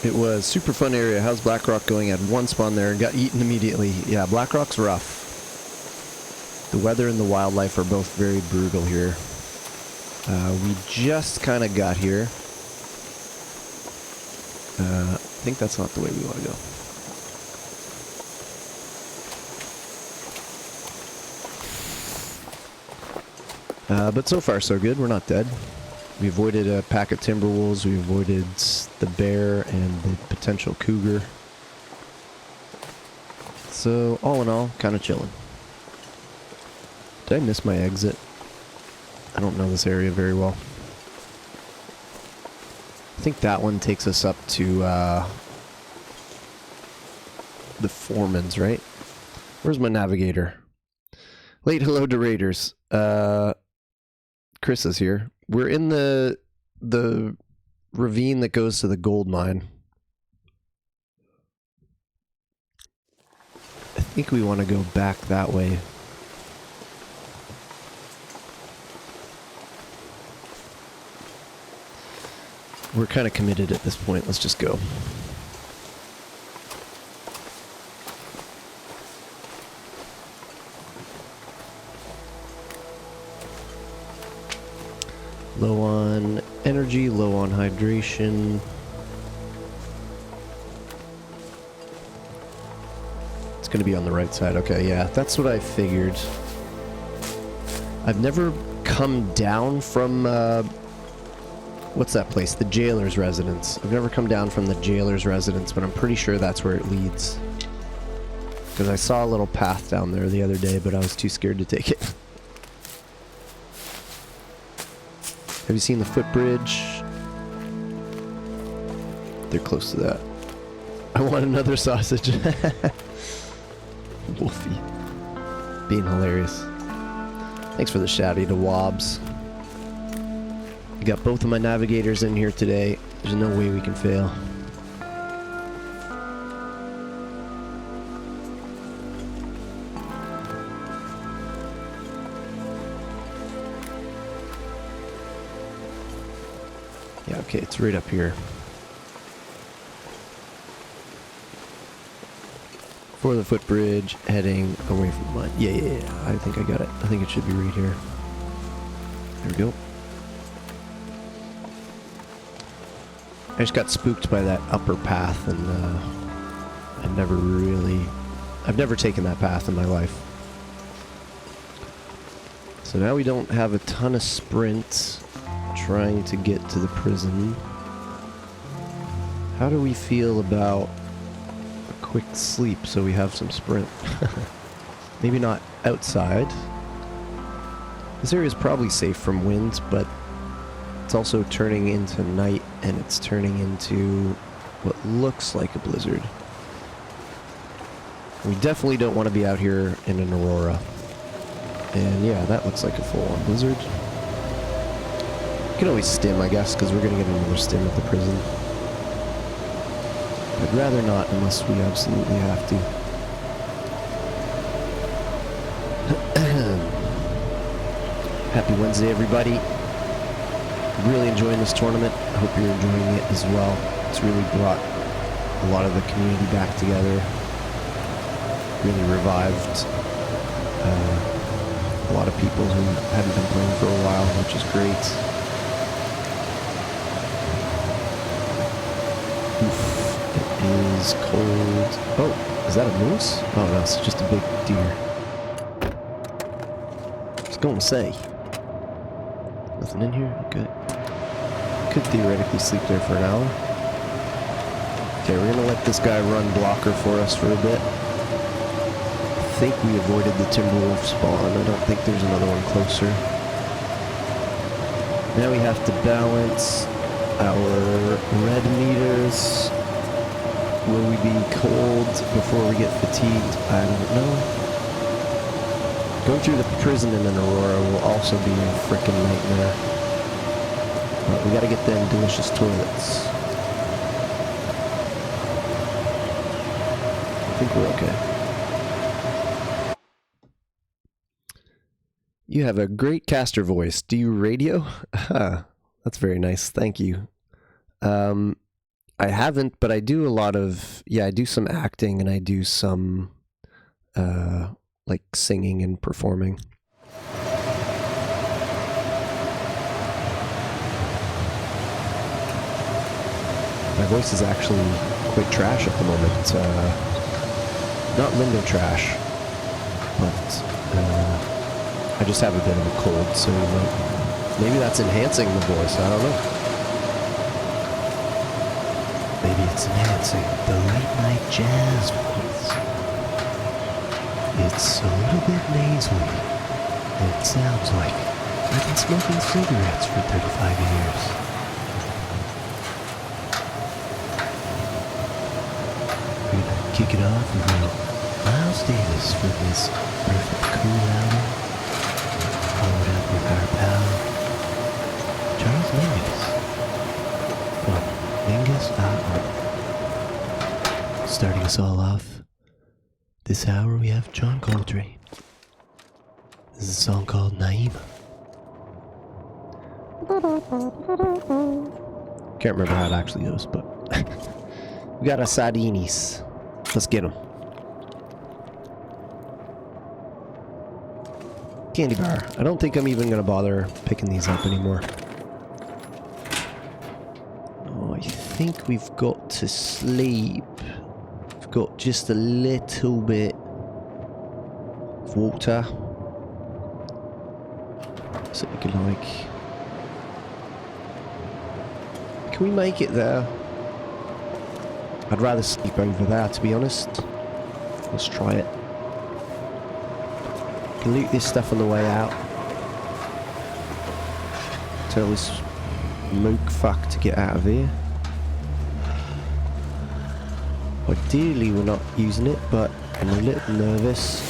It was super fun area. How's Blackrock going? Had one spawn there and got eaten immediately. Yeah, Blackrock's rough. The weather and the wildlife are both very brutal here. We just kind of got here. I think that's not the way we want to go. But so far so good. We're not dead. We avoided a pack of timber wolves. We avoided the bear and the potential cougar. So all in all, kind of chilling. Did I miss my exit? I don't know this area very well. I think that one takes us up to the Foreman's, right? Where's my navigator? Late hello to Raiders. Chris is here. We're in the ravine that goes to the gold mine. I think we want to go back that way. We're kind of committed at this point. Let's just go. Low on energy, low on hydration. It's going to be on the right side. Okay, yeah, that's what I figured. I've never come down from, what's that place? The jailer's residence. I've never come down from the jailer's residence, but I'm pretty sure that's where it leads. Because I saw a little path down there the other day, but I was too scared to take it. Have you seen the footbridge? They're close to that. I want another sausage. Wolfie. Being hilarious. Thanks for the shouty to Wobbs. You got both of my navigators in here today. There's no way we can fail. Yeah, okay, it's right up here. For the footbridge, heading away from mine. Yeah, I think I got it. I think it should be right here. There we go. I just got spooked by that upper path, and I've never taken that path in my life. So now we don't have a ton of sprint trying to get to the prison. How do we feel about a quick sleep so we have some sprint? Maybe not outside. This area is probably safe from winds, but it's also turning into night, and it's turning into what looks like a blizzard. We definitely don't want to be out here in an aurora. And yeah, that looks like a full-on blizzard. We can always stim, I guess, because we're going to get another stim at the prison. I'd rather not unless we absolutely have to. Happy Wednesday, everybody. Really enjoying this tournament. I hope you're enjoying it as well. It's really brought a lot of the community back together. Really revived a lot of people who hadn't been playing for a while, which is great. Oof, it is cold. Oh, is that a moose? Oh no, it's just a big deer. I was going to say. Nothing in here? Okay. Could theoretically sleep there for an hour. Okay, we're gonna let this guy run blocker for us for a bit. I think we avoided the Timberwolf spawn. I don't think there's another one closer. Now we have to balance our red meters. Will we be cold before we get fatigued? I don't know. Going through the prison in an aurora will also be a frickin' nightmare. But we gotta get them delicious toilets. I think we're okay. You have a great caster voice. Do you radio? That's very nice. Thank you. I haven't, but I do a lot of... Yeah, I do some acting and I do some... like singing and performing. My voice is actually quite trash at the moment. Not Lindo trash, but I just have a bit of a cold, so maybe that's enhancing the voice. I don't know. Maybe it's enhancing the late night jazz voice. It's a little bit nasally. It sounds like I've been smoking cigarettes for 35 years. We're gonna kick it off with Miles Davis from his Perfect Cool album. Followed up with our pal Charles Mingus from Mingus.org. Starting us all off. This hour we have John Coltrane. This is a song called Naima. Can't remember how it actually goes, but we got our sardinis. Let's get them. Candy bar. I don't think I'm even going to bother picking these up anymore. Oh, I think we've got to sleep. Got just a little bit of water, so we can can we make it there? I'd rather sleep over there, to be honest. Let's try it. Can loot this stuff on the way out. Tell this mook fuck to get out of here. Ideally we're not using it, but I'm a little nervous.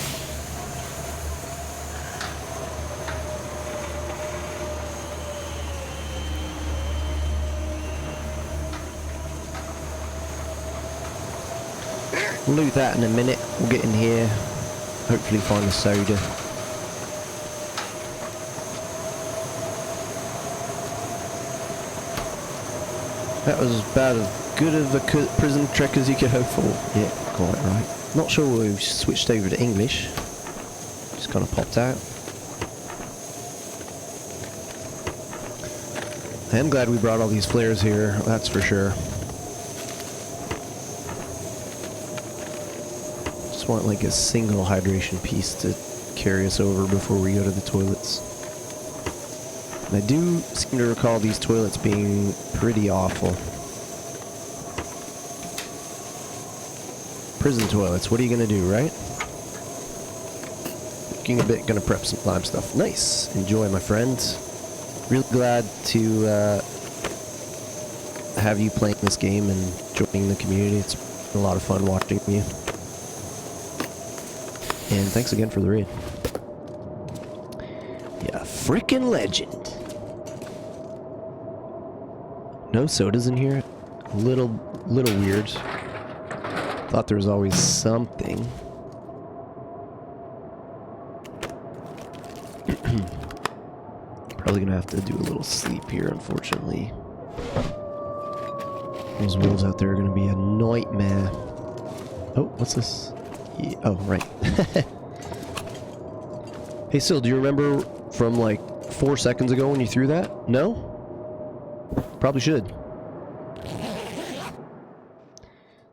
We'll loot that in a minute. We'll get in here, hopefully find a soda. That was about as good of a prison trek as you could hope for. Yeah, quite right. Not sure we've switched over to English. Just kind of popped out. I am glad we brought all these flares here, that's for sure. Just want like a single hydration piece to carry us over before we go to the toilets. And I do seem to recall these toilets being pretty awful. Prison toilets, what are you gonna do, right? working a bit, gonna prep some climb stuff. Nice. Enjoy, my friend. Really glad to have you playing this game and joining the community. It's been a lot of fun watching you. And thanks again for the raid. Yeah, frickin' legend. No sodas in here? A little weird. Thought there was always something. Probably gonna have to do a little sleep here, unfortunately. Those wolves out there are gonna be a nightmare. Oh, what's this? Yeah, oh, right. Hey, Sil, do you remember from like 4 seconds ago when you threw that? No? Probably should.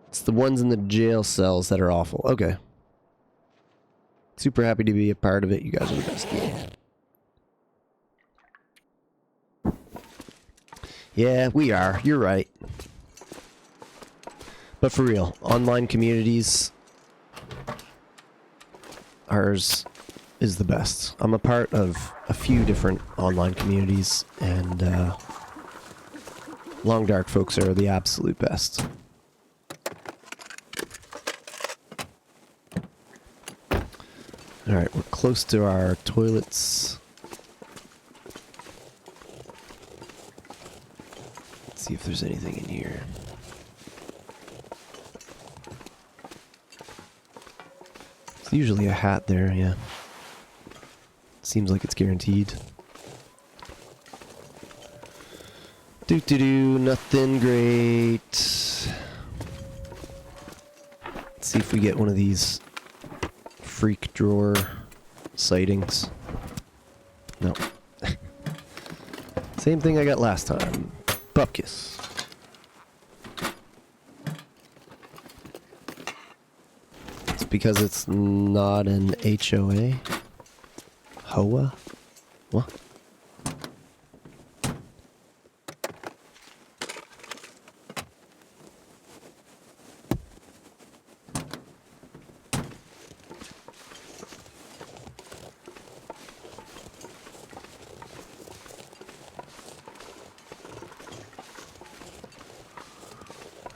It's the ones in the jail cells that are awful. Okay. Super happy to be a part of it. You guys are the best. Yeah, we are. You're right. But for real, online communities, ours is the best. I'm a part of a few different online communities, and Long Dark folks are the absolute best. Alright, we're close to our toilets. Let's see if there's anything in here. There's usually a hat there, yeah. Seems like it's guaranteed. Nothing great. Let's see if we get one of these freak drawer sightings. No. Same thing I got last time. Bupkis. It's because it's not an HOA. HOA? What?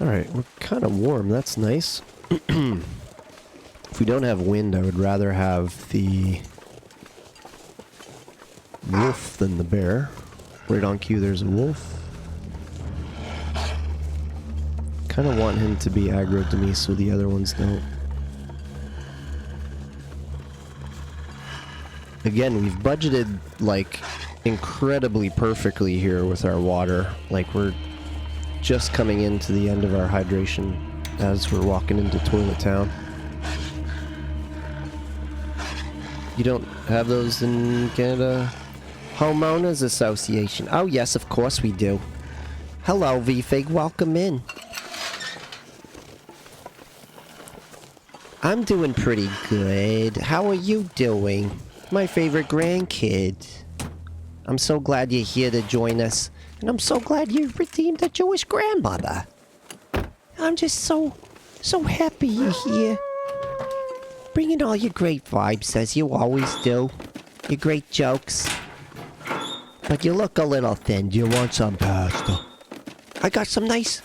Alright, we're kind of warm. That's nice. If we don't have wind, I would rather have the wolf than the bear. Right on cue, there's a wolf. Kind of want him to be aggro to me so the other ones don't. Again, we've budgeted, like, incredibly perfectly here with our water. Like, we're just coming into the end of our hydration as we're walking into Toilet Town. You don't have those in Canada? Homeowners Association. Oh yes, of course we do. Hello, VFig, welcome in. I'm doing pretty good. How are you doing? My favorite grandkid. I'm so glad you're here to join us. And I'm so glad you redeemed a Jewish grandmother. I'm just so happy you're here. Bringing all your great vibes, as you always do. Your great jokes. But you look a little thin. Do you want some pasta? I got some nice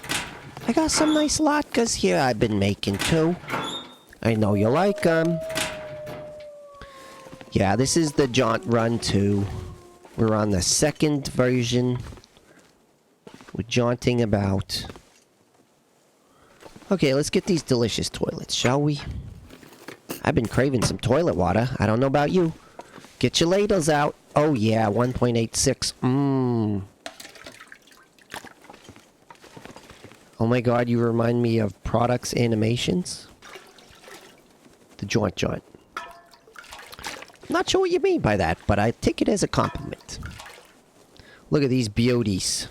latkes here I've been making too. I know you like them. Yeah, this is the Jaunt Run 2. We're on the second version. We're jaunting about. Okay, let's get these delicious toilets, shall we? I've been craving some toilet water. I don't know about you. Get your ladles out. Oh yeah, 1.86. Oh my god, you remind me of Products Animations. The joint. Not sure what you mean by that, but I take it as a compliment. Look at these beauties.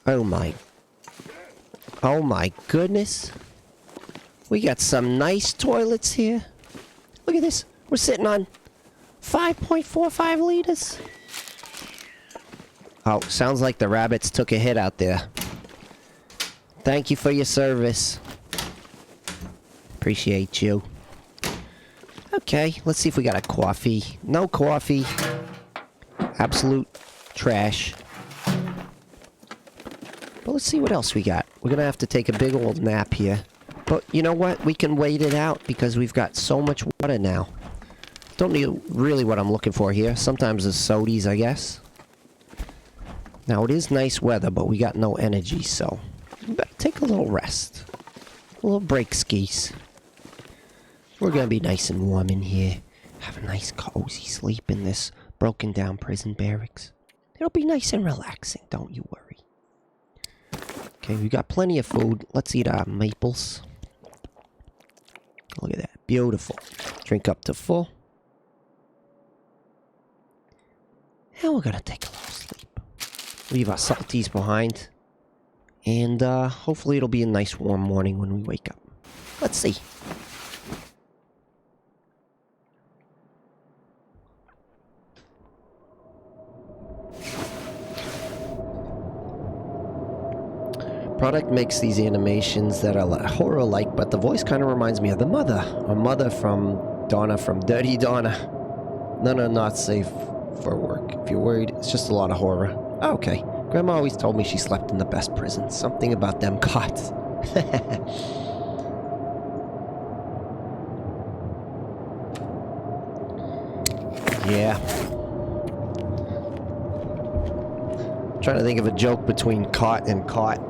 Oh my goodness. We got some nice toilets here. Look at this. We're sitting on 5.45 liters. Oh, sounds like the rabbits took a hit out there. Thank you for your service. Appreciate you. Okay, let's see if we got a coffee. No coffee. Absolute trash. But let's see what else we got. We're gonna have to take a big old nap here. But you know what? We can wait it out because we've got so much water now. Don't know really what I'm looking for here. Sometimes it's sodies, I guess. Now, it is nice weather, but we got no energy, so... we better take a little rest. A little break skis. We're gonna be nice and warm in here. Have a nice cozy sleep in this broken down prison barracks. It'll be nice and relaxing, don't you worry. Okay, we got plenty of food. Let's eat our maples. Look at that. Beautiful. Drink up to full. And we're gonna take a little sleep. Leave our salties behind. And hopefully it'll be a nice warm morning when we wake up. Let's see. Product makes these animations that are horror-like, but the voice kind of reminds me of the mother. Our mother from Donna from Dirty Donna. No, not safe for work. If you're worried, it's just a lot of horror. Oh, okay. Grandma always told me she slept in the best prison. Something about them cots. Yeah. I'm trying to think of a joke between caught and caught.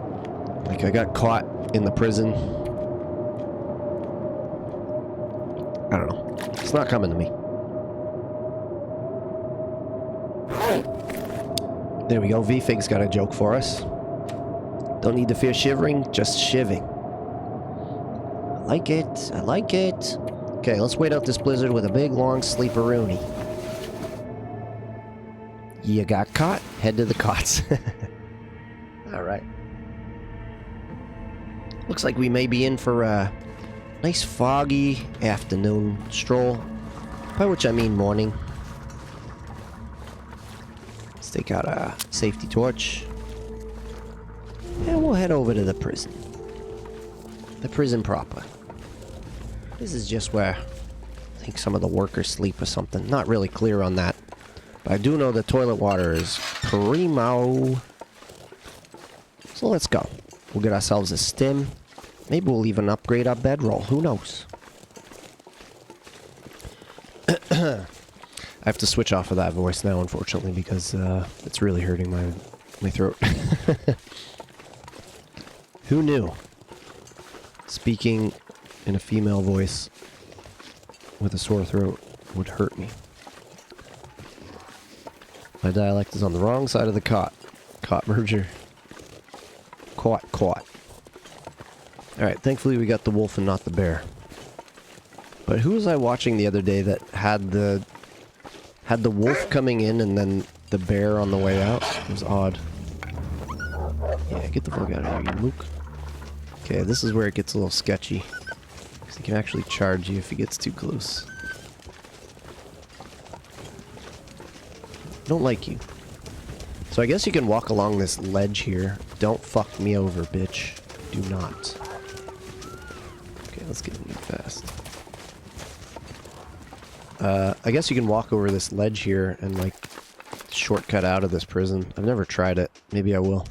Like, I got caught in the prison. I don't know. It's not coming to me. There we go. V-Fig's got a joke for us. Don't need to fear shivering, just shiving. I like it. I like it. Okay, let's wait out this blizzard with a big, long sleeperoonie. You got caught? Head to the cots. Alright. Looks like we may be in for a nice foggy afternoon stroll. By which I mean morning. Let's take out a safety torch. And we'll head over to the prison. The prison proper. This is just where I think some of the workers sleep or something. Not really clear on that. But I do know the toilet water is primo. So let's go. We'll get ourselves a stim. Maybe we'll even upgrade our bedroll. Who knows? I have to switch off of that voice now, unfortunately, because it's really hurting my throat. Who knew? Speaking in a female voice with a sore throat would hurt me. My dialect is on the wrong side of the cot. Cot merger. Caught. Alright, thankfully we got the wolf and not the bear. But who was I watching the other day that had the wolf coming in and then the bear on the way out? It was odd. Yeah, get the fuck out of here, you mook. Okay, this is where it gets a little sketchy. Because he can actually charge you if he gets too close. Don't like you. So I guess you can walk along this ledge here. Don't fuck me over, bitch. Do not. Okay, let's get moving fast. I guess you can walk over this ledge here and, like, shortcut out of this prison. I've never tried it. Maybe I will.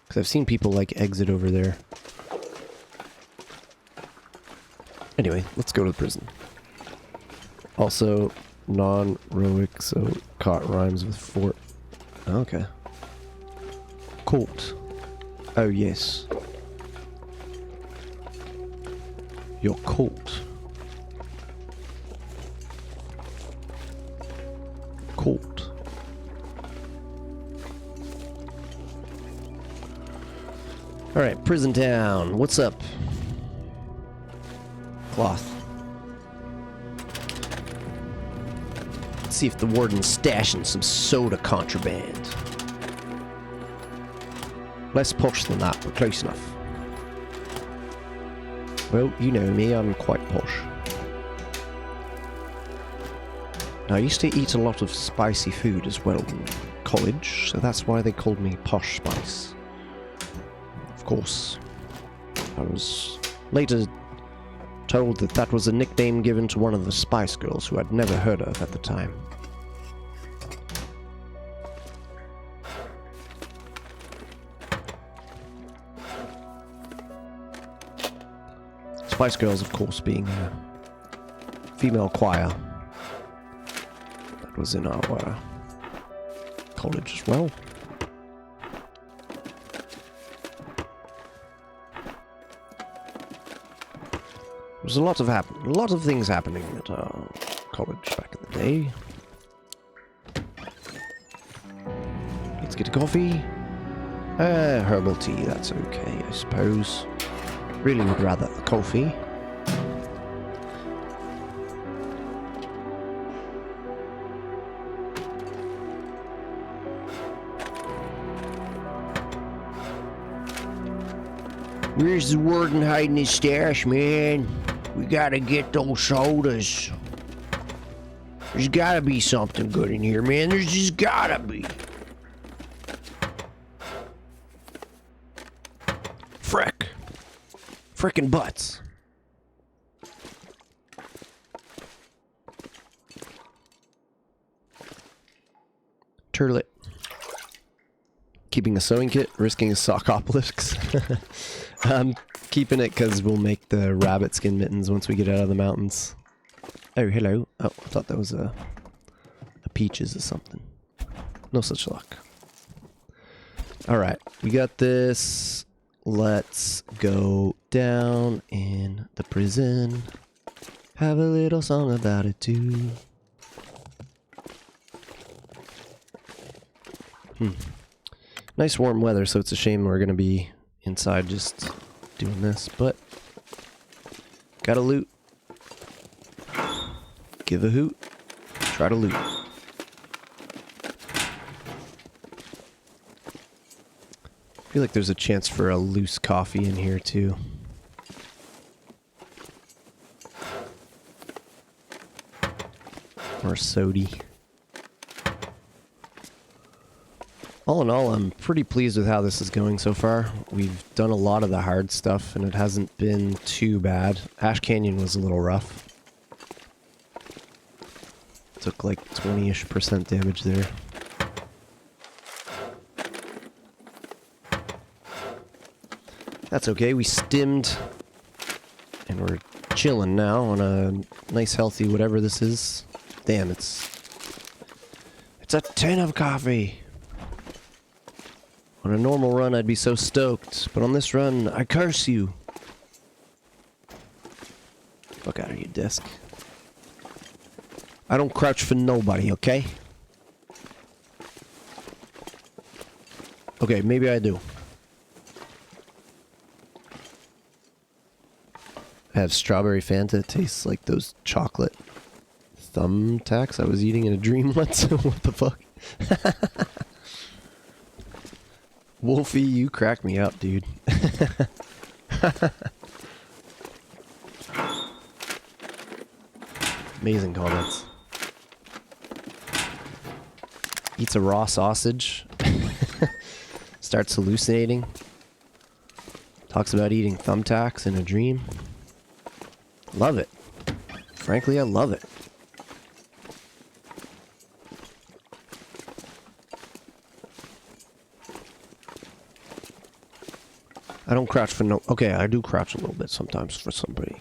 Because I've seen people, like, exit over there. Anyway, let's go to the prison. Also, non-roic, so caught rhymes with fort. Okay. Colt. Oh, yes. You're caught. Caught. Alright, prison town. What's up? Cloth. Let's see if the warden's stashing some soda contraband. Less posh than that, but close enough. Well, you know me, I'm quite posh. Now, I used to eat a lot of spicy food as well in college, so that's why they called me Posh Spice. Of course, I was later told that that was a nickname given to one of the Spice Girls who I'd never heard of at the time. Spice Girls, of course, being a female choir that was in our college as well. There was a lot of things happening at our college back in the day. Let's get a coffee. Herbal tea, that's okay, I suppose. Really would rather the coffee. Where's the warden hiding his stash, man? We gotta get those sodas. There's gotta be something good in here, man. There's just gotta be. Frick. Frickin' butts. Turlet. Keeping a sewing kit, risking a sockopolis. I'm keeping it because we'll make the rabbit skin mittens once we get out of the mountains. Oh, hello. Oh, I thought that was a peaches or something. No such luck. Alright, we got this. Let's go down in the prison. Have a little song about it too. Nice warm weather, so it's a shame we're gonna be inside just doing this, but gotta loot. Give a hoot. Try to loot. I feel like there's a chance for a loose coffee in here too. Or a sody. All in all, I'm pretty pleased with how this is going so far. We've done a lot of the hard stuff, and it hasn't been too bad. Ash Canyon was a little rough. Took like 20-ish% damage there. That's okay, we stimmed, and we're chilling now on a nice healthy whatever this is. Damn, it's a 10 of coffee! On a normal run, I'd be so stoked, but on this run, I curse you. Fuck out of your desk. I don't crouch for nobody, okay? Okay, maybe I do. I have strawberry Fanta. It tastes like those chocolate thumbtacks I was eating in a dream once. What the fuck? Wolfie, you crack me up, dude. Amazing comments. Eats a raw sausage. Starts hallucinating. Talks about eating thumbtacks in a dream. Love it. Frankly, I love it. I don't crouch for no... Okay, I do crouch a little bit sometimes for somebody.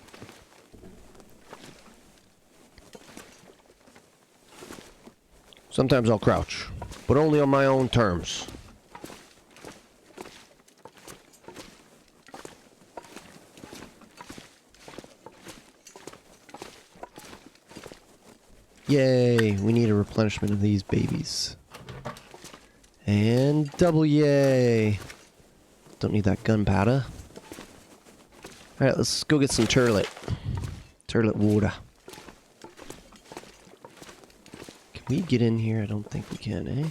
Sometimes I'll crouch, but only on my own terms. Yay, we need a replenishment of these babies. And double yay. Don't need that gunpowder. Alright, let's go get some turlet. Turlet water. Can we get in here? I don't think we can, eh?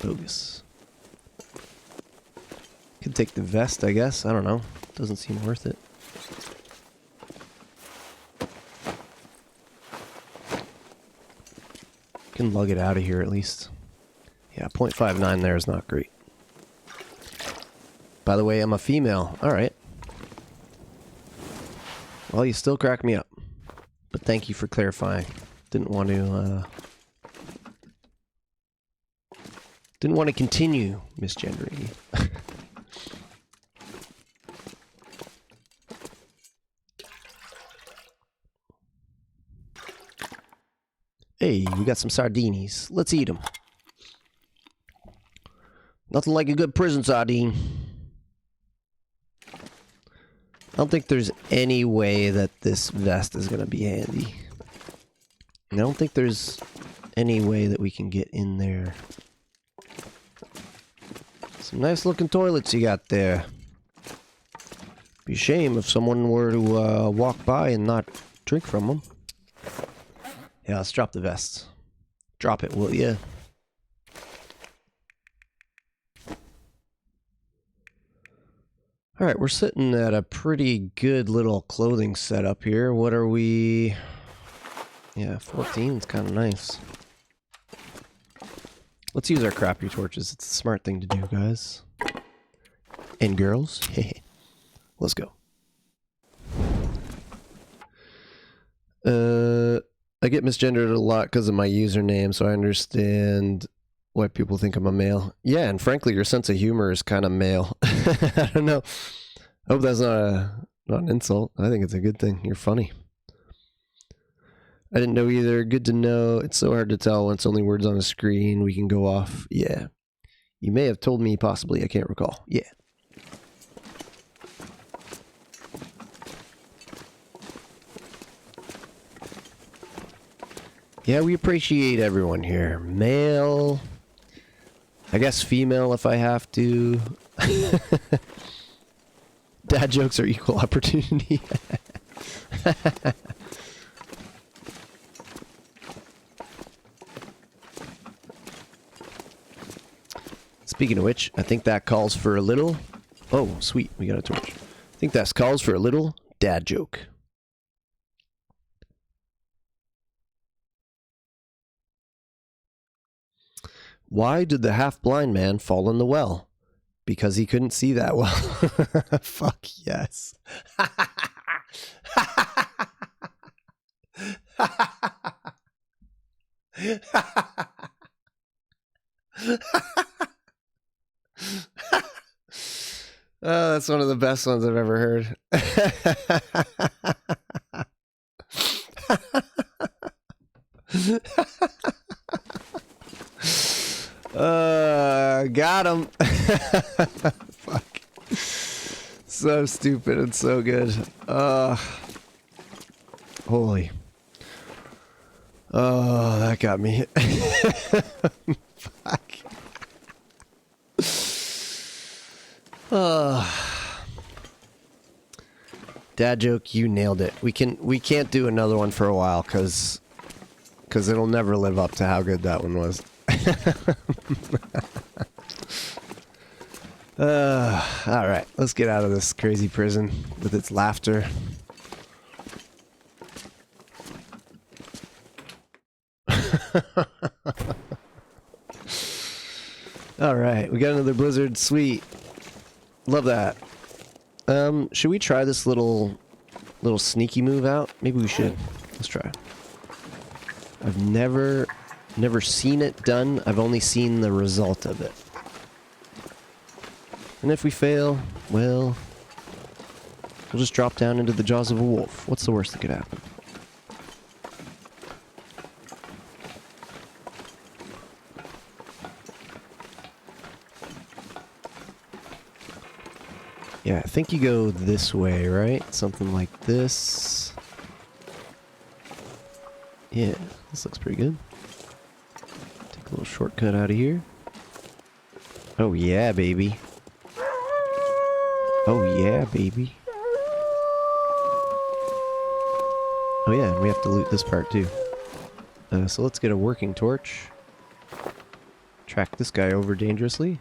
Bogus. Could take the vest, I guess. I don't know. Doesn't seem worth it. Can lug it out of here at least. Yeah, 0.59 there is not great. By the way, I'm a female. Alright. Well, you still crack me up. But thank you for clarifying. Didn't want to continue misgendering you. Hey, we got some sardinis. Let's eat them. Nothing like a good prison sardine. I don't think there's any way that this vest is going to be handy. I don't think there's any way that we can get in there. Some nice looking toilets you got there. Be a shame if someone were to walk by and not drink from them. Yeah, let's drop the vest. Drop it, will ya? Alright, we're sitting at a pretty good little clothing setup here. What are we... Yeah, 14 is kind of nice. Let's use our crappy torches. It's a smart thing to do, guys. And girls. Let's go. I get misgendered a lot because of my username, so I understand why people think I'm a male. Yeah, and frankly, your sense of humor is kind of male. I don't know. I hope that's not an insult. I think it's a good thing. You're funny. I didn't know either. Good to know. It's so hard to tell when it's only words on a screen. We can go off. Yeah. You may have told me possibly. I can't recall. Yeah. Yeah, we appreciate everyone here. Male. I guess female if I have to. Dad jokes are equal opportunity. Speaking of which, I think that calls for a little... Oh, sweet. We got a torch. I think that calls for a little dad joke. Why did the half-blind man fall in the well? Because he couldn't see that well. Fuck yes. Oh, that's one of the best ones I've ever heard. Got him. Fuck. So stupid and so good. Holy. Oh, that got me. Fuck. Dad joke, you nailed it. We can't do another one for a while because it'll never live up to how good that one was. Alright, let's get out of this crazy prison with its laughter. Alright, we got another blizzard. Sweet. Love that. Should we try this little sneaky move out? Maybe we should. Let's try. I've never seen it done. I've only seen the result of it. And if we fail, well, we'll just drop down into the jaws of a wolf. What's the worst that could happen? Yeah, I think you go this way, right? Something like this. Yeah, this looks pretty good. Take a little shortcut out of here. Oh yeah, baby. Oh yeah, baby. Oh yeah, and we have to loot this part too. So let's get a working torch. Track this guy over dangerously.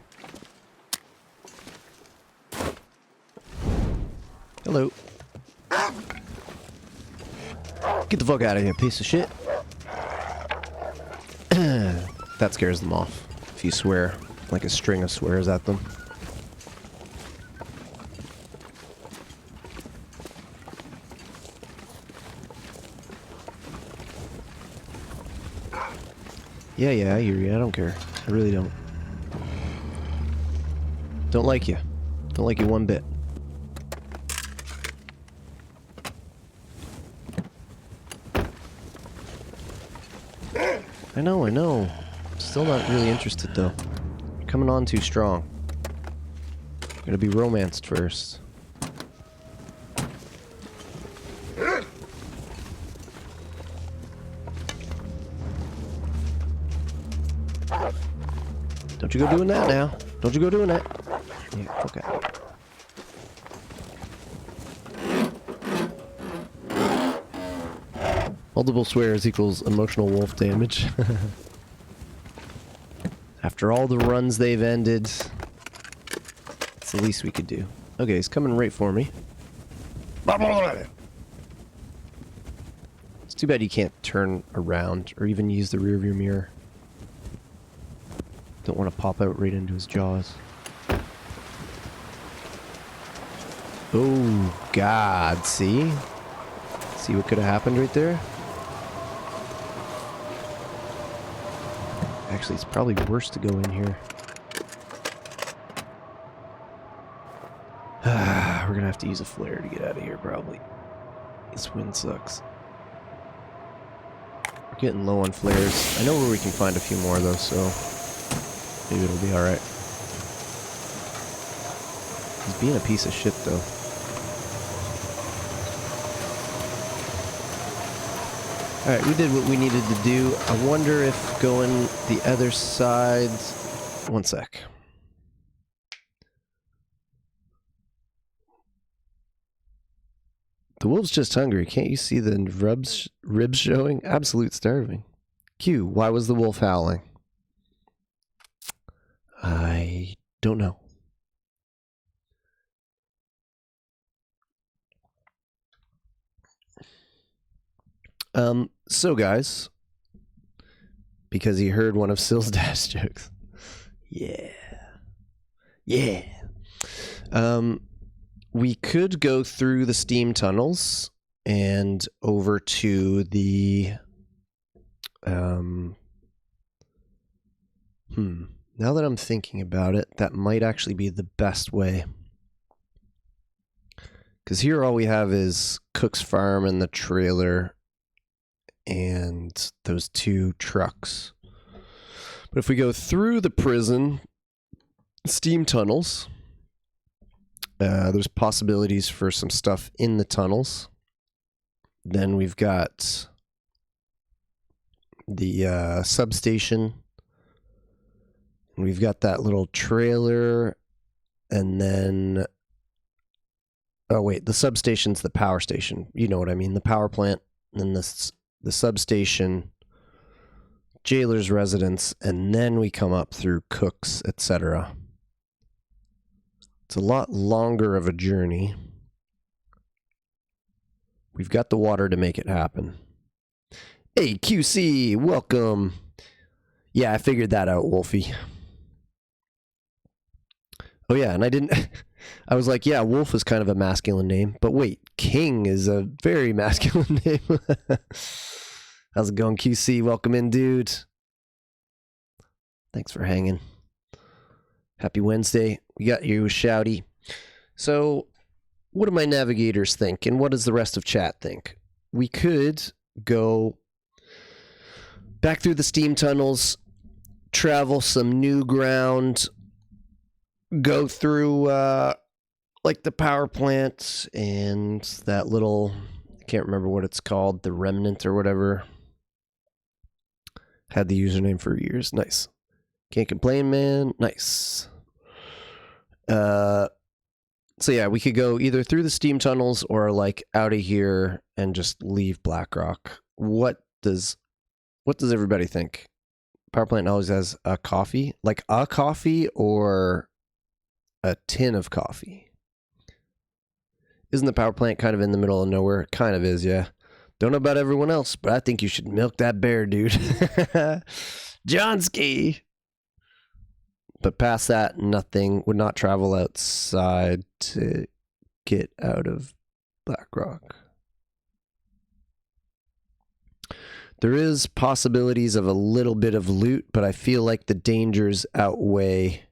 Hello. Get the fuck out of here, piece of shit. That scares them off. If you swear like a string of swears at them. Yeah, I hear you. I don't care. I really don't. Don't like you. Don't like you one bit. I know. Still not really interested, though. You're coming on too strong. Gotta be romanced first. Don't you go doing that now. Don't you go doing that. Yeah, okay. Multiple swears equals emotional wolf damage. After all the runs they've ended, it's the least we could do. Okay, he's coming right for me. It's too bad you can't turn around or even use the rearview mirror. Don't want to pop out right into his jaws. Oh, God, see? See what could have happened right there? Actually, it's probably worse to go in here. We're gonna have to use a flare to get out of here, probably. This wind sucks. We're getting low on flares. I know where we can find a few more, though, so maybe it'll be alright. He's being a piece of shit, though. Alright, we did what we needed to do. I wonder if going the other side... One sec. The wolf's just hungry. Can't you see the ribs showing? Absolute starving. Q, why was the wolf howling? I don't know. So guys, because he heard one of Sill's dad's jokes. Yeah. We could go through the steam tunnels and over to the, now that I'm thinking about it, that might actually be the best way. Because here all we have is Cook's Farm and the trailer and those two trucks. But if we go through the prison steam tunnels, there's possibilities for some stuff in the tunnels. Then we've got the substation. We've got that little trailer. And then... Oh, wait. The substation's the power station. You know what I mean. The power plant. And then the substation, jailer's residence, and then we come up through Cook's, etc. It's a lot longer of a journey. We've got the water to make it happen. Hey, QC, welcome. Yeah, I figured that out, Wolfie. Oh, yeah, and I didn't... I was like, yeah, Wolf is kind of a masculine name. But wait, King is a very masculine name. How's it going, QC? Welcome in, dude. Thanks for hanging. Happy Wednesday. We got you, Shouty. So, what do my navigators think? And what does the rest of chat think? We could go back through the steam tunnels, travel some new ground, go through like the power plant and that little, I can't remember what it's called, the remnant or whatever. Had the username for years. Nice. Can't complain, man. Nice. So yeah, we could go either through the steam tunnels or like out of here and just leave Blackrock. What does everybody think? Power plant always has a coffee, like a coffee or a tin of coffee. Isn't the power plant kind of in the middle of nowhere? It kind of is, yeah. Don't know about everyone else, but I think you should milk that bear, dude. Johnski. But past that, nothing. Would not travel outside to get out of Blackrock. There is possibilities of a little bit of loot, but I feel like the dangers outweigh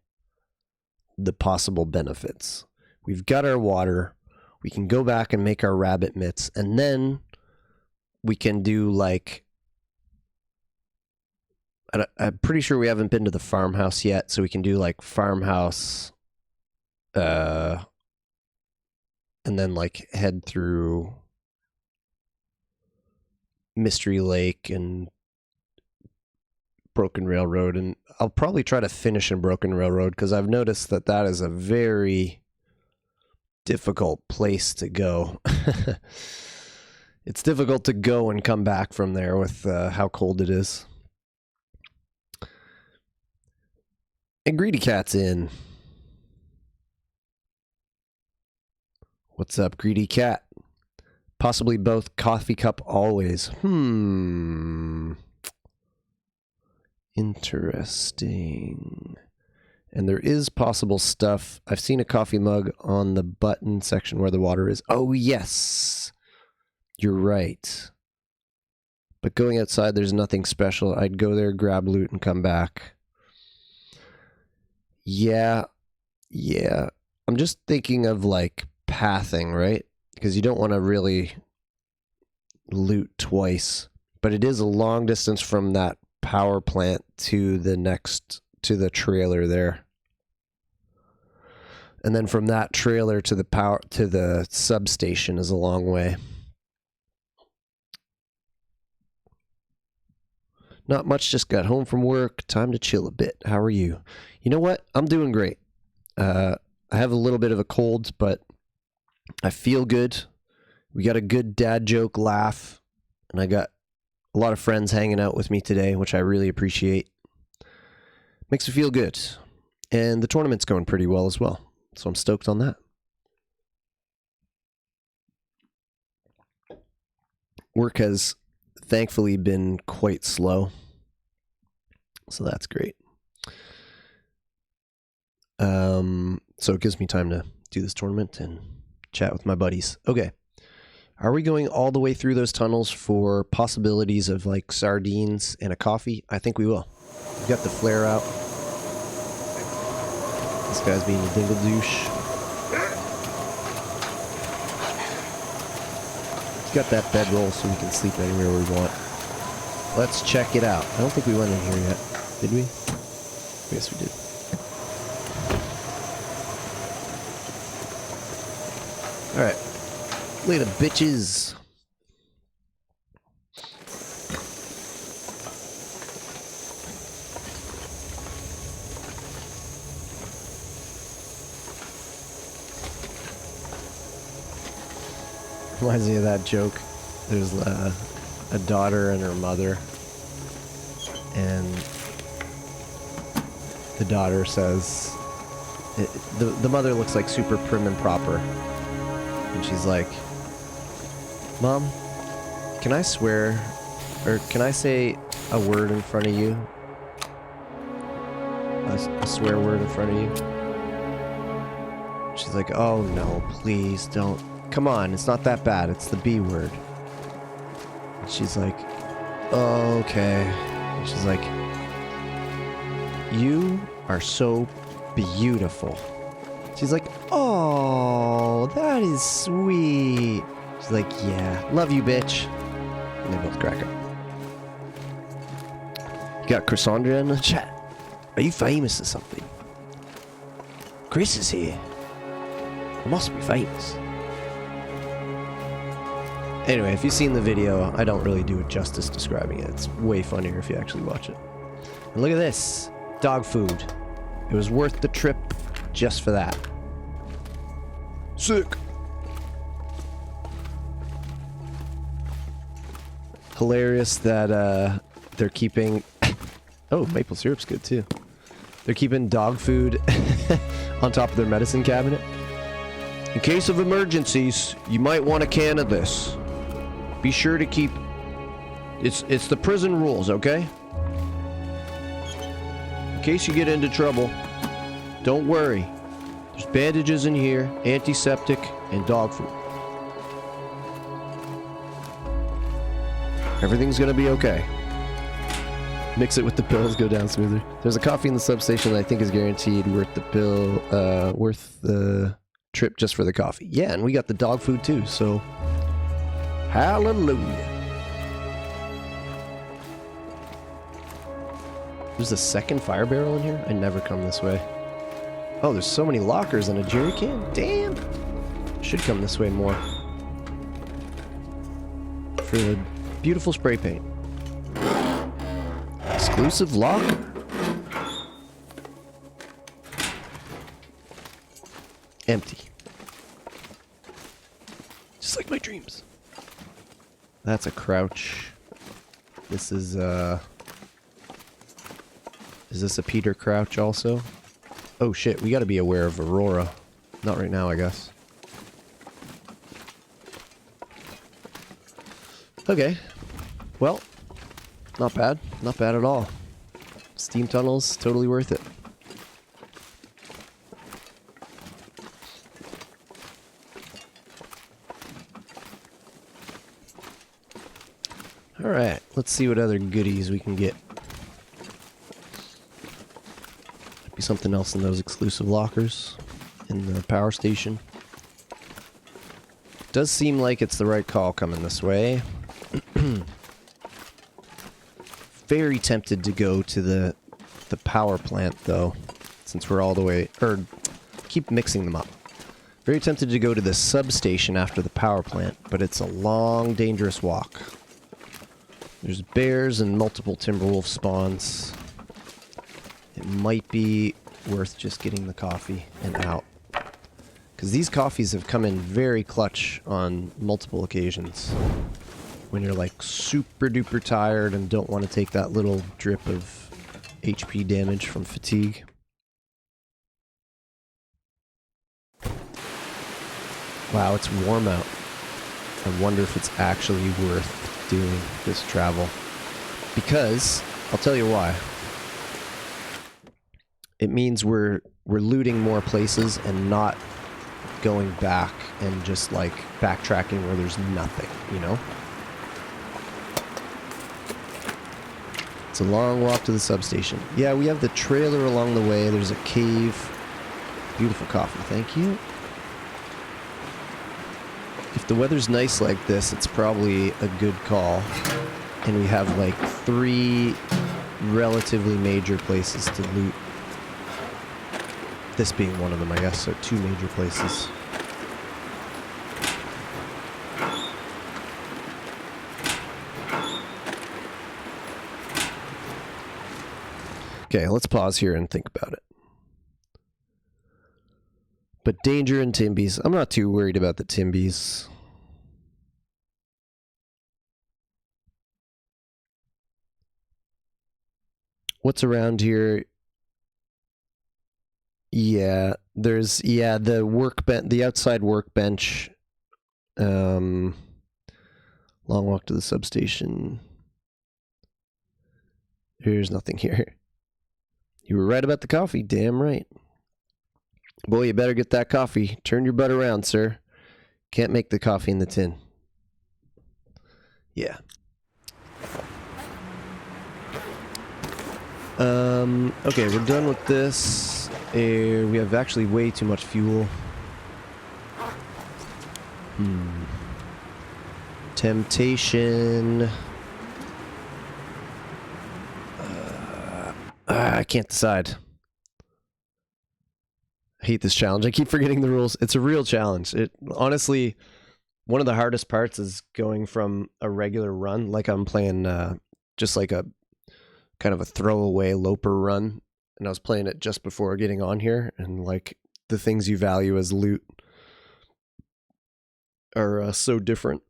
the possible benefits. We've got our water. We can go back and make our rabbit mitts, and then we can do like... I'm pretty sure we haven't been to the farmhouse yet, so we can do like farmhouse, and then like head through Mystery Lake and Broken Railroad, and I'll probably try to finish in Broken Railroad because I've noticed that that is a very difficult place to go. It's difficult to go and come back from there with how cold it is. And Greedy Cat's in. What's up, Greedy Cat? Possibly both. Coffee cup always. Interesting. And there is possible stuff. I've seen a coffee mug on the button section where the water is. Oh, yes. You're right. But going outside, there's nothing special. I'd go there, grab loot, and come back. Yeah. I'm just thinking of like pathing, right? Because you don't want to really loot twice. But it is a long distance from that power plant to the trailer there. And then from that trailer to the substation is a long way. Not much, just got home from work. Time to chill a bit. How are you? You know what? I'm doing great. I have a little bit of a cold, but I feel good. We got a good dad joke laugh, and I got a lot of friends hanging out with me today, which I really appreciate. Makes me feel good. And the tournament's going pretty well as well, so I'm stoked on that. Work has thankfully been quite slow, so that's great. So it gives me time to do this tournament and chat with my buddies. Okay. Are we going all the way through those tunnels for possibilities of like sardines and a coffee? I think we will. We've got the flare out. This guy's being a dingle douche. We've got that bedroll so we can sleep anywhere we want. Let's check it out. I don't think we went in here yet. Did we? Yes, we did. Alright. Later, bitches. Reminds me of that joke. There's a daughter and her mother, and the daughter says, the mother looks like super prim and proper, and she's like, "Mom, can I swear, or can I say a word in front of you? A swear word in front of you?" She's like, "Oh no, please don't. Come on, it's not that bad. It's the B word." And she's like, "Oh, okay." And she's like, "You are so beautiful." She's like, "Oh, that is sweet." She's like, "Yeah, love you, bitch." And they both crack up. You got Cassandra in the chat. Are you famous or something? Chris is here. I must be famous. Anyway, if you've seen the video, I don't really do it justice describing it. It's way funnier if you actually watch it. And look at this. Dog food. It was worth the trip just for that. Sick. Hilarious that they're keeping... Oh, maple syrup's good too. They're keeping dog food on top of their medicine cabinet. In case of emergencies, you might want a can of this. Be sure to keep... It's the prison rules, okay? In case you get into trouble, don't worry. There's bandages in here, antiseptic, and dog food. Everything's gonna be okay. Mix it with the pills, go down smoother. There's a coffee in the substation that I think is guaranteed worth the trip just for the coffee. Yeah, and we got the dog food too, so hallelujah. There's a second fire barrel in here? I never come this way. Oh, there's so many lockers and a jerry can. Damn. Should come this way more. For the beautiful spray paint. Exclusive locker. Empty. Just like my dreams. That's a crouch. This is this a Peter Crouch also? Oh shit, we gotta be aware of Aurora. Not right now, I guess. Okay. Well, not bad. Not bad at all. Steam tunnels, totally worth it. Alright, let's see what other goodies we can get. Might be something else in those exclusive lockers in the power station. Does seem like it's the right call coming this way. Very tempted to go to the power plant though, since we're all the way, or keep mixing them up. Very tempted to go to the substation after the power plant, but it's a long, dangerous walk. There's bears and multiple timberwolf spawns. It might be worth just getting the coffee and out. Because these coffees have come in very clutch on multiple occasions. When you're like super duper tired and don't want to take that little drip of HP damage from fatigue. Wow, it's warm out. I wonder if it's actually worth doing this travel. Because, I'll tell you why. It means we're looting more places and not going back and just like backtracking where there's nothing, you know? It's a long walk to the substation. Yeah, we have the trailer along the way. There's a cave. Beautiful coffee, thank you. If the weather's nice like this, it's probably a good call. And we have like 3 relatively major places to loot. This being one of them, I guess, so 2 major places. Okay, let's pause here and think about it. But danger and timbies. I'm not too worried about the timbies. What's around here? Yeah, there's the workbench, the outside workbench. Long walk to the substation. There's nothing here. You were right about the coffee, damn right. Boy, you better get that coffee. Turn your butt around, sir. Can't make the coffee in the tin. Yeah. Okay, we're done with this. We have actually way too much fuel. Temptation. I can't decide. I hate this challenge. I keep forgetting the rules. It's a real challenge. It honestly, one of the hardest parts is going from a regular run, like I'm playing just like a kind of a throwaway loper run, and I was playing it just before getting on here, and like the things you value as loot are so different.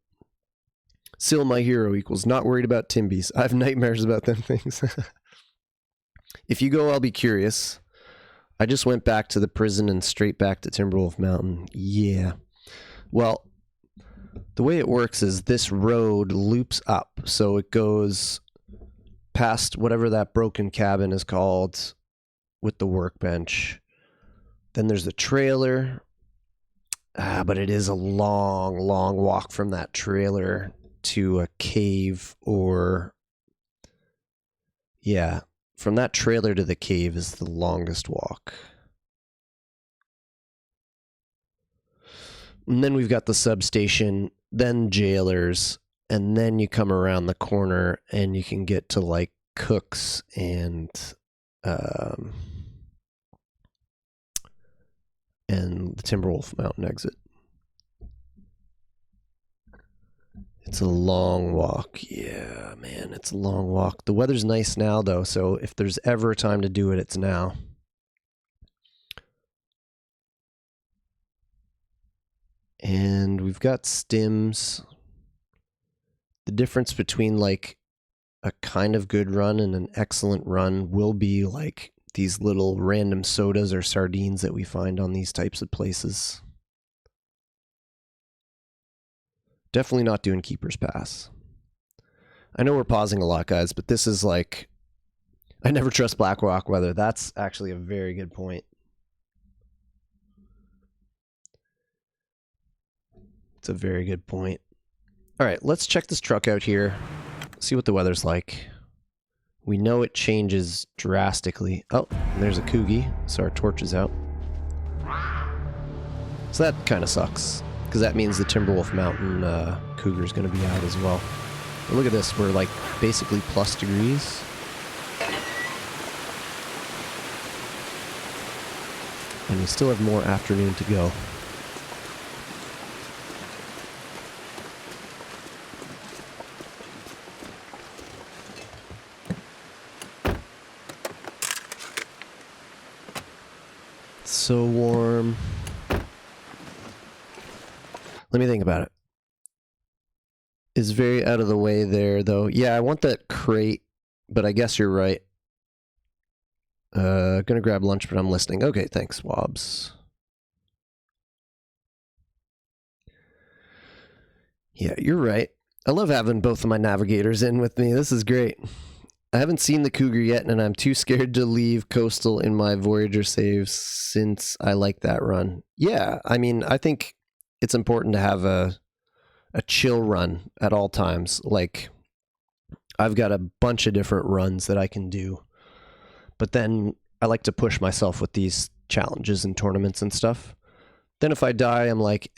Still, my hero equals not worried about timbies. I have nightmares about them things. If you go, I'll be curious. I just went back to the prison and straight back to Timberwolf Mountain. Yeah. Well, the way it works is this road loops up. So it goes past whatever that broken cabin is called with the workbench. Then there's the trailer. But it is a long, long walk from that trailer to a cave or... Yeah, from that trailer to the cave is the longest walk. And then we've got the substation, then jailers, and then you come around the corner and you can get to like Cooks and the Timberwolf Mountain exit. It's a long walk. Yeah, man, it's a long walk. The weather's nice now, though, so if there's ever a time to do it, it's now. And we've got stims. The difference between, like, a kind of good run and an excellent run will be, like, these little random sodas or sardines that we find on these types of places. Definitely not doing Keeper's Pass. I know we're pausing a lot, guys, but this is like... I never trust Black Rock weather. That's actually a very good point. It's a very good point. All right, let's check this truck out here. See what the weather's like. We know it changes drastically. Oh, there's a Cougie, so our torch is out. So that kind of sucks, because that means the Timberwolf Mountain Cougar is going to be out as well. But look at this, we're like basically plus degrees. And we still have more afternoon to go. It's so warm. Let me think about it. Is very out of the way there, though. Yeah, I want that crate, but I guess you're right. Gonna grab lunch, but I'm listening. Okay, thanks, Wobbs. Yeah, you're right. I love having both of my navigators in with me. This is great. I haven't seen the Cougar yet, and I'm too scared to leave Coastal in my Voyager saves since I like that run. Yeah, I mean, I think it's important to have a chill run at all times. Like, I've got a bunch of different runs that I can do. But then I like to push myself with these challenges and tournaments and stuff. Then if I die, I'm like,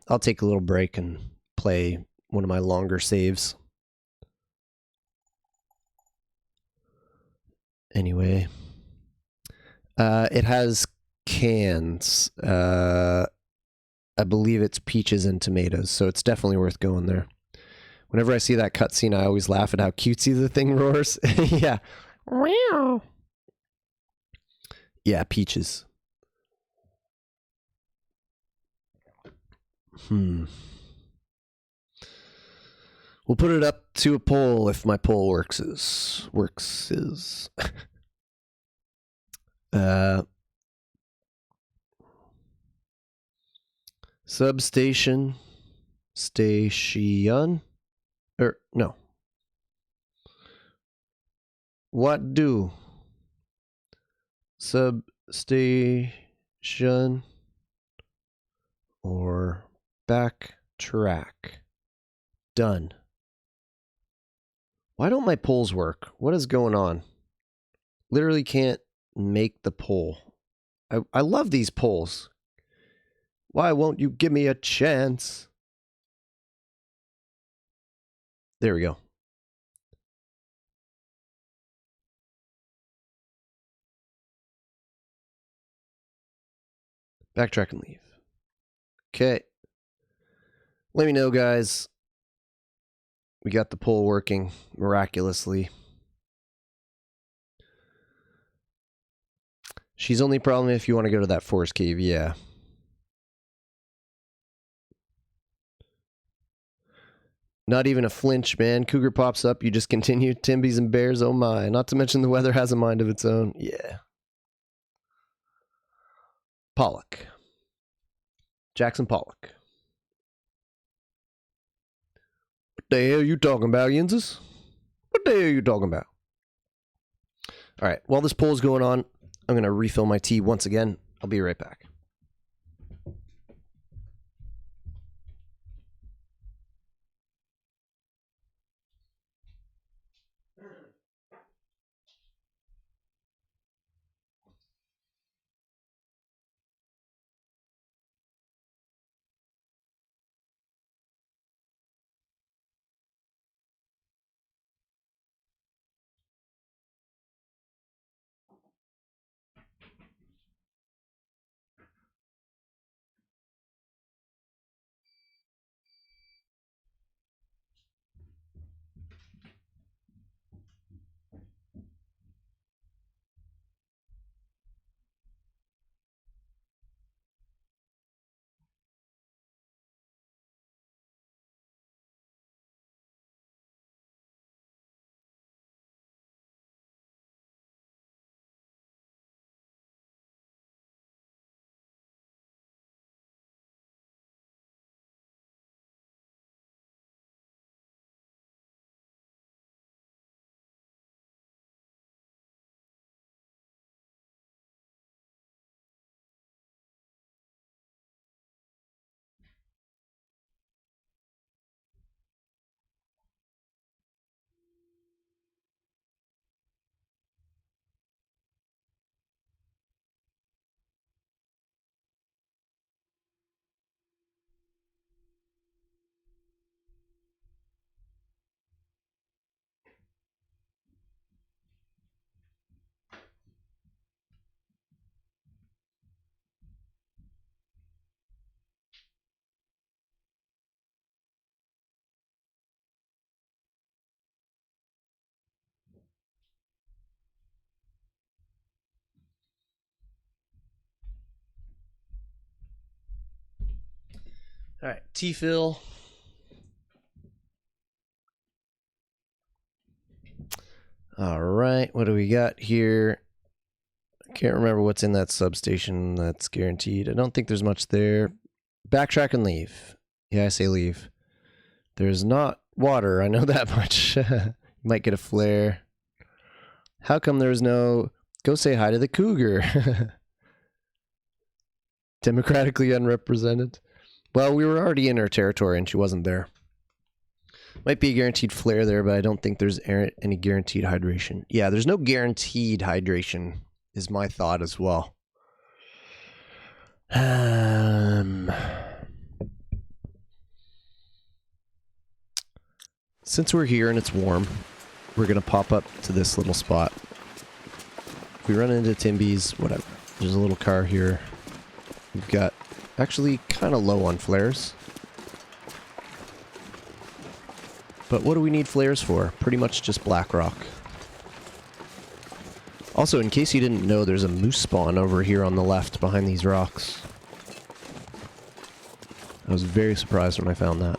I'll take a little break and play one of my longer saves. Anyway. It has cans. I believe it's peaches and tomatoes, so it's definitely worth going there. Whenever I see that cutscene, I always laugh at how cutesy the thing roars. Yeah. Wow. Yeah, peaches. We'll put it up to a poll if my poll works. Substation. Station. No. What do? Substation or backtrack. Done. Why don't my polls work? What is going on? Literally can't make the poll. I love these polls. Why won't you give me a chance? There we go. Backtrack and leave. Okay. Let me know, guys. We got the poll working miraculously. She's only problem if you want to go to that forest cave, yeah. Not even a flinch, man. Cougar pops up, you just continue. Timbies and bears, oh my. Not to mention the weather has a mind of its own. Yeah. Pollock. Jackson Pollock. What the hell are you talking about, Yinzes? What the hell are you talking about? All right, while this poll's going on, I'm going to refill my tea once again. I'll be right back. Alright, T-fill. Alright, what do we got here? I can't remember what's in that substation that's guaranteed. I don't think there's much there. Backtrack and leave. Yeah, I say leave. There's not water, I know that much. You might get a flare. How come there's no... Go say hi to the cougar. Democratically unrepresented. Well, we were already in her territory and she wasn't there. Might be a guaranteed flare there, but I don't think there's any guaranteed hydration. Yeah, there's no guaranteed hydration, is my thought as well. Since we're here and it's warm, we're going to pop up to this little spot. If we run into Timbies, whatever. There's a little car here. We've got actually kind of low on flares. But what do we need flares for? Pretty much just black rock. Also, in case you didn't know, there's a moose spawn over here on the left behind these rocks. I was very surprised when I found that.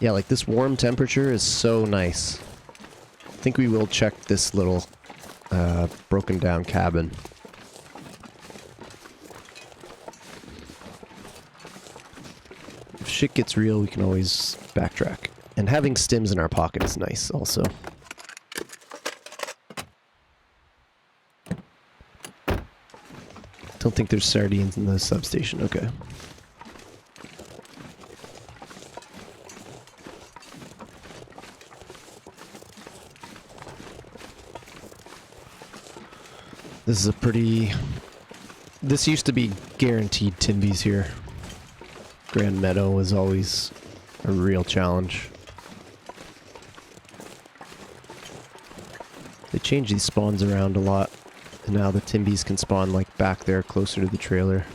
Yeah, like this warm temperature is so nice. I think we will check this little broken down cabin. If shit gets real, we can always backtrack. And having stims in our pocket is nice also. Don't think there's sardines in the substation. Okay. This is a pretty... This used to be guaranteed Timbies here. Grand Meadow was always a real challenge. They changed these spawns around a lot, and now the Timbies can spawn like back there closer to the trailer.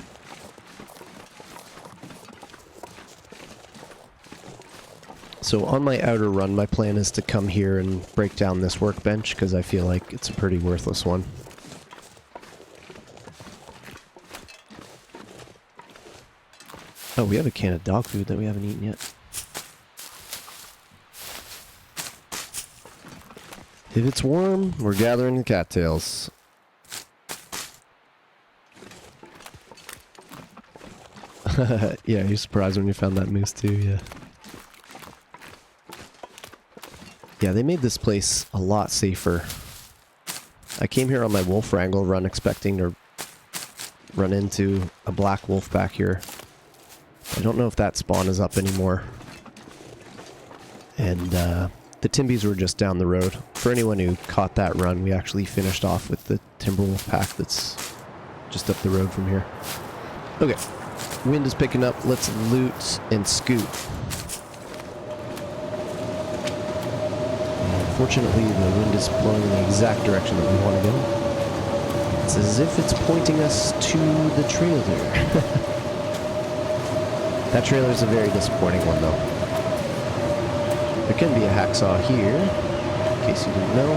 So on my outer run, my plan is to come here and break down this workbench because I feel like it's a pretty worthless one. Oh, we have a can of dog food that we haven't eaten yet. If it's warm, we're gathering the cattails. Yeah, you're surprised when you found that moose too, yeah. Yeah, they made this place a lot safer. I came here on my wolf wrangle run expecting to run into a black wolf back here. I don't know if that spawn is up anymore. And the Timbies were just down the road. For anyone who caught that run, we actually finished off with the Timberwolf pack that's just up the road from here. Okay, wind is picking up. Let's loot and scoot. Unfortunately, the wind is blowing in the exact direction that we want to go. It's as if it's pointing us to the trailer. That trailer is a very disappointing one, though. There can be a hacksaw here, in case you didn't know.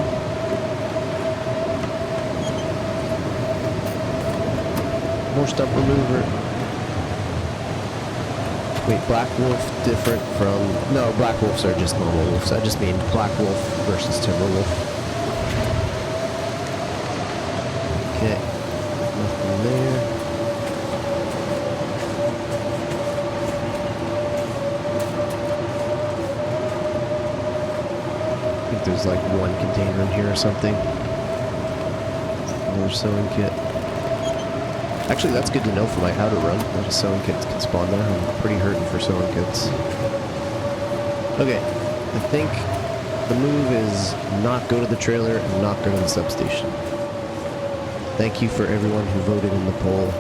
More stump remover. Wait, black wolf different from... No, black wolves are just normal wolves. I just mean black wolf versus timber wolf. Okay. Nothing there. I think there's like one container in here or something. Another sewing kit. Actually, that's good to know for my outer run, that a sewing kit can spawn there. I'm pretty hurting for sewing kits. Okay, I think the move is not go to the trailer and not go to the substation. Thank you for everyone who voted in the poll.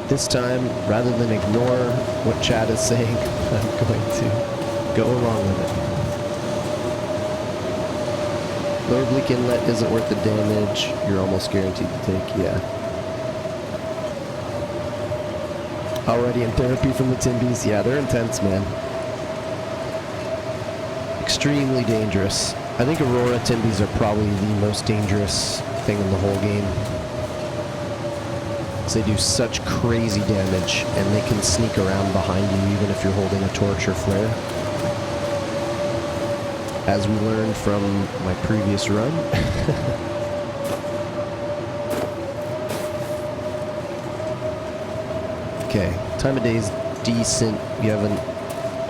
This time, rather than ignore what chat is saying, I'm going to go along with it. Lower Bleak Inlet isn't worth the damage. You're almost guaranteed to take, yeah. Already in therapy from the Timbies. Yeah, they're intense, man. Extremely dangerous. I think Aurora Timbies are probably the most dangerous thing in the whole game. because they do such crazy damage, and they can sneak around behind you even if you're holding a torch or flare. As we learned from my previous run. Okay, time of day is decent. You have a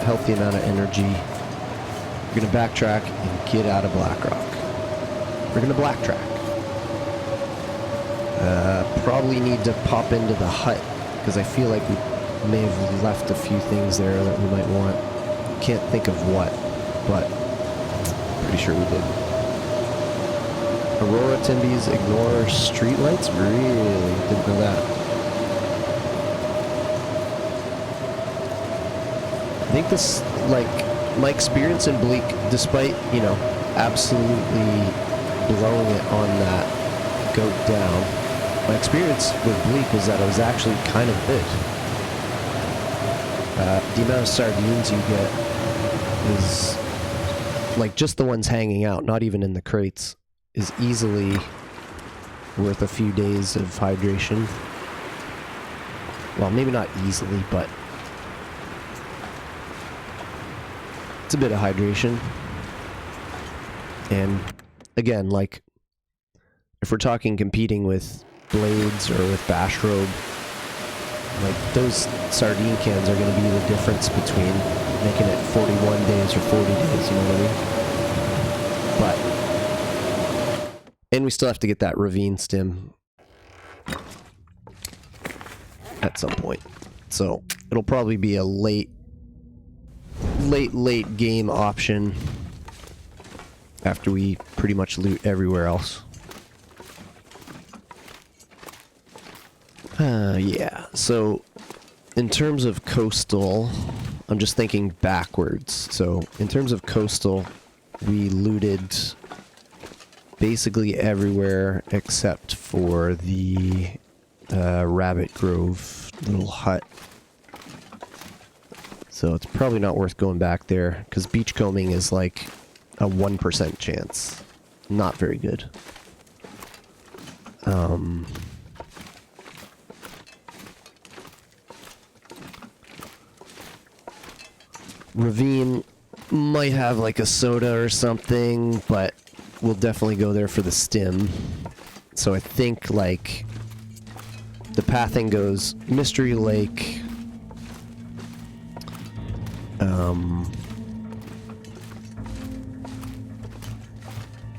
healthy amount of energy. We're going to backtrack and get out of Blackrock. We're going to blacktrack. Probably need to pop into the hut, because I feel like we may have left a few things there that we might want. Can't think of what, but pretty sure we did. Aurora Timbies ignore streetlights? Really? Didn't know that. I think this, like, my experience in Bleak, despite, you know, absolutely blowing it on that goat down, my experience with Bleak was that it was actually kind of good. The amount of sardines you get is, like, just the ones hanging out, not even in the crates, is easily worth a few days of hydration. Well, maybe not easily, but it's a bit of hydration. And again, like, if we're talking competing with Blades or with Bashrobe, like, those sardine cans are going to be the difference between making it 41 days or 40 days, you know what I mean? But, and we still have to get that ravine stim at some point. So, it'll probably be a late game option after we pretty much loot everywhere else. Yeah, so in terms of coastal, I'm just thinking backwards. So in terms of coastal, we looted basically everywhere except for the Rabbit Grove little hut. So it's probably not worth going back there, because beachcombing is like a 1% chance. Not very good. Ravine might have like a soda or something, but we'll definitely go there for the stim. So I think, like, the pathing goes Mystery Lake,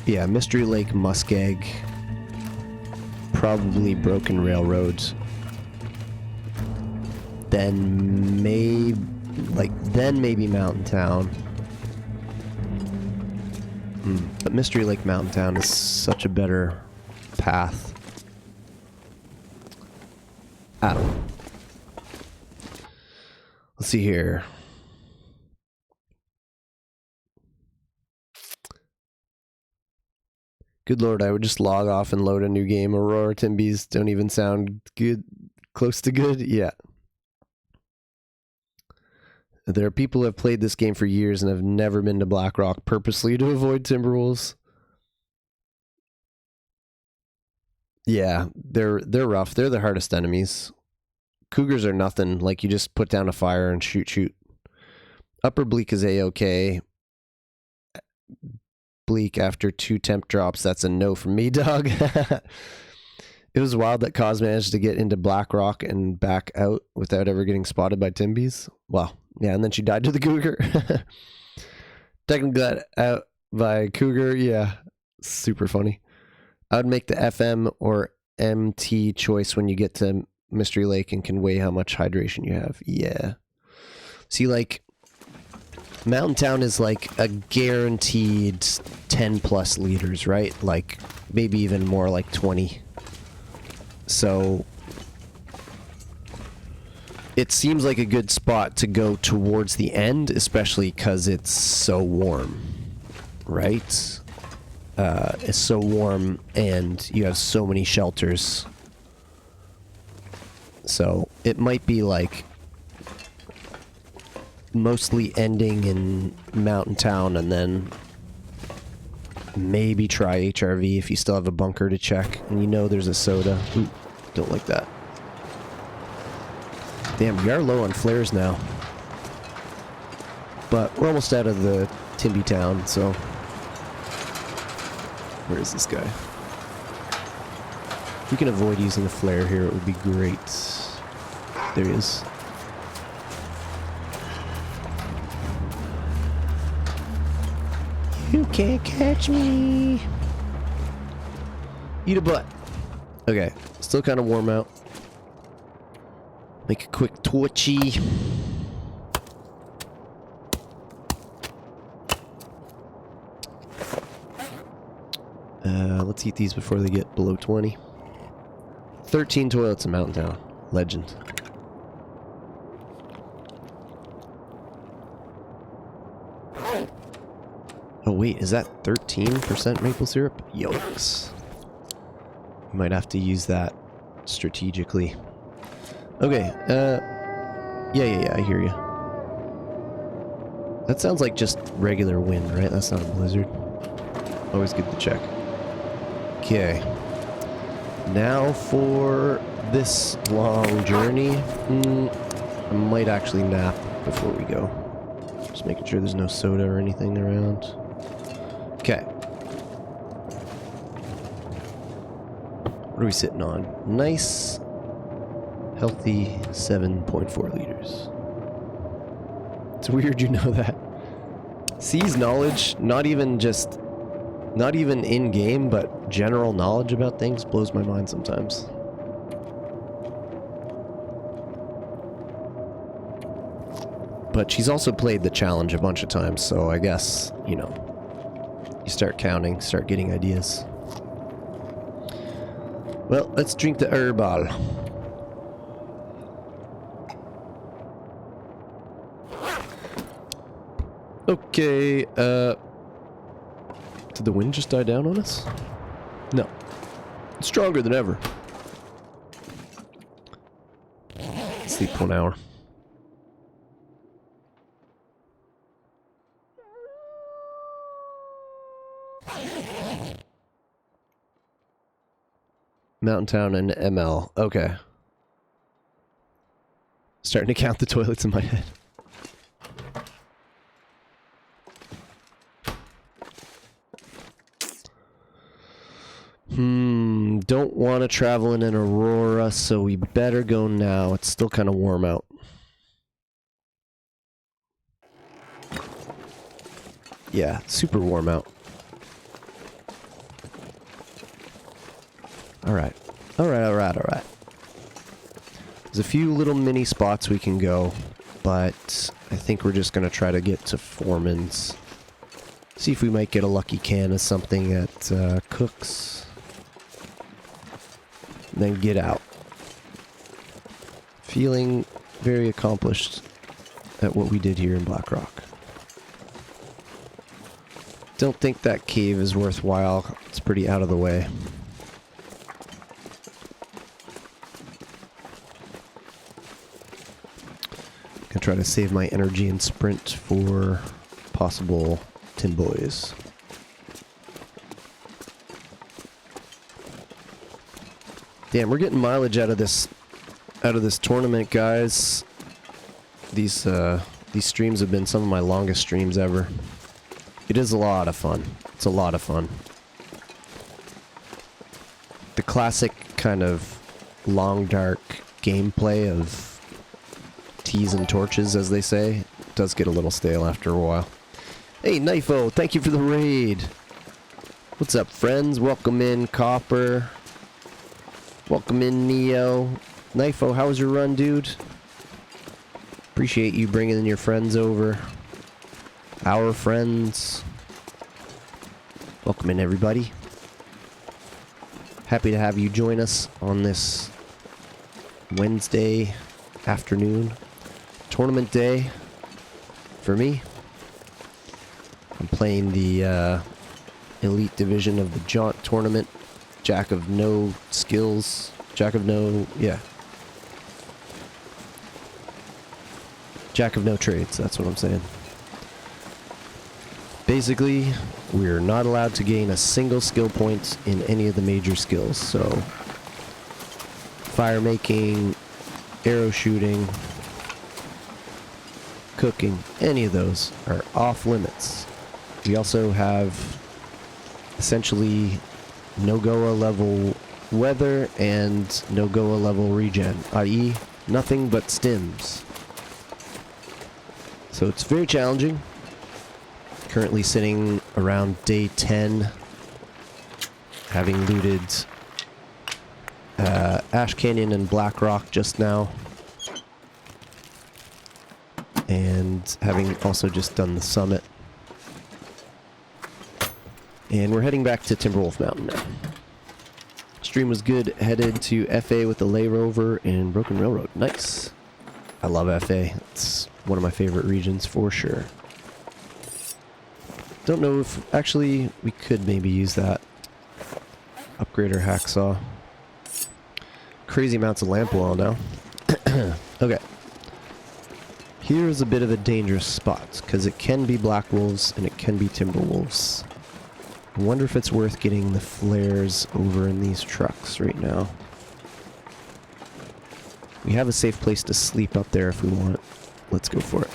yeah, Mystery Lake, Muskeg, probably Broken Railroads, then maybe Mountain Town. But Mystery Lake, Mountain Town is such a better path. I don't know. Let's see here. Good lord, I would just log off and load a new game. Aurora Timbies don't even sound good, close to good. Yeah. There are people who have played this game for years and have never been to Blackrock purposely to avoid Timberwolves. Yeah, they're rough. They're the hardest enemies. Cougars are nothing. Like, you just put down a fire and shoot. Upper Bleak is A-okay. Bleak after 2 temp drops, that's a no from me, dog. It was wild that Cos managed to get into Blackrock and back out without ever getting spotted by Timbies. Well, yeah, and then she died to the cougar. Technically got out by cougar, yeah. Super funny. I would make the FM or MT choice when you get to Mystery Lake and can weigh how much hydration you have. Yeah. See, like, Mountain Town is like a guaranteed 10 plus liters, right? Like, maybe even more, like 20. So it seems like a good spot to go towards the end, especially because it's so warm, right? It's so warm and you have so many shelters. So it might be like mostly ending in Mountain Town and then maybe try HRV if you still have a bunker to check and you know there's a soda. Ooh, don't like that. Damn, we are low on flares now. But we're almost out of the Timby town, so... Where is this guy? If we can avoid using a flare here, it would be great. There he is. You can't catch me. Eat a butt. Okay, still kind of warm out. Make a quick torchy. Let's eat these before they get below 20. 13 toilets in Mountain Town. Legend. Oh wait, is that 13% maple syrup? Yikes. You might have to use that strategically. Okay, yeah, I hear you. That sounds like just regular wind, right? That's not a blizzard. Always good to check. Okay. Now for this long journey. I might actually nap before we go. Just making sure there's no soda or anything around. Okay. What are we sitting on? Nice, healthy 7.4 liters. It's weird you know that. Sees knowledge, not even in-game, but general knowledge about things blows my mind sometimes. But she's also played the challenge a bunch of times, so I guess, you know, you start counting, start getting ideas. Well, let's drink the herbal. Okay, did the wind just die down on us? No. It's stronger than ever. Sleep 1 hour. Mountain Town and ML. Okay. Starting to count the toilets in my head. Don't want to travel in an Aurora, so we better go now. It's still kind of warm out. Yeah, super warm out. Alright. Alright. There's a few little mini spots we can go, but I think we're just going to try to get to Foreman's. See if we might get a lucky can of something at Cook's. Then get out. Feeling very accomplished at what we did here in Black Rock. Don't think that cave is worthwhile. It's pretty out of the way. Gonna try to save my energy and sprint for possible tin boys. Damn, we're getting mileage out of this tournament, guys. These streams have been some of my longest streams ever. It is a lot of fun. It's a lot of fun. The classic kind of long dark gameplay of teas and torches, as they say, does get a little stale after a while. Hey, Knifo, thank you for the raid. What's up, friends? Welcome in, Copper. Welcome in, Neo. Knifo, how was your run, dude? Appreciate you bringing your friends over. Our friends. Welcome in, everybody. Happy to have you join us on this Wednesday afternoon. Tournament day for me. I'm playing the elite division of the Jaunt tournament. Jack of no skills. Jack of no... yeah. Jack of no trades, that's what I'm saying. Basically, we're not allowed to gain a single skill point in any of the major skills, so... fire making, arrow shooting, cooking, any of those are off limits. We also have essentially no Goa level weather and no Goa level regen, i.e. nothing but stims. So it's very challenging. Currently sitting around day 10, having looted Ash Canyon and Black Rock just now, and having also just done the summit. And we're heading back to Timberwolf Mountain now. Stream was good. Headed to FA with the Lay Rover and Broken Railroad. Nice. I love FA. It's one of my favorite regions for sure. Don't know if... Actually, we could maybe use that. Upgrade our hacksaw. Crazy amounts of lamp oil now. Okay. Here's a bit of a dangerous spot, because it can be black wolves and it can be timber wolves. I wonder if it's worth getting the flares over in these trucks right now. We have a safe place to sleep up there if we want. Let's go for it.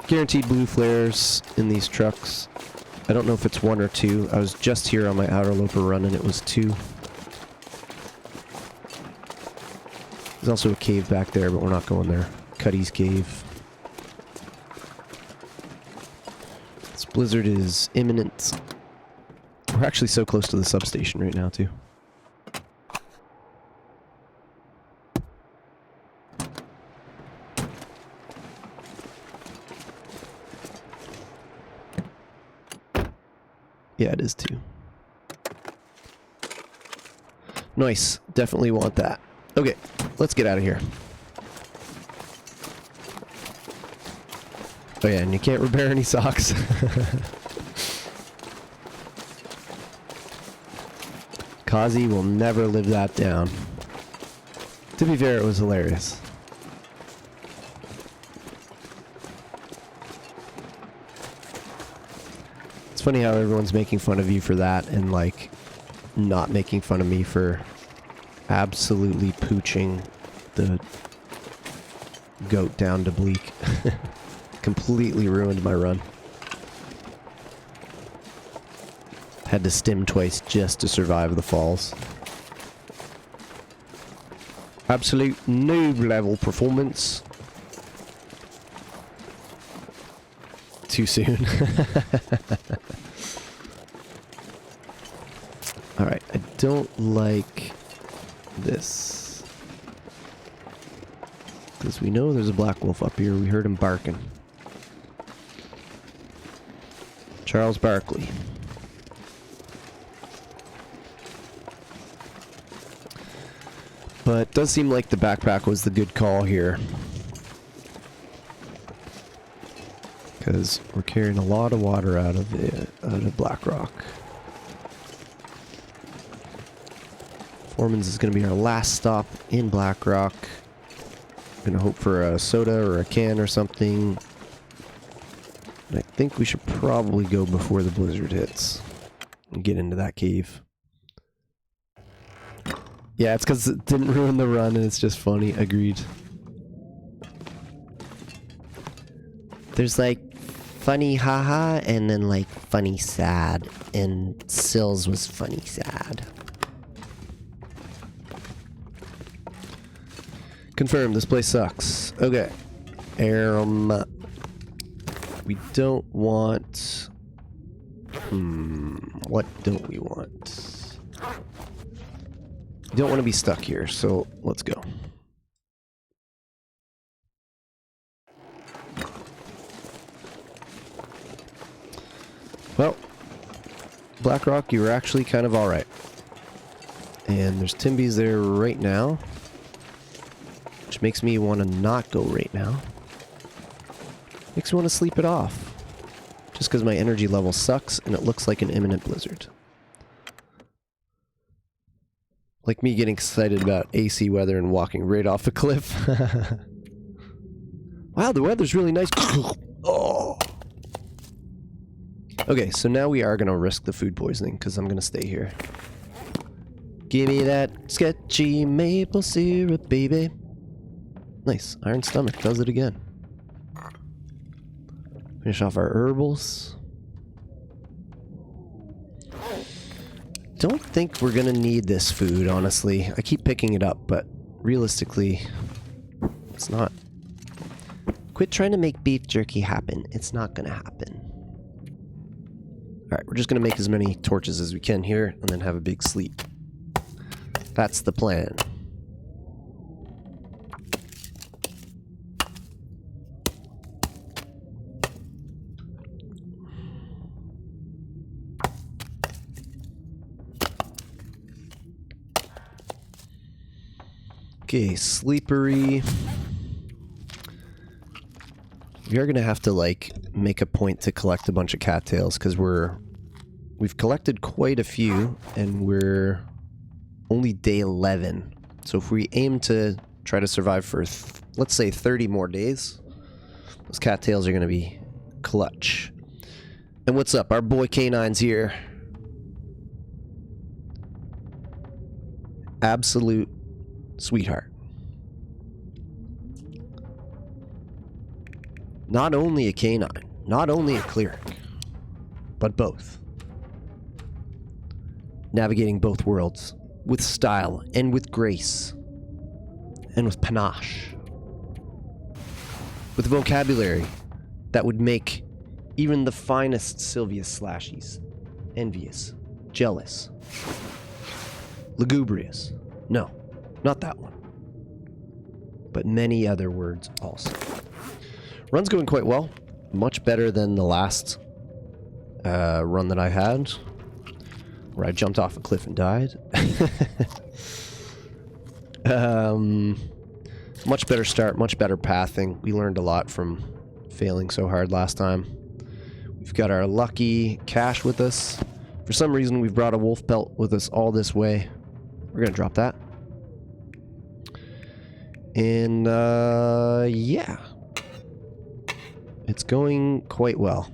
Guaranteed blue flares in these trucks. I don't know if it's 1 or 2. I was just here on my outer loper run and it was 2. There's also a cave back there, but we're not going there. Cuddy's cave. This blizzard is imminent. We're actually so close to the substation right now, too. Yeah, it is too. Nice. Definitely want that. Okay, let's get out of here. Oh yeah, and you can't repair any socks. Kazi will never live that down. To be fair, it was hilarious. It's funny how everyone's making fun of you for that and, like, not making fun of me for absolutely pooching the goat down to Bleak. Completely ruined my run. Had to stim twice just to survive the falls. Absolute noob level performance. Too soon. Alright, I don't like this. Because we know there's a black wolf up here. We heard him barking. Charles Barkley. But it does seem like the backpack was the good call here. Because we're carrying a lot of water out of Black Rock. Foreman's is going to be our last stop in Black Rock. Going to hope for a soda or a can or something. And I think we should probably go before the blizzard hits and get into that cave. Yeah, it's because it didn't ruin the run and it's just funny. Agreed. There's like funny haha and then like funny sad, and Sills was funny sad. Confirmed, this place sucks. Okay. We don't want... what don't we want? We don't want to be stuck here, so let's go. Well, Black Rock, you were actually kind of alright. And there's Timbies there right now. Which makes me want to not go right now. Makes me want to sleep it off. Just because my energy level sucks and it looks like an imminent blizzard. Like me getting excited about AC weather and walking right off a cliff. Wow, the weather's really nice. Oh. Okay, so now we are going to risk the food poisoning because I'm going to stay here. Give me that sketchy maple syrup, baby. Nice. Iron Stomach does it again. Finish off our herbals. Don't think we're gonna need this food, honestly. I keep picking it up, but realistically, it's not. Quit trying to make beef jerky happen. It's not gonna happen. Alright, we're just gonna make as many torches as we can here, and then have a big sleep. That's the plan. Okay, sleepery. We are gonna have to like make a point to collect a bunch of cattails because we've collected quite a few and we're only day 11. So if we aim to try to survive for let's say 30 more days, those cattails are gonna be clutch. And what's up? Our boy K9's here. Absolute sweetheart. Not only a canine, not only a cleric, but both. Navigating both worlds with style and with grace and with panache. With vocabulary that would make even the finest Sylvius Slashies envious, jealous, lugubrious. No, not that one. But many other words also. Run's going quite well. Much better than the last run that I had, where I jumped off a cliff and died. Much better start, much better pathing. We learned a lot from failing so hard last time. We've got our lucky cache with us. For some reason, we've brought a wolf pelt with us all this way. We're gonna drop that. And, yeah. It's going quite well.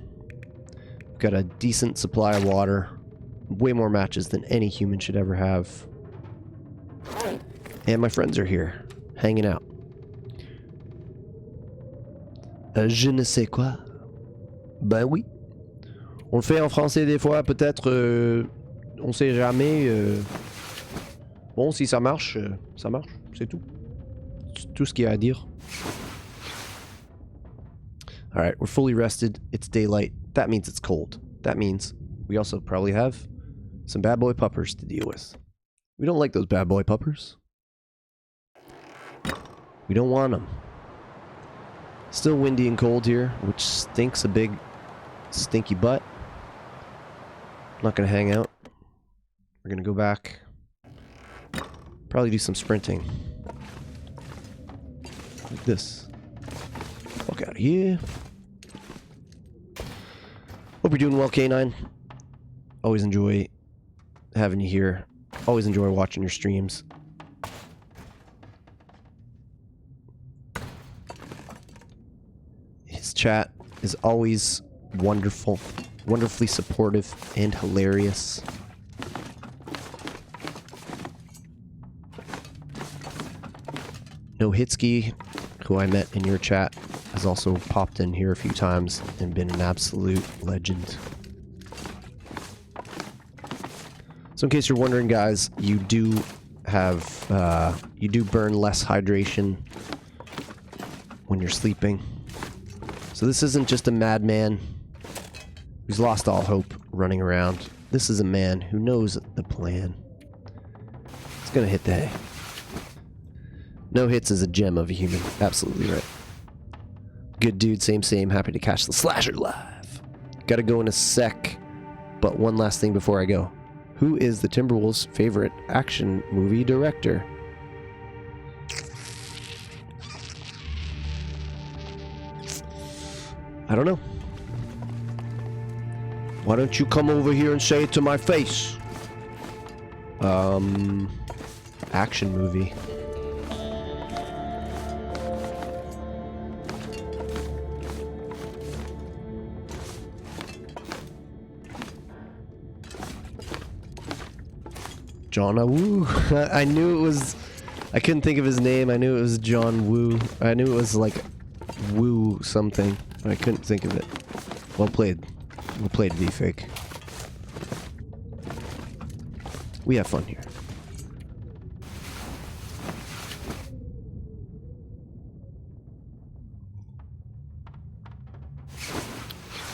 We've got a decent supply of water. Way more matches than any human should ever have. And my friends are here, hanging out. Je ne sais quoi. Ben oui. On le fait en français des fois, peut-être, on sait jamais. Bon, si ça marche, c'est tout. C'est tout ce qu'il y a à dire. Alright, we're fully rested. It's daylight. That means it's cold. That means we also probably have some bad boy puppers to deal with. We don't like those bad boy puppers. We don't want them. Still windy and cold here, which stinks a big stinky butt. I'm not gonna hang out. We're gonna go back. Probably do some sprinting. Like this. Fuck out of here. Hope you're doing well, K9. Always enjoy having you here. Always enjoy watching your streams. His chat is always wonderful, wonderfully supportive and hilarious. No Hitsky, who I met in your chat, has also popped in here a few times and been an absolute legend. So in case you're wondering, guys, you do have, you do burn less hydration when you're sleeping. So this isn't just a madman who's lost all hope running around. This is a man who knows the plan. He's gonna hit the hay. No hits is a gem of a human. Absolutely right. Good dude, same. Happy to catch the slasher live. Gotta go in a sec. But one last thing before I go. Who is the Timberwolves' favorite action movie director? I don't know. Why don't you come over here and say it to my face? Action movie. John Woo. I knew it was... I couldn't think of his name. I knew it was John Woo. I knew it was like Woo something. But I couldn't think of it. Well played. Well played, V-Fake. We have fun here.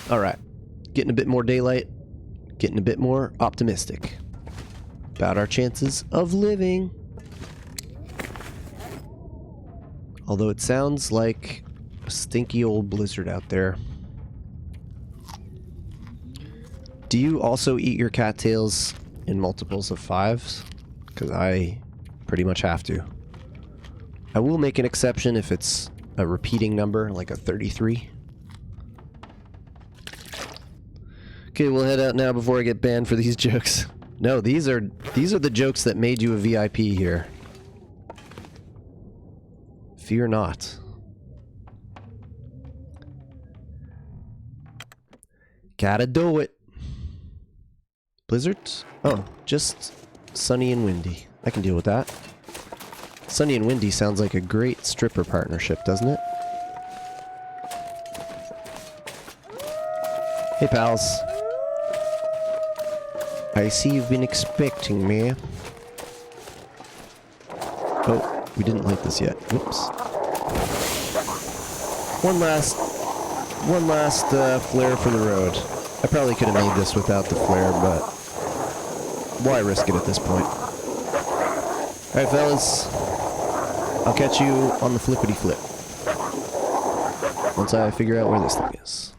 Alright. Getting a bit more daylight. Getting a bit more optimistic about our chances of living. Although it sounds like a stinky old blizzard out there. Do you also eat your cattails in multiples of 5s? Because I pretty much have to. I will make an exception if it's a repeating number, like a 33. Okay, we'll head out now before I get banned for these jokes. No, these are the jokes that made you a VIP here. Fear not. Gotta do it. Blizzards? Oh, just sunny and windy. I can deal with that. Sunny and windy sounds like a great stripper partnership, doesn't it? Hey, pals. I see you've been expecting me. Oh, we didn't light this yet. Whoops. One last flare for the road. I probably could have made this without the flare, but why risk it at this point? Alright, fellas. I'll catch you on the flippity flip. Once I figure out where this thing is.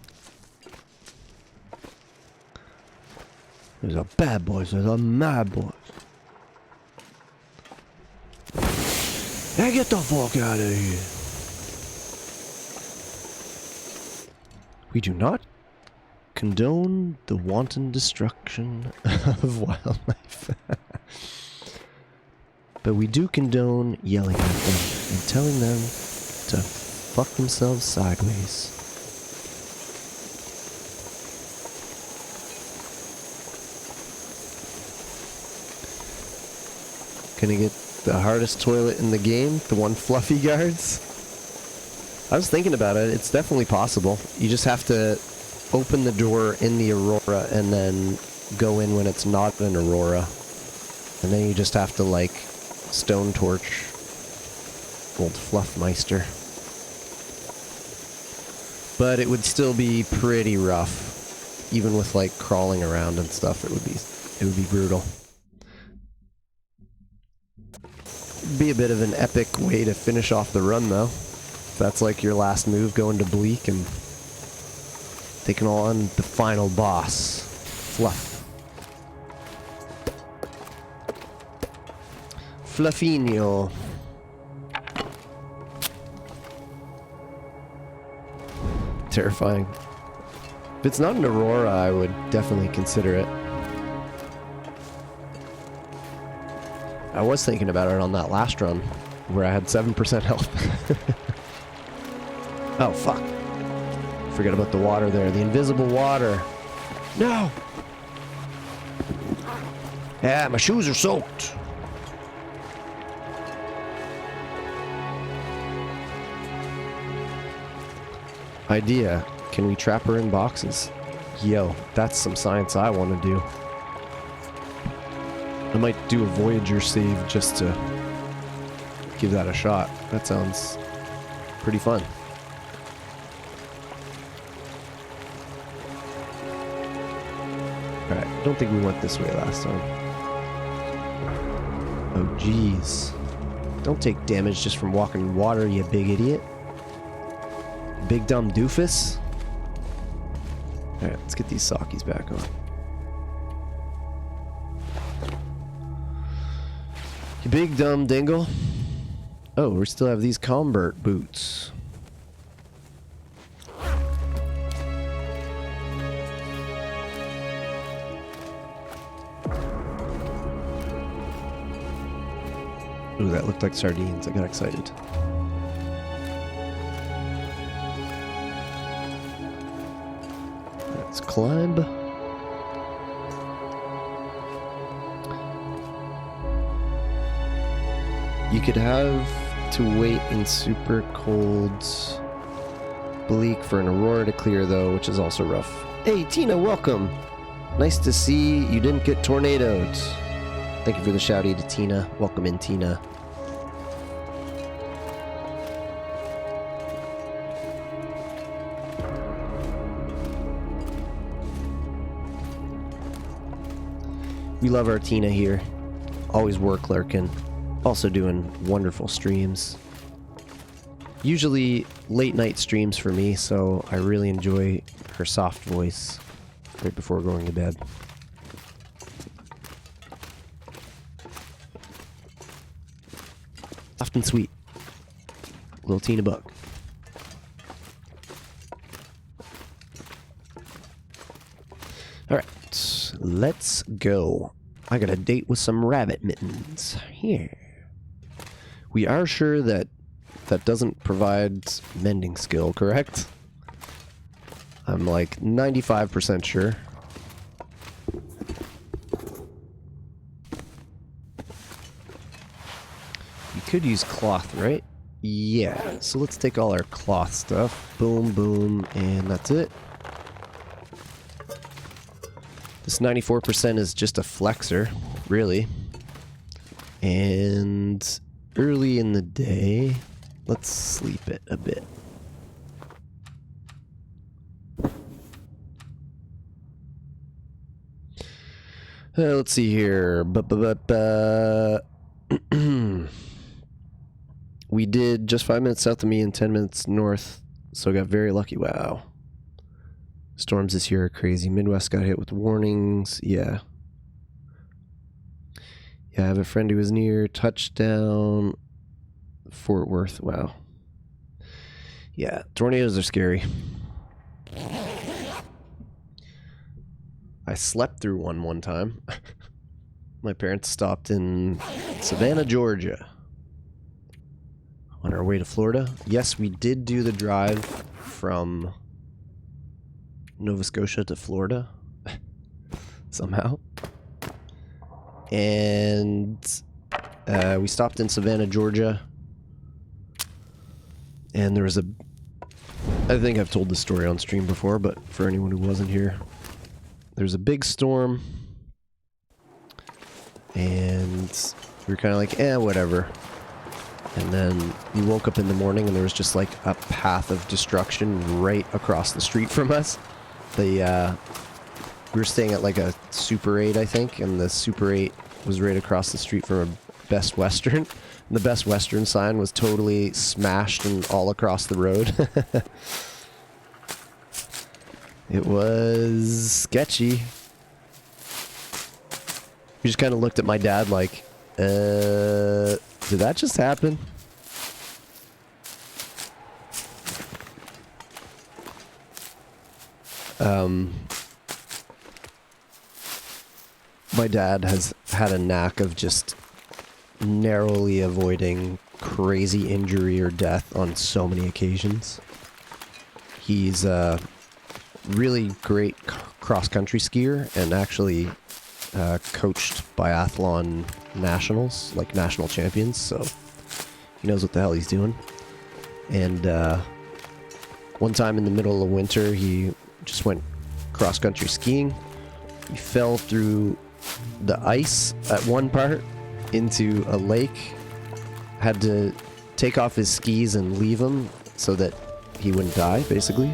There's a bad boys, there's a mad boys. Hey, get the fuck out of here. We do not condone the wanton destruction of wildlife. But we do condone yelling at them and telling them to fuck themselves sideways. Gonna get the hardest toilet in the game, the one fluffy guards. I was thinking about it, it's definitely possible. You just have to open the door in the Aurora and then go in when it's not an Aurora. And then you just have to, like, stone torch old Fluffmeister. But it would still be pretty rough. Even with, like, crawling around and stuff, it would be brutal. It'd be a bit of an epic way to finish off the run, though. If that's like your last move, going to Bleak and taking on the final boss, Fluff. Fluffinho. Terrifying. If it's not an Aurora, I would definitely consider it. I was thinking about it on that last run, where I had 7% health. Oh, fuck. Forget about the water there. The invisible water. No! Yeah, my shoes are soaked. Idea. Can we trap her in boxes? Yo, that's some science I want to do. I might do a Voyager save just to give that a shot. That sounds pretty fun. Alright, I don't think we went this way last time. Oh, jeez. Don't take damage just from walking in water, you big idiot. Big dumb doofus. Alright, let's get these Sakis back on. You big dumb dingle. Oh, we still have these Combert boots. Ooh, that looked like sardines. I got excited. Let's climb. You could have to wait in super cold bleak for an aurora to clear though, which is also rough. Hey Tina, welcome! Nice to see you didn't get tornadoed. Thank you for the shouty to Tina. Welcome in, Tina. We love our Tina here. Always work lurking. Also doing wonderful streams. Usually late night streams for me, so I really enjoy her soft voice right before going to bed. Soft and sweet. Little Tina Bug. Alright, let's go. I got a date with some rabbit mittens. Here. We are sure that that doesn't provide mending skill, correct? I'm like 95% sure. You could use cloth, right? Yeah, so let's take all our cloth stuff. Boom, boom, and that's it. This 94% is just a flexor, really. And early in the day, let's sleep it a bit. Let's see here. We did just 5 minutes south of me and 10 minutes north, so I got very lucky. Wow. Storms this year are crazy. Midwest got hit with warnings. Yeah. Yeah, I have a friend who was near touchdown Fort Worth. Wow. Yeah, tornadoes are scary. I slept through one time. My parents stopped in Savannah, Georgia. On our way to Florida. Yes, we did do the drive from Nova Scotia to Florida. Somehow. And we stopped in Savannah, Georgia. And there was I think I've told this story on stream before, but for anyone who wasn't here, there's a big storm. And we were kind of like, whatever. And then we woke up in the morning and there was just like a path of destruction right across the street from us. We were staying at like a Super 8, I think, and the Super 8 was right across the street from a Best Western. And the Best Western sign was totally smashed and all across the road. It was sketchy. We just kind of looked at my dad like, did that just happen? My dad has had a knack of just narrowly avoiding crazy injury or death on so many occasions. He's a really great cross-country skier and actually coached biathlon nationals, like national champions, so he knows what the hell he's doing. And one time in the middle of winter, he just went cross-country skiing. He fell through the ice at one part into a lake, had to take off his skis and leave them so that he wouldn't die, basically.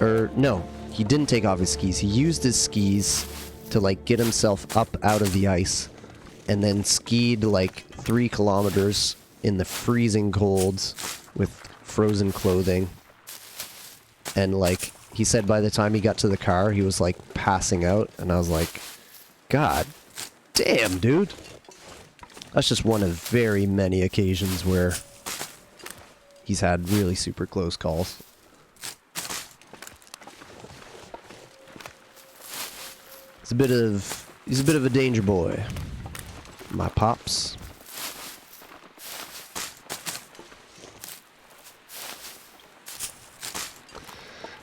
Or, no, he didn't take off his skis. He used his skis to, like, get himself up out of the ice and then skied, like, 3 kilometers in the freezing cold with frozen clothing. And, like, he said by the time he got to the car, he was, like, passing out. And I was like, God damn, dude. That's just one of very many occasions where he's had really super close calls. He's a bit of a danger boy. My pops.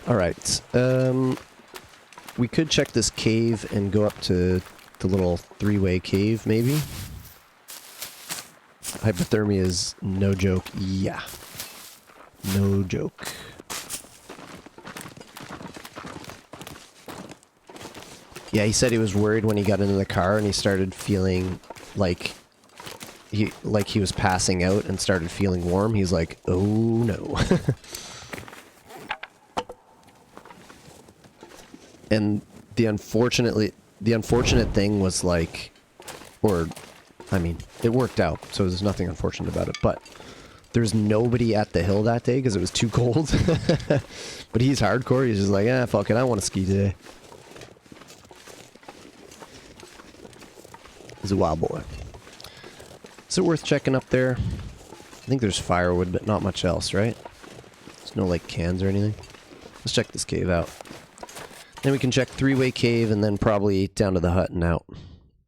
Alright, we could check this cave and go up to the little 3-way cave, maybe. hypothermia is no joke. Yeah. No joke. Yeah, he said he was worried when he got into the car and he started feeling like he was passing out and started feeling warm. He's like, "Oh no." And the unfortunate thing was like, or I mean, it worked out, so there's nothing unfortunate about it, but there's nobody at the hill that day because it was too cold. But he's hardcore. He's just like, "Ah, fuck it, I want to ski today." He's a wild boy. Is it worth checking up there? I think there's firewood, but not much else, right? There's no, like, cans or anything. Let's check this cave out. Then we can check three-way cave and then probably down to the hut and out.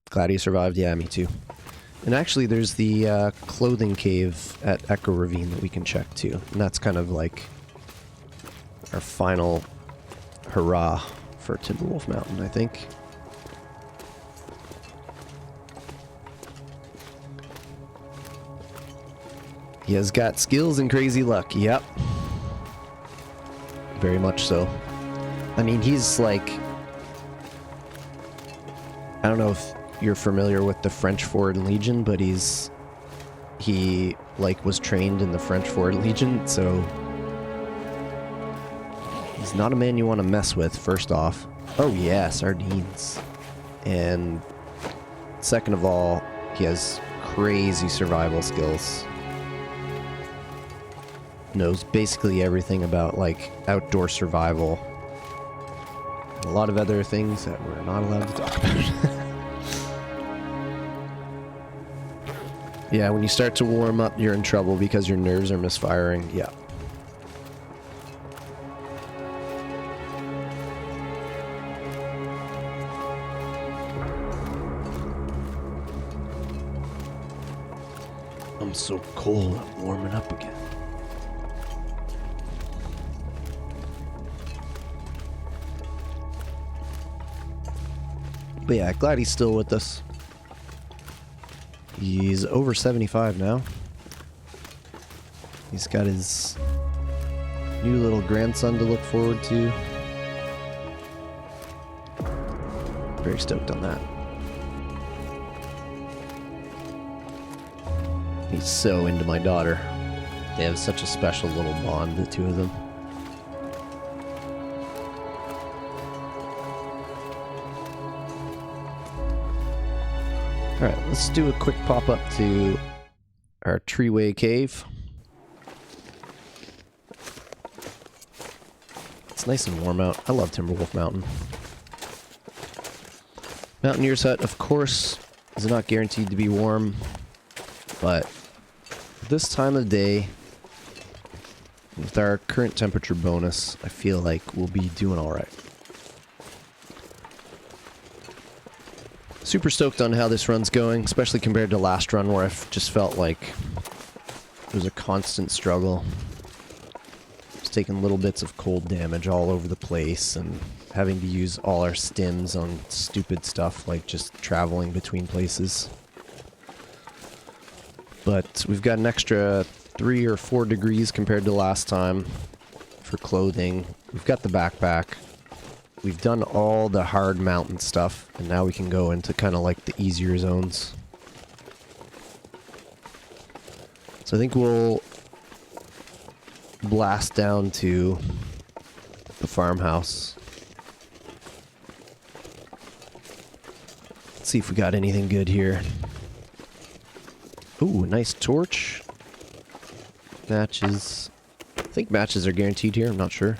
Glad he survived. Yeah, me too. And actually, there's the clothing cave at Echo Ravine that we can check too. And that's kind of like our final hurrah for Timberwolf Mountain, I think. He has got skills and crazy luck. Yep. Very much so. I mean, he's like... I don't know if you're familiar with the French Foreign Legion, but he like was trained in the French Foreign Legion, so he's not a man you want to mess with, first off. Oh yeah, sardines. And second of all, he has crazy survival skills. Knows basically everything about like outdoor survival. And a lot of other things that we're not allowed to talk about. Yeah, when you start to warm up, you're in trouble because your nerves are misfiring. Yeah. I'm so cold, I'm warming up again. But yeah, glad he's still with us. He's over 75 now. He's got his new little grandson to look forward to. Very stoked on that. He's so into my daughter. They have such a special little bond, the two of them. Alright, let's do a quick pop-up to our treeway cave. It's nice and warm out. I love Timberwolf Mountain. Mountaineer's Hut, of course, is not guaranteed to be warm, but this time of day, with our current temperature bonus, I feel like we'll be doing alright. Super stoked on how this run's going, especially compared to last run where I just felt like it was a constant struggle. Just taking little bits of cold damage all over the place and having to use all our stims on stupid stuff like just traveling between places. But we've got an extra 3 or 4 degrees compared to last time for clothing. We've got the backpack. We've done all the hard mountain stuff, and now we can go into kind of like the easier zones. So I think we'll blast down to the farmhouse. Let's see if we got anything good here. Ooh, a nice torch. Matches. I think matches are guaranteed here, I'm not sure.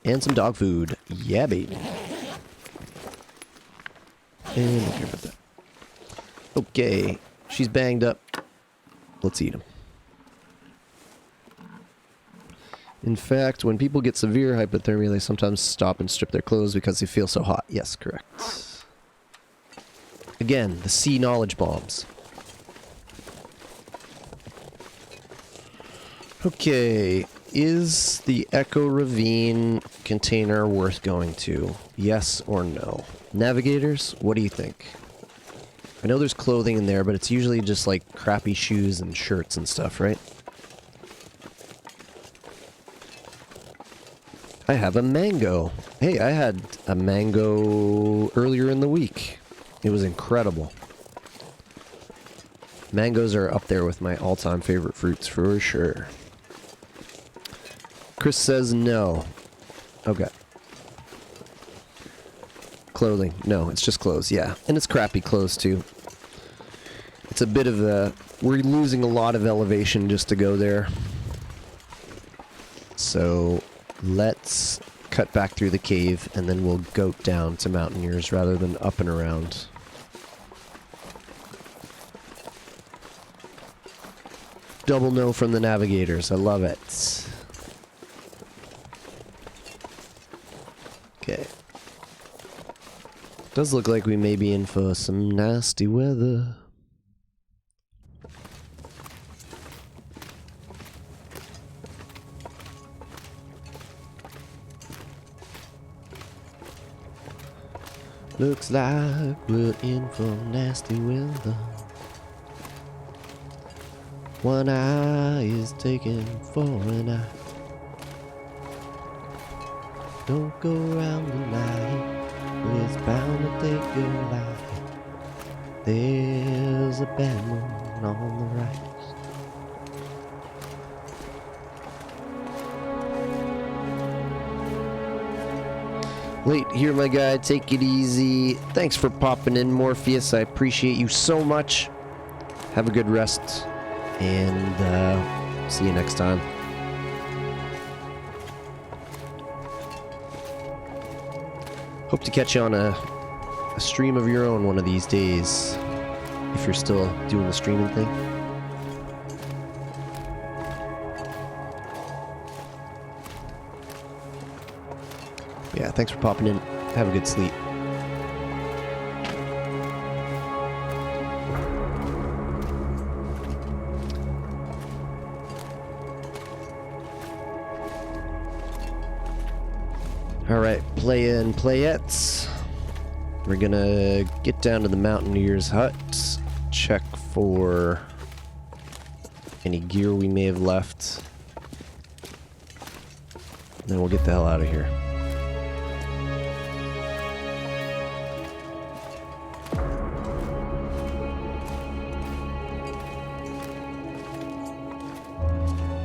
And some dog food. Yeah, baby. And don't care about that. Okay. She's banged up. Let's eat them. In fact, when people get severe hypothermia, they sometimes stop and strip their clothes because they feel so hot. Yes, correct. Again, the sea knowledge bombs. Okay. Is the Echo Ravine container worth going to? Yes or no? Navigators, what do you think? I know there's clothing in there, but it's usually just like crappy shoes and shirts and stuff, right? I have a mango. Hey, I had a mango earlier in the week. It was incredible. Mangoes are up there with my all-time favorite fruits for sure. Chris says no. Okay. Clothing. No, it's just clothes, yeah. And it's crappy clothes, too. It's a bit of a... We're losing a lot of elevation just to go there. So, let's cut back through the cave, and then we'll goat down to Mountaineers rather than up and around. Double no from the navigators. I love it. Okay. Does look like we may be in for some nasty weather. Looks like we're in for nasty weather. One eye is taken for an eye. Don't go around the night, it's bound to take your life. There's a bad moon on the rise. Late here, my guy. Take it easy. Thanks for popping in, Morpheus. I appreciate you so much. Have a good rest. And see you next time. Hope to catch you on a stream of your own one of these days. If you're still doing the streaming thing. Yeah, thanks for popping in. Have a good sleep. Alright, playa and playettes. We're gonna get down to the Mountaineers' hut, check for any gear we may have left. Then we'll get the hell out of here.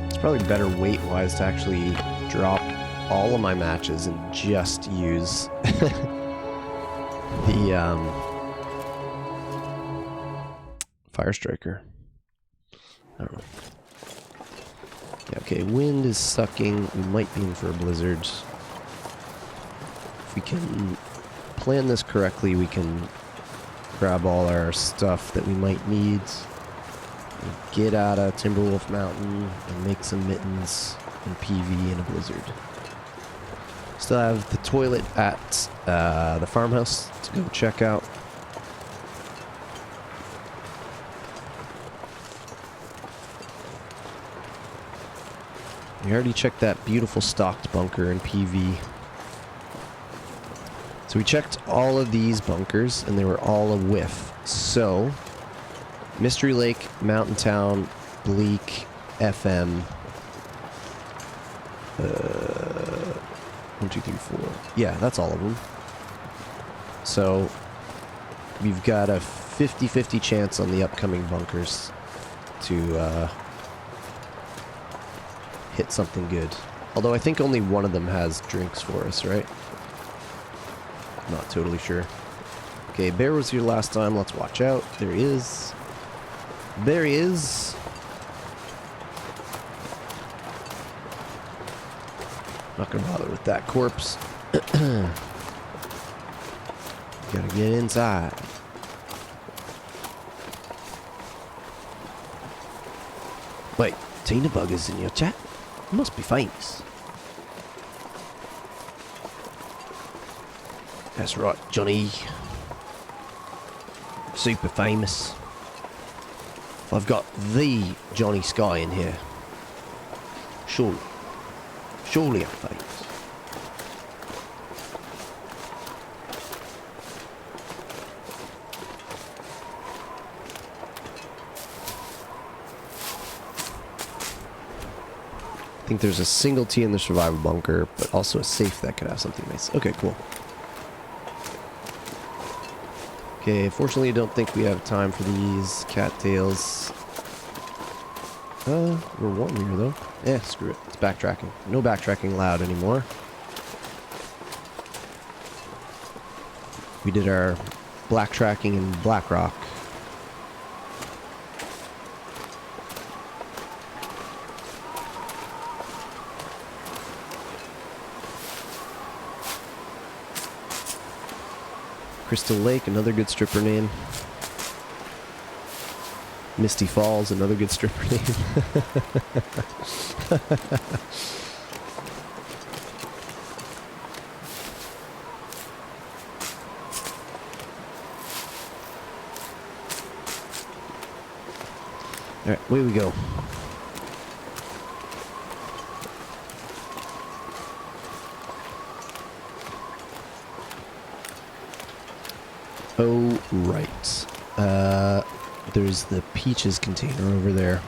It's probably better weight-wise to actually drop all of my matches and just use the Fire Striker. I don't know. Yeah, okay, wind is sucking. We might be in for a blizzard. If we can plan this correctly, we can grab all our stuff that we might need. Get out of Timberwolf Mountain and make some mittens and PV in a blizzard. Still have the toilet at the farmhouse to go check out. We already checked that beautiful stocked bunker in PV. So we checked all of these bunkers and they were all a whiff. So, Mystery Lake, Mountain Town, Bleak, FM. 1, 2, 3, 4. Yeah, that's all of them. So, we've got a 50-50 chance on the upcoming bunkers to hit something good. Although I think only one of them has drinks for us, right? Not totally sure. Okay, Bear was here last time. Let's watch out. There he is. There he is. Not gonna bother with that corpse. Gotta get inside. Wait, Tina Bug is in your chat? Must be famous. That's right, Johnny. Super famous. I've got the Johnny Sky in here. Surely. Surely I'm famous. think there's a single T in the survival bunker, but also a safe that could have something nice. Okay, cool. Okay, fortunately I don't think we have time for these cattails. We're warm here though. Eh, screw it. It's backtracking. No backtracking allowed anymore. We did our black tracking in Black Rock. Crystal Lake, another good stripper name. Misty Falls, another good stripper name. Alright, away we go. Oh, right. There's the peaches container over there.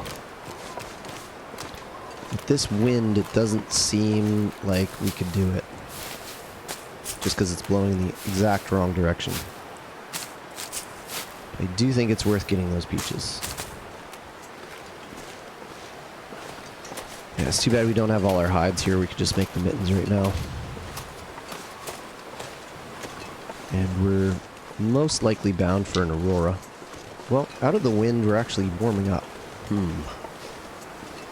With this wind, it doesn't seem like we could do it. Just because it's blowing in the exact wrong direction. I do think it's worth getting those peaches. Yeah, it's too bad we don't have all our hides here. We could just make the mittens right now. And we're most likely bound for an aurora. Well, out of the wind, we're actually warming up.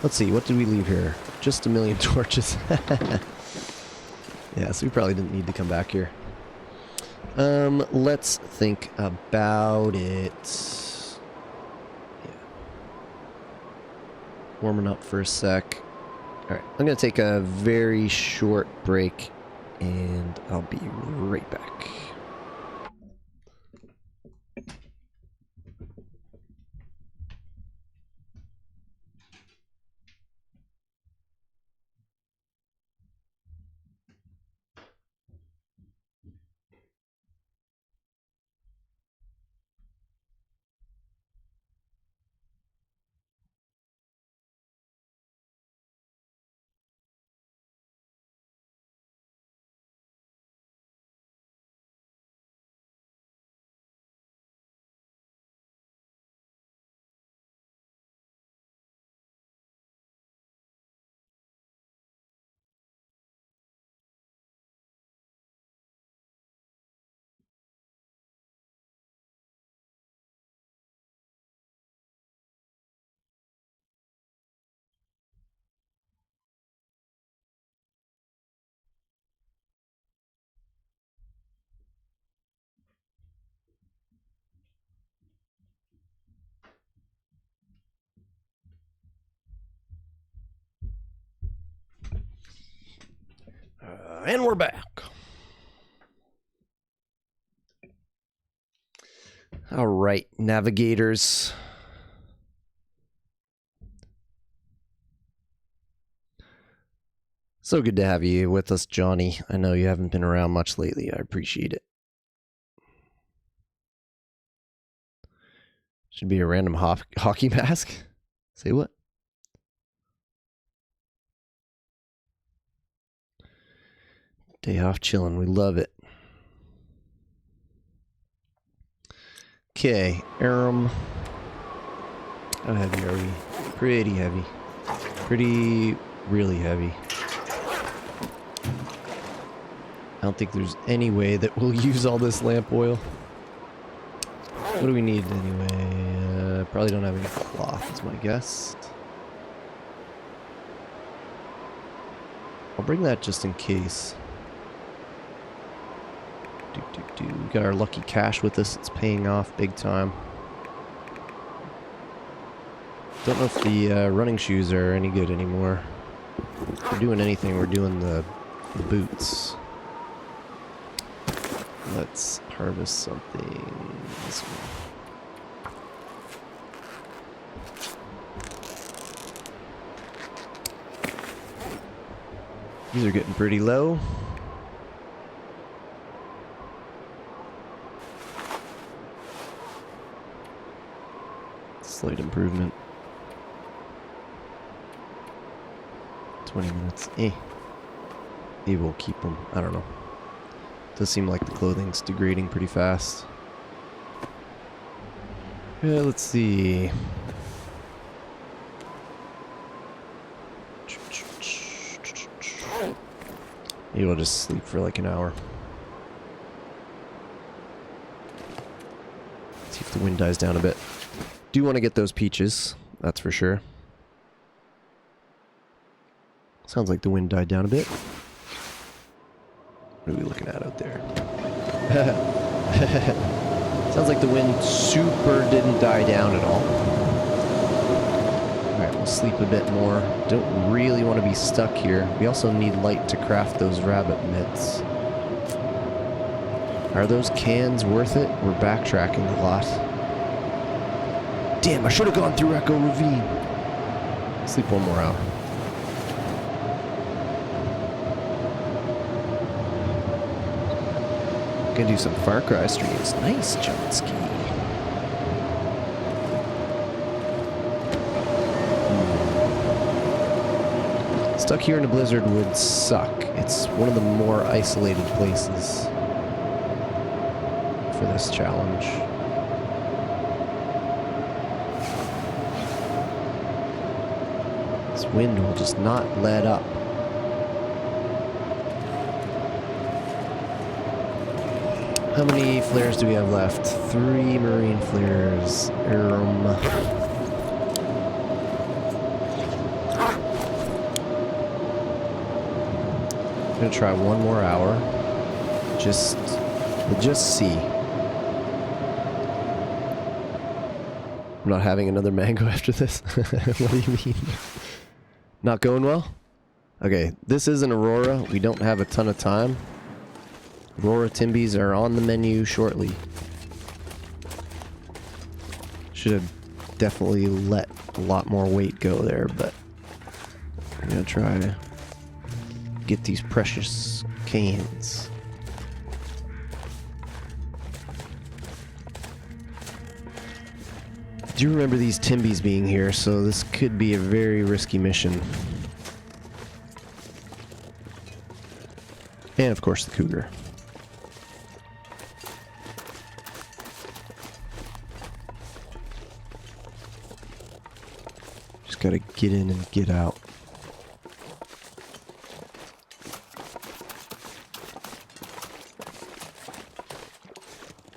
Let's see, what did we leave here? Just a million torches. Yeah, so we probably didn't need to come back here. Let's think about it. Yeah. Warming up for a sec. Alright, I'm going to take a very short break, and I'll be right back. And we're back. All right, navigators. So good to have you with us, Johnny. I know you haven't been around much lately. I appreciate it. Should be a random hockey mask. Say what? Day off chilling. We love it. Okay, how heavy are we? Pretty heavy. Really heavy. I don't think there's any way that we'll use all this lamp oil. What do we need anyway? Probably don't have any cloth, is my guess. I'll bring that just in case. We got our lucky cash with us. It's paying off big time. Don't know if the running shoes are any good anymore. If we're doing anything, we're doing the boots. Let's harvest something this way. These are getting pretty low. Slight improvement. 20 minutes. Eh. Maybe we'll keep them. I don't know. Does seem like the clothing's degrading pretty fast. Yeah, let's see. Maybe we'll just sleep for like an hour. See if the wind dies down a bit. Do want to get those peaches, that's for sure. Sounds like the wind died down a bit. What are we looking at out there? Sounds like the wind super didn't die down at all. Alright, we'll sleep a bit more. Don't really want to be stuck here. We also need light to craft those rabbit mitts. Are those cans worth it? We're backtracking a lot. Damn, I should have gone through Echo Ravine. Sleep one more hour. Gonna do some Far Cry streams. Nice, Johnski. Stuck here in a blizzard would suck. It's one of the more isolated places for this challenge. This wind will just not let up. How many flares do we have left? 3 marine flares. I'm gonna try one more hour. We'll just see. I'm not having another mango after this. What do you mean? Not going well? Okay, this is an Aurora. We don't have a ton of time. Aurora Timbies are on the menu shortly. Should have definitely let a lot more weight go there, but I'm gonna try to get these precious cans. I do remember these Timbies being here, so this could be a very risky mission. And of course the cougar. Gotta get in and get out.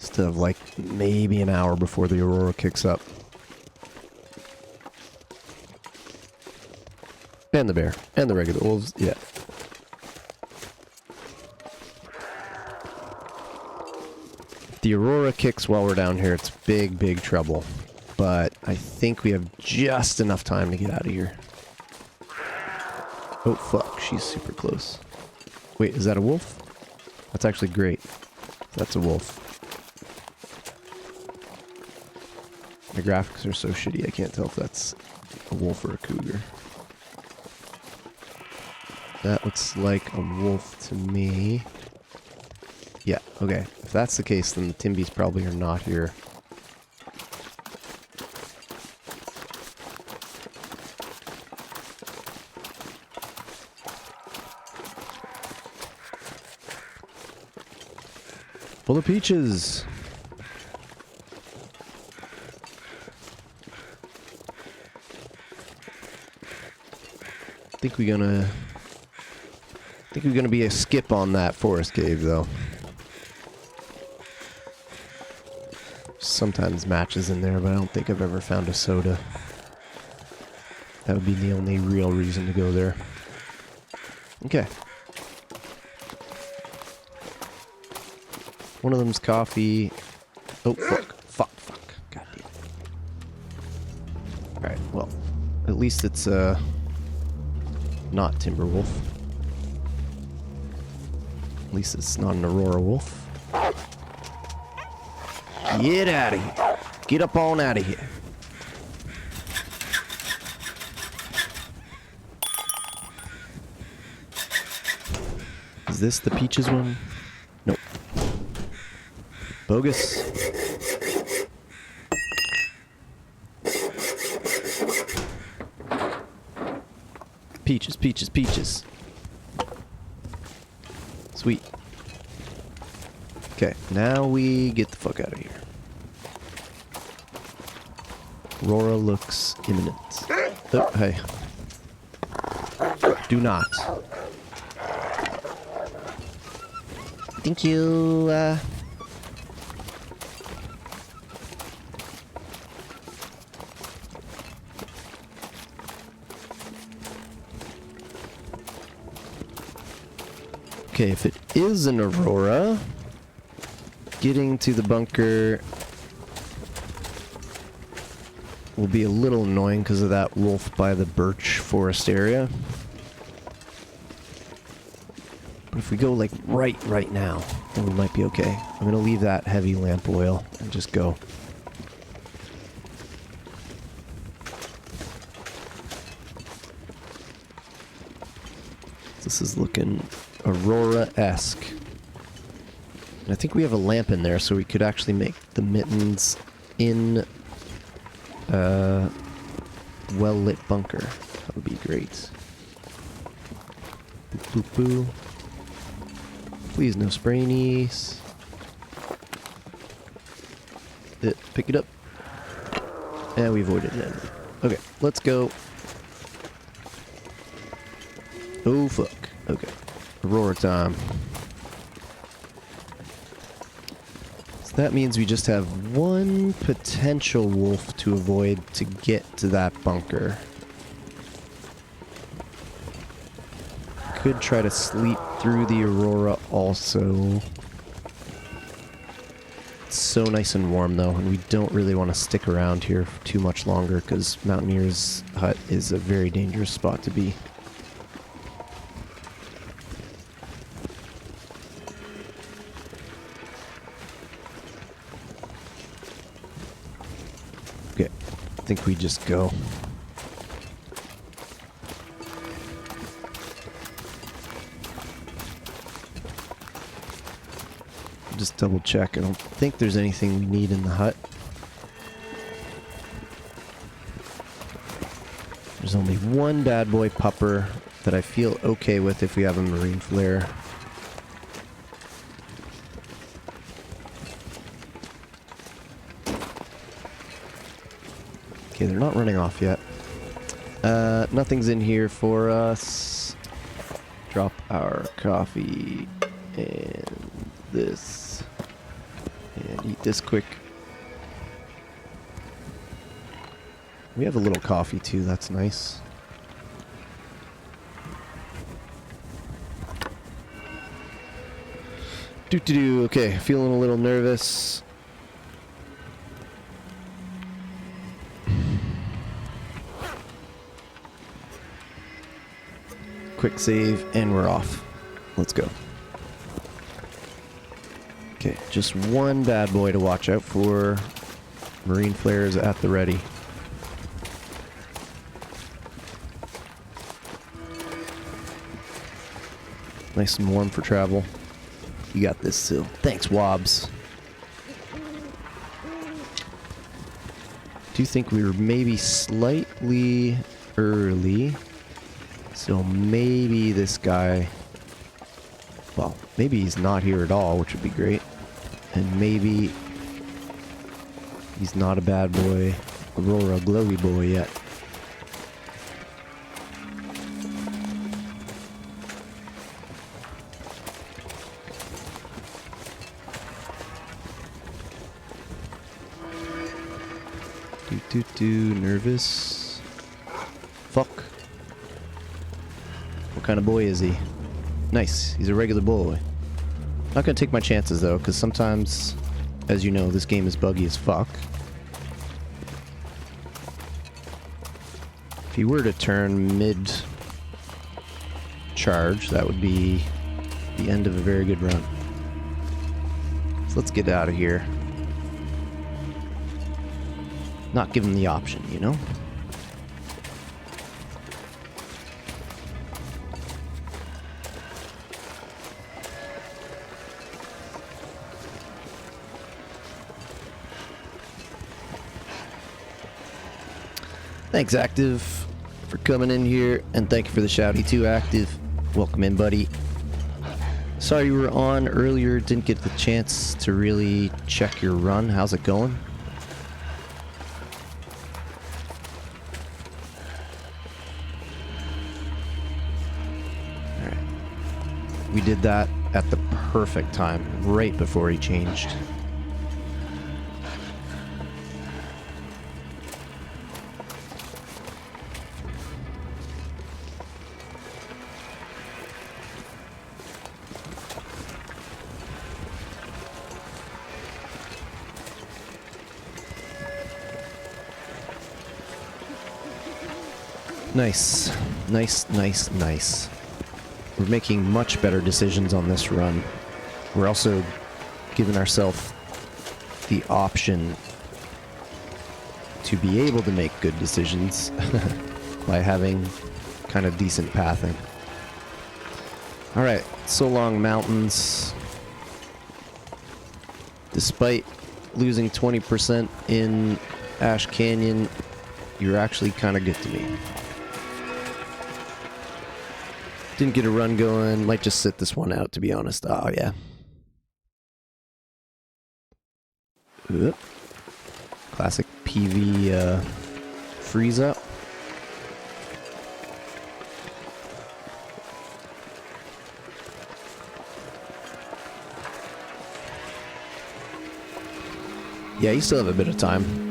Still have like maybe an hour before the Aurora kicks up. And the bear. And the regular wolves. Yeah. If the Aurora kicks while we're down here, it's big, big trouble. But I think we have just enough time to get out of here. Oh, fuck. She's super close. Wait, is that a wolf? That's actually great. That's a wolf. My graphics are so shitty, I can't tell if that's a wolf or a cougar. That looks like a wolf to me. Yeah, okay. If that's the case, then the Timbies probably are not here. Full of peaches. I think we're gonna be a skip on that forest cave though. Sometimes matches in there, but I don't think I've ever found a soda. That would be the only real reason to go there. Okay. One of them's coffee. Oh, fuck. God damn. Alright, well. At least it's, not Timberwolf. At least it's not an Aurora Wolf. Get out of here. Get up on out of here. Is this the peaches one? Nope. Bogus. Peaches, peaches, peaches. Sweet. Okay, now we get the fuck out of here. Aurora looks imminent. Oh, hey. Do not. Thank you, Okay, if it is an Aurora, getting to the bunker will be a little annoying because of that wolf by the birch forest area. But if we go like right now, then we might be okay. I'm going to leave that heavy lamp oil and just go. This is looking Aurora-esque. And I think we have a lamp in there, so we could actually make the mittens in a well-lit bunker. That would be great. Boop, boop, boo. Please, no sprainies. Pick it up. And we avoided it. Okay, let's go. Oh, fuck. Okay. Aurora time. So that means we just have one potential wolf to avoid to get to that bunker. Could try to sleep through the Aurora also. It's so nice and warm though, and we don't really want to stick around here for too much longer because Mountaineer's Hut is a very dangerous spot to be. Okay, I think we just go. Just double check. I don't think there's anything we need in the hut. There's only one bad boy pupper that I feel okay with if we have a marine flare. Okay, they're not running off yet. Nothing's in here for us. Drop our coffee and this. And eat this quick. We have a little coffee too, that's nice. Doo-doo-doo, okay, feeling a little nervous. Quick save, and we're off. Let's go. Okay, just one bad boy to watch out for. Marine flares at the ready. Nice and warm for travel. You got this, Sil. Thanks, Wobbs. Do you think we were maybe slightly early? So maybe this guy... Well, maybe he's not here at all, which would be great. And maybe he's not a bad boy, Aurora glowy boy yet. Nervous. Fuck. What kind of boy is he? Nice, he's a regular boy. Not gonna take my chances though, because sometimes, as you know, this game is buggy as fuck. If he were to turn mid-charge, that would be the end of a very good run. So let's get out of here. Not give him the option, you know? Thanks, Active, for coming in here, and thank you for the shouty too, Active. Welcome in, buddy. Sorry you were on earlier, didn't get the chance to really check your run. How's it going? Alright. We did that at the perfect time, right before he changed. Nice. Nice, nice, nice. We're making much better decisions on this run. We're also giving ourselves the option to be able to make good decisions by having kind of decent pathing. Alright, so long, mountains. Despite losing 20% in Ash Canyon, you're actually kind of good to me. Didn't get a run going. Might just sit this one out, to be honest. Oh, yeah. Oop. Classic PV freeze up. Yeah, you still have a bit of time.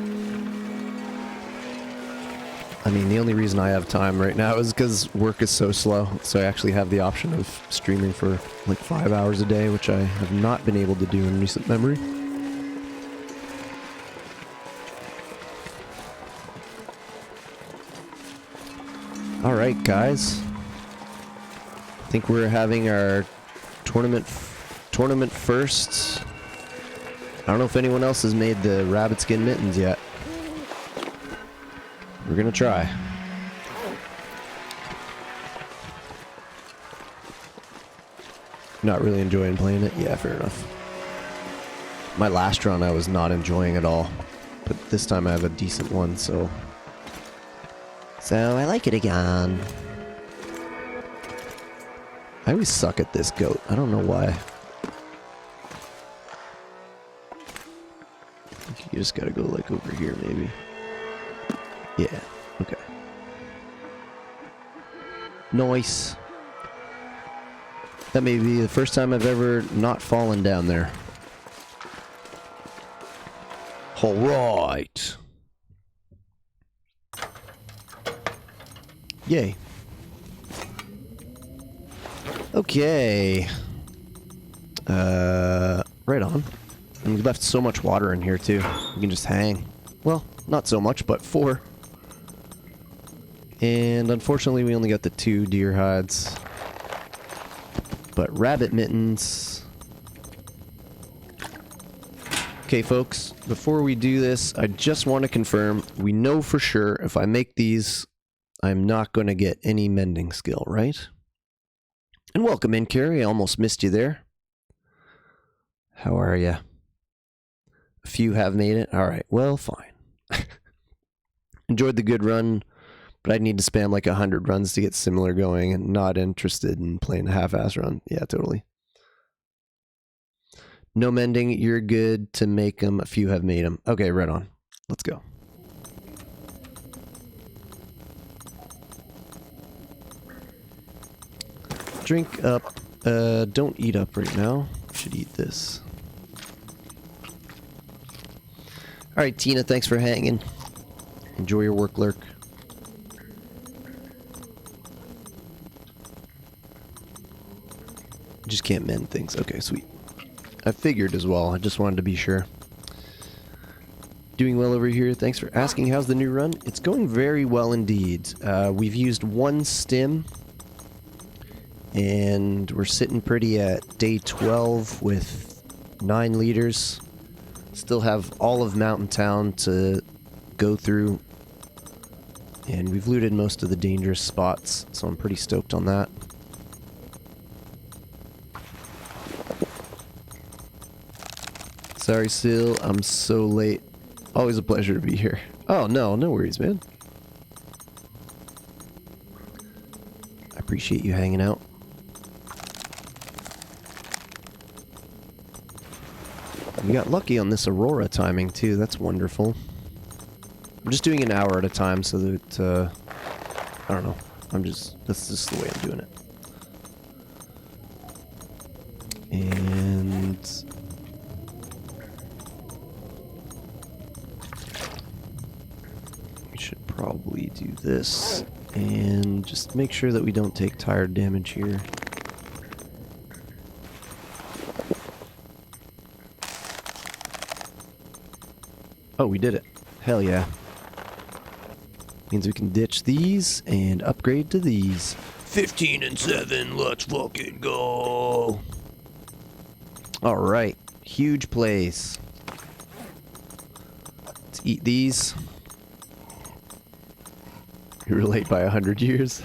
I mean, the only reason I have time right now is because work is so slow, so I actually have the option of streaming for like 5 hours a day, which I have not been able to do in recent memory. Alright, guys. I think we're having our tournament first. I don't know if anyone else has made the rabbit skin mittens yet. We're gonna try. Not really enjoying playing it? Yeah, fair enough. My last run I was not enjoying at all. But this time I have a decent one, so... So, I like it again. I always suck at this goat. I don't know why. I think you just gotta go like over here, maybe. Yeah, okay. Nice. That may be the first time I've ever not fallen down there. Alright. Yay. Okay. Right on. And we left so much water in here too. We can just hang. Well, not so much, but 4. And unfortunately we only got the 2 deer hides. But rabbit mittens. Okay folks, before we do this, I just want to confirm, we know for sure if I make these, I'm not going to get any mending skill, right? And welcome in, Carrie. I almost missed you there. How are ya? A few have made it. Alright, well, fine. Enjoyed the good run. But I'd need to spam like 100 runs to get similar going, and not interested in playing a half-ass run. Yeah, totally. No mending, you're good to make them. A few have made them. Okay, right on. Let's go. Drink up. Don't eat up right now. Should eat this. Alright, Tina, thanks for hanging. Enjoy your work, Lurk. Just can't mend things. Okay, sweet. I figured as well. I just wanted to be sure. Doing well over here. Thanks for asking. How's the new run? It's going very well indeed. We've used 1 stim. And we're sitting pretty at day 12 with 9 liters. Still have all of Mountain Town to go through. And we've looted most of the dangerous spots, so I'm pretty stoked on that. Sorry, Sil, I'm so late. Always a pleasure to be here. Oh, no, no worries, man. appreciate you hanging out. We got lucky on this Aurora timing too, that's wonderful. I'm just doing an hour at a time so that, I don't know, that's just the way I'm doing it. And we should probably do this and just make sure that we don't take tired damage here. Oh, we did it. Hell yeah. Means we can ditch these and upgrade to these. 15 and 7, let's fucking go. Alright, huge plays. Let's eat these. You relate by 100 years.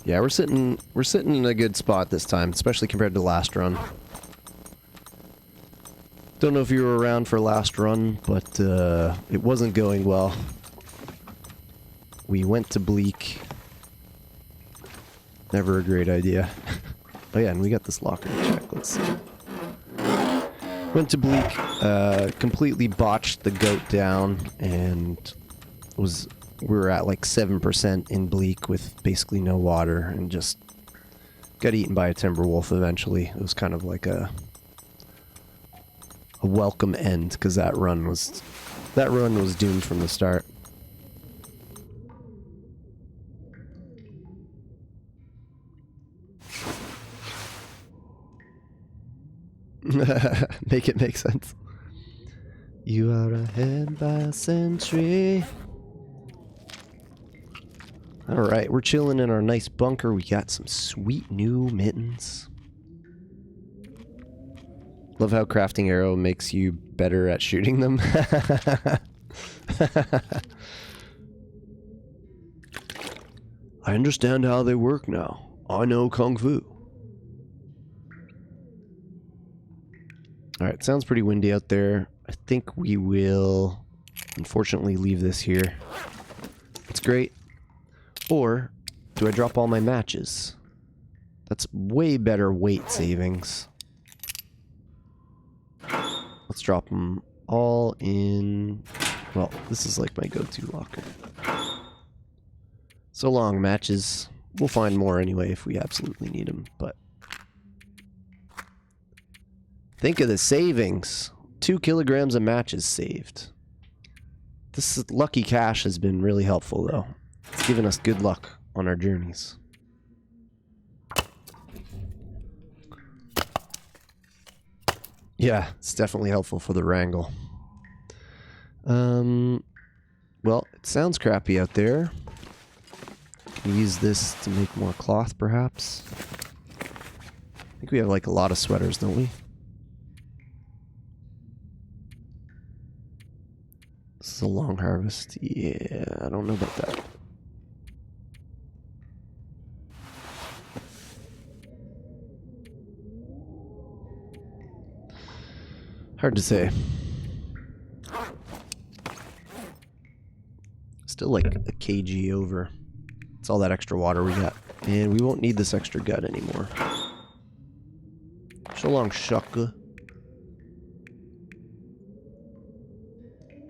Yeah, we're sitting in a good spot this time, especially compared to last run. Don't know if you were around for last run, but it wasn't going well. We went to Bleak. Never a great idea. Oh yeah, and we got this locker to check. Let's see. Went to Bleak, completely botched the goat down, and we were at like 7% in Bleak with basically no water, and just got eaten by a timber wolf eventually. It was kind of like a welcome end, because that run was doomed from the start. Make it make sense. You are ahead by a century. Alright, we're chilling in our nice bunker. We got some sweet new mittens. Love how crafting arrow makes you better at shooting them. I understand how they work now. I know Kung Fu. Alright, sounds pretty windy out there. I think we will, unfortunately, leave this here. It's great. Or, do I drop all my matches? That's way better weight savings. Let's drop them all in... Well, this is like my go-to locker. So long, matches. We'll find more anyway if we absolutely need them, but... Think of the savings. 2 kilograms of matches saved. This lucky cash has been really helpful, though. It's given us good luck on our journeys. Yeah, it's definitely helpful for the wrangle. Well, it sounds crappy out there. Can we use this to make more cloth, perhaps? I think we have, like, a lot of sweaters, don't we? This is a long harvest. Yeah, I don't know about that. Hard to say. Still like a kg over. It's all that extra water we got. And we won't need this extra gut anymore. So long, shaka.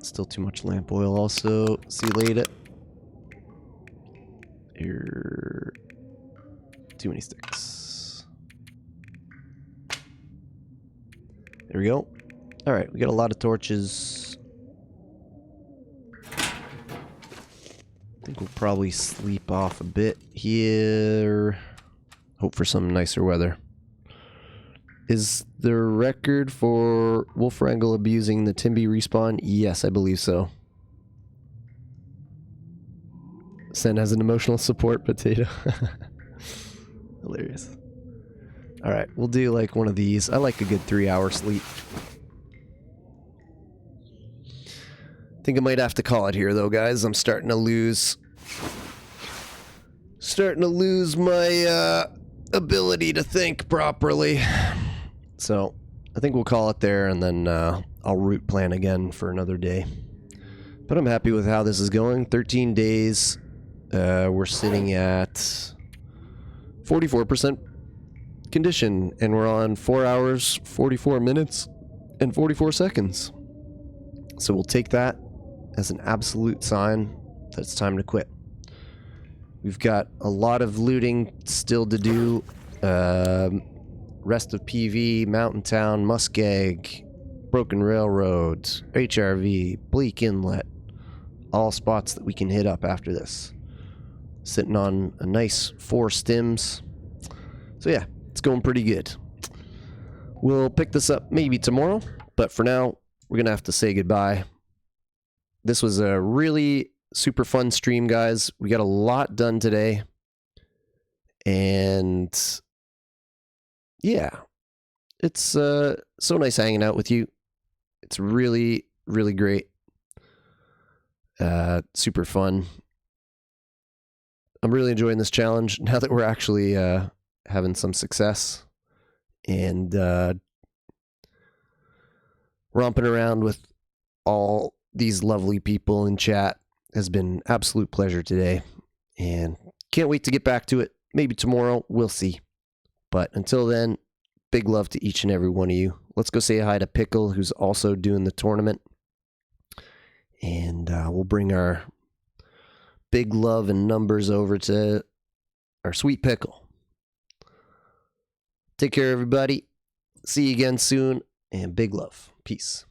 Still too much lamp oil also. See you later. Here. Too many sticks. There we go. Alright, we got a lot of torches. I think we'll probably sleep off a bit here. Hope for some nicer weather. Is the record for Wolf Wrangle abusing the Timby respawn? Yes, I believe so. Sen has an emotional support potato. Hilarious. Alright, we'll do like one of these. I like a good 3-hour sleep. Think I might have to call it here though, guys. I'm starting to lose my ability to think properly. So I think we'll call it there, and then I'll route plan again for another day. But I'm happy with how this is going. 13 days, We're sitting at 44% condition, and we're on 4 hours, 44 minutes, and 44 seconds. So we'll take that as an absolute sign that it's time to quit. We've got a lot of looting still to do. Rest of PV, Mountain Town, Muskeg, Broken Railroad, HRV, Bleak Inlet. All spots that we can hit up after this. Sitting on a nice 4 stims. So yeah, it's going pretty good. We'll pick this up maybe tomorrow, but for now, we're going to have to say goodbye. This was a really super fun stream, guys. We got a lot done today. And yeah, it's so nice hanging out with you. It's really, really great. Super fun. I'm really enjoying this challenge now that we're actually having some success. And romping around with all these lovely people in chat has been an absolute pleasure today. And can't wait to get back to it. Maybe tomorrow, we'll see. But until then, big love to each and every one of you. Let's go say hi to Pickle, who's also doing the tournament. And we'll bring our big love and numbers over to our sweet Pickle. Take care, everybody. See you again soon. And big love. Peace.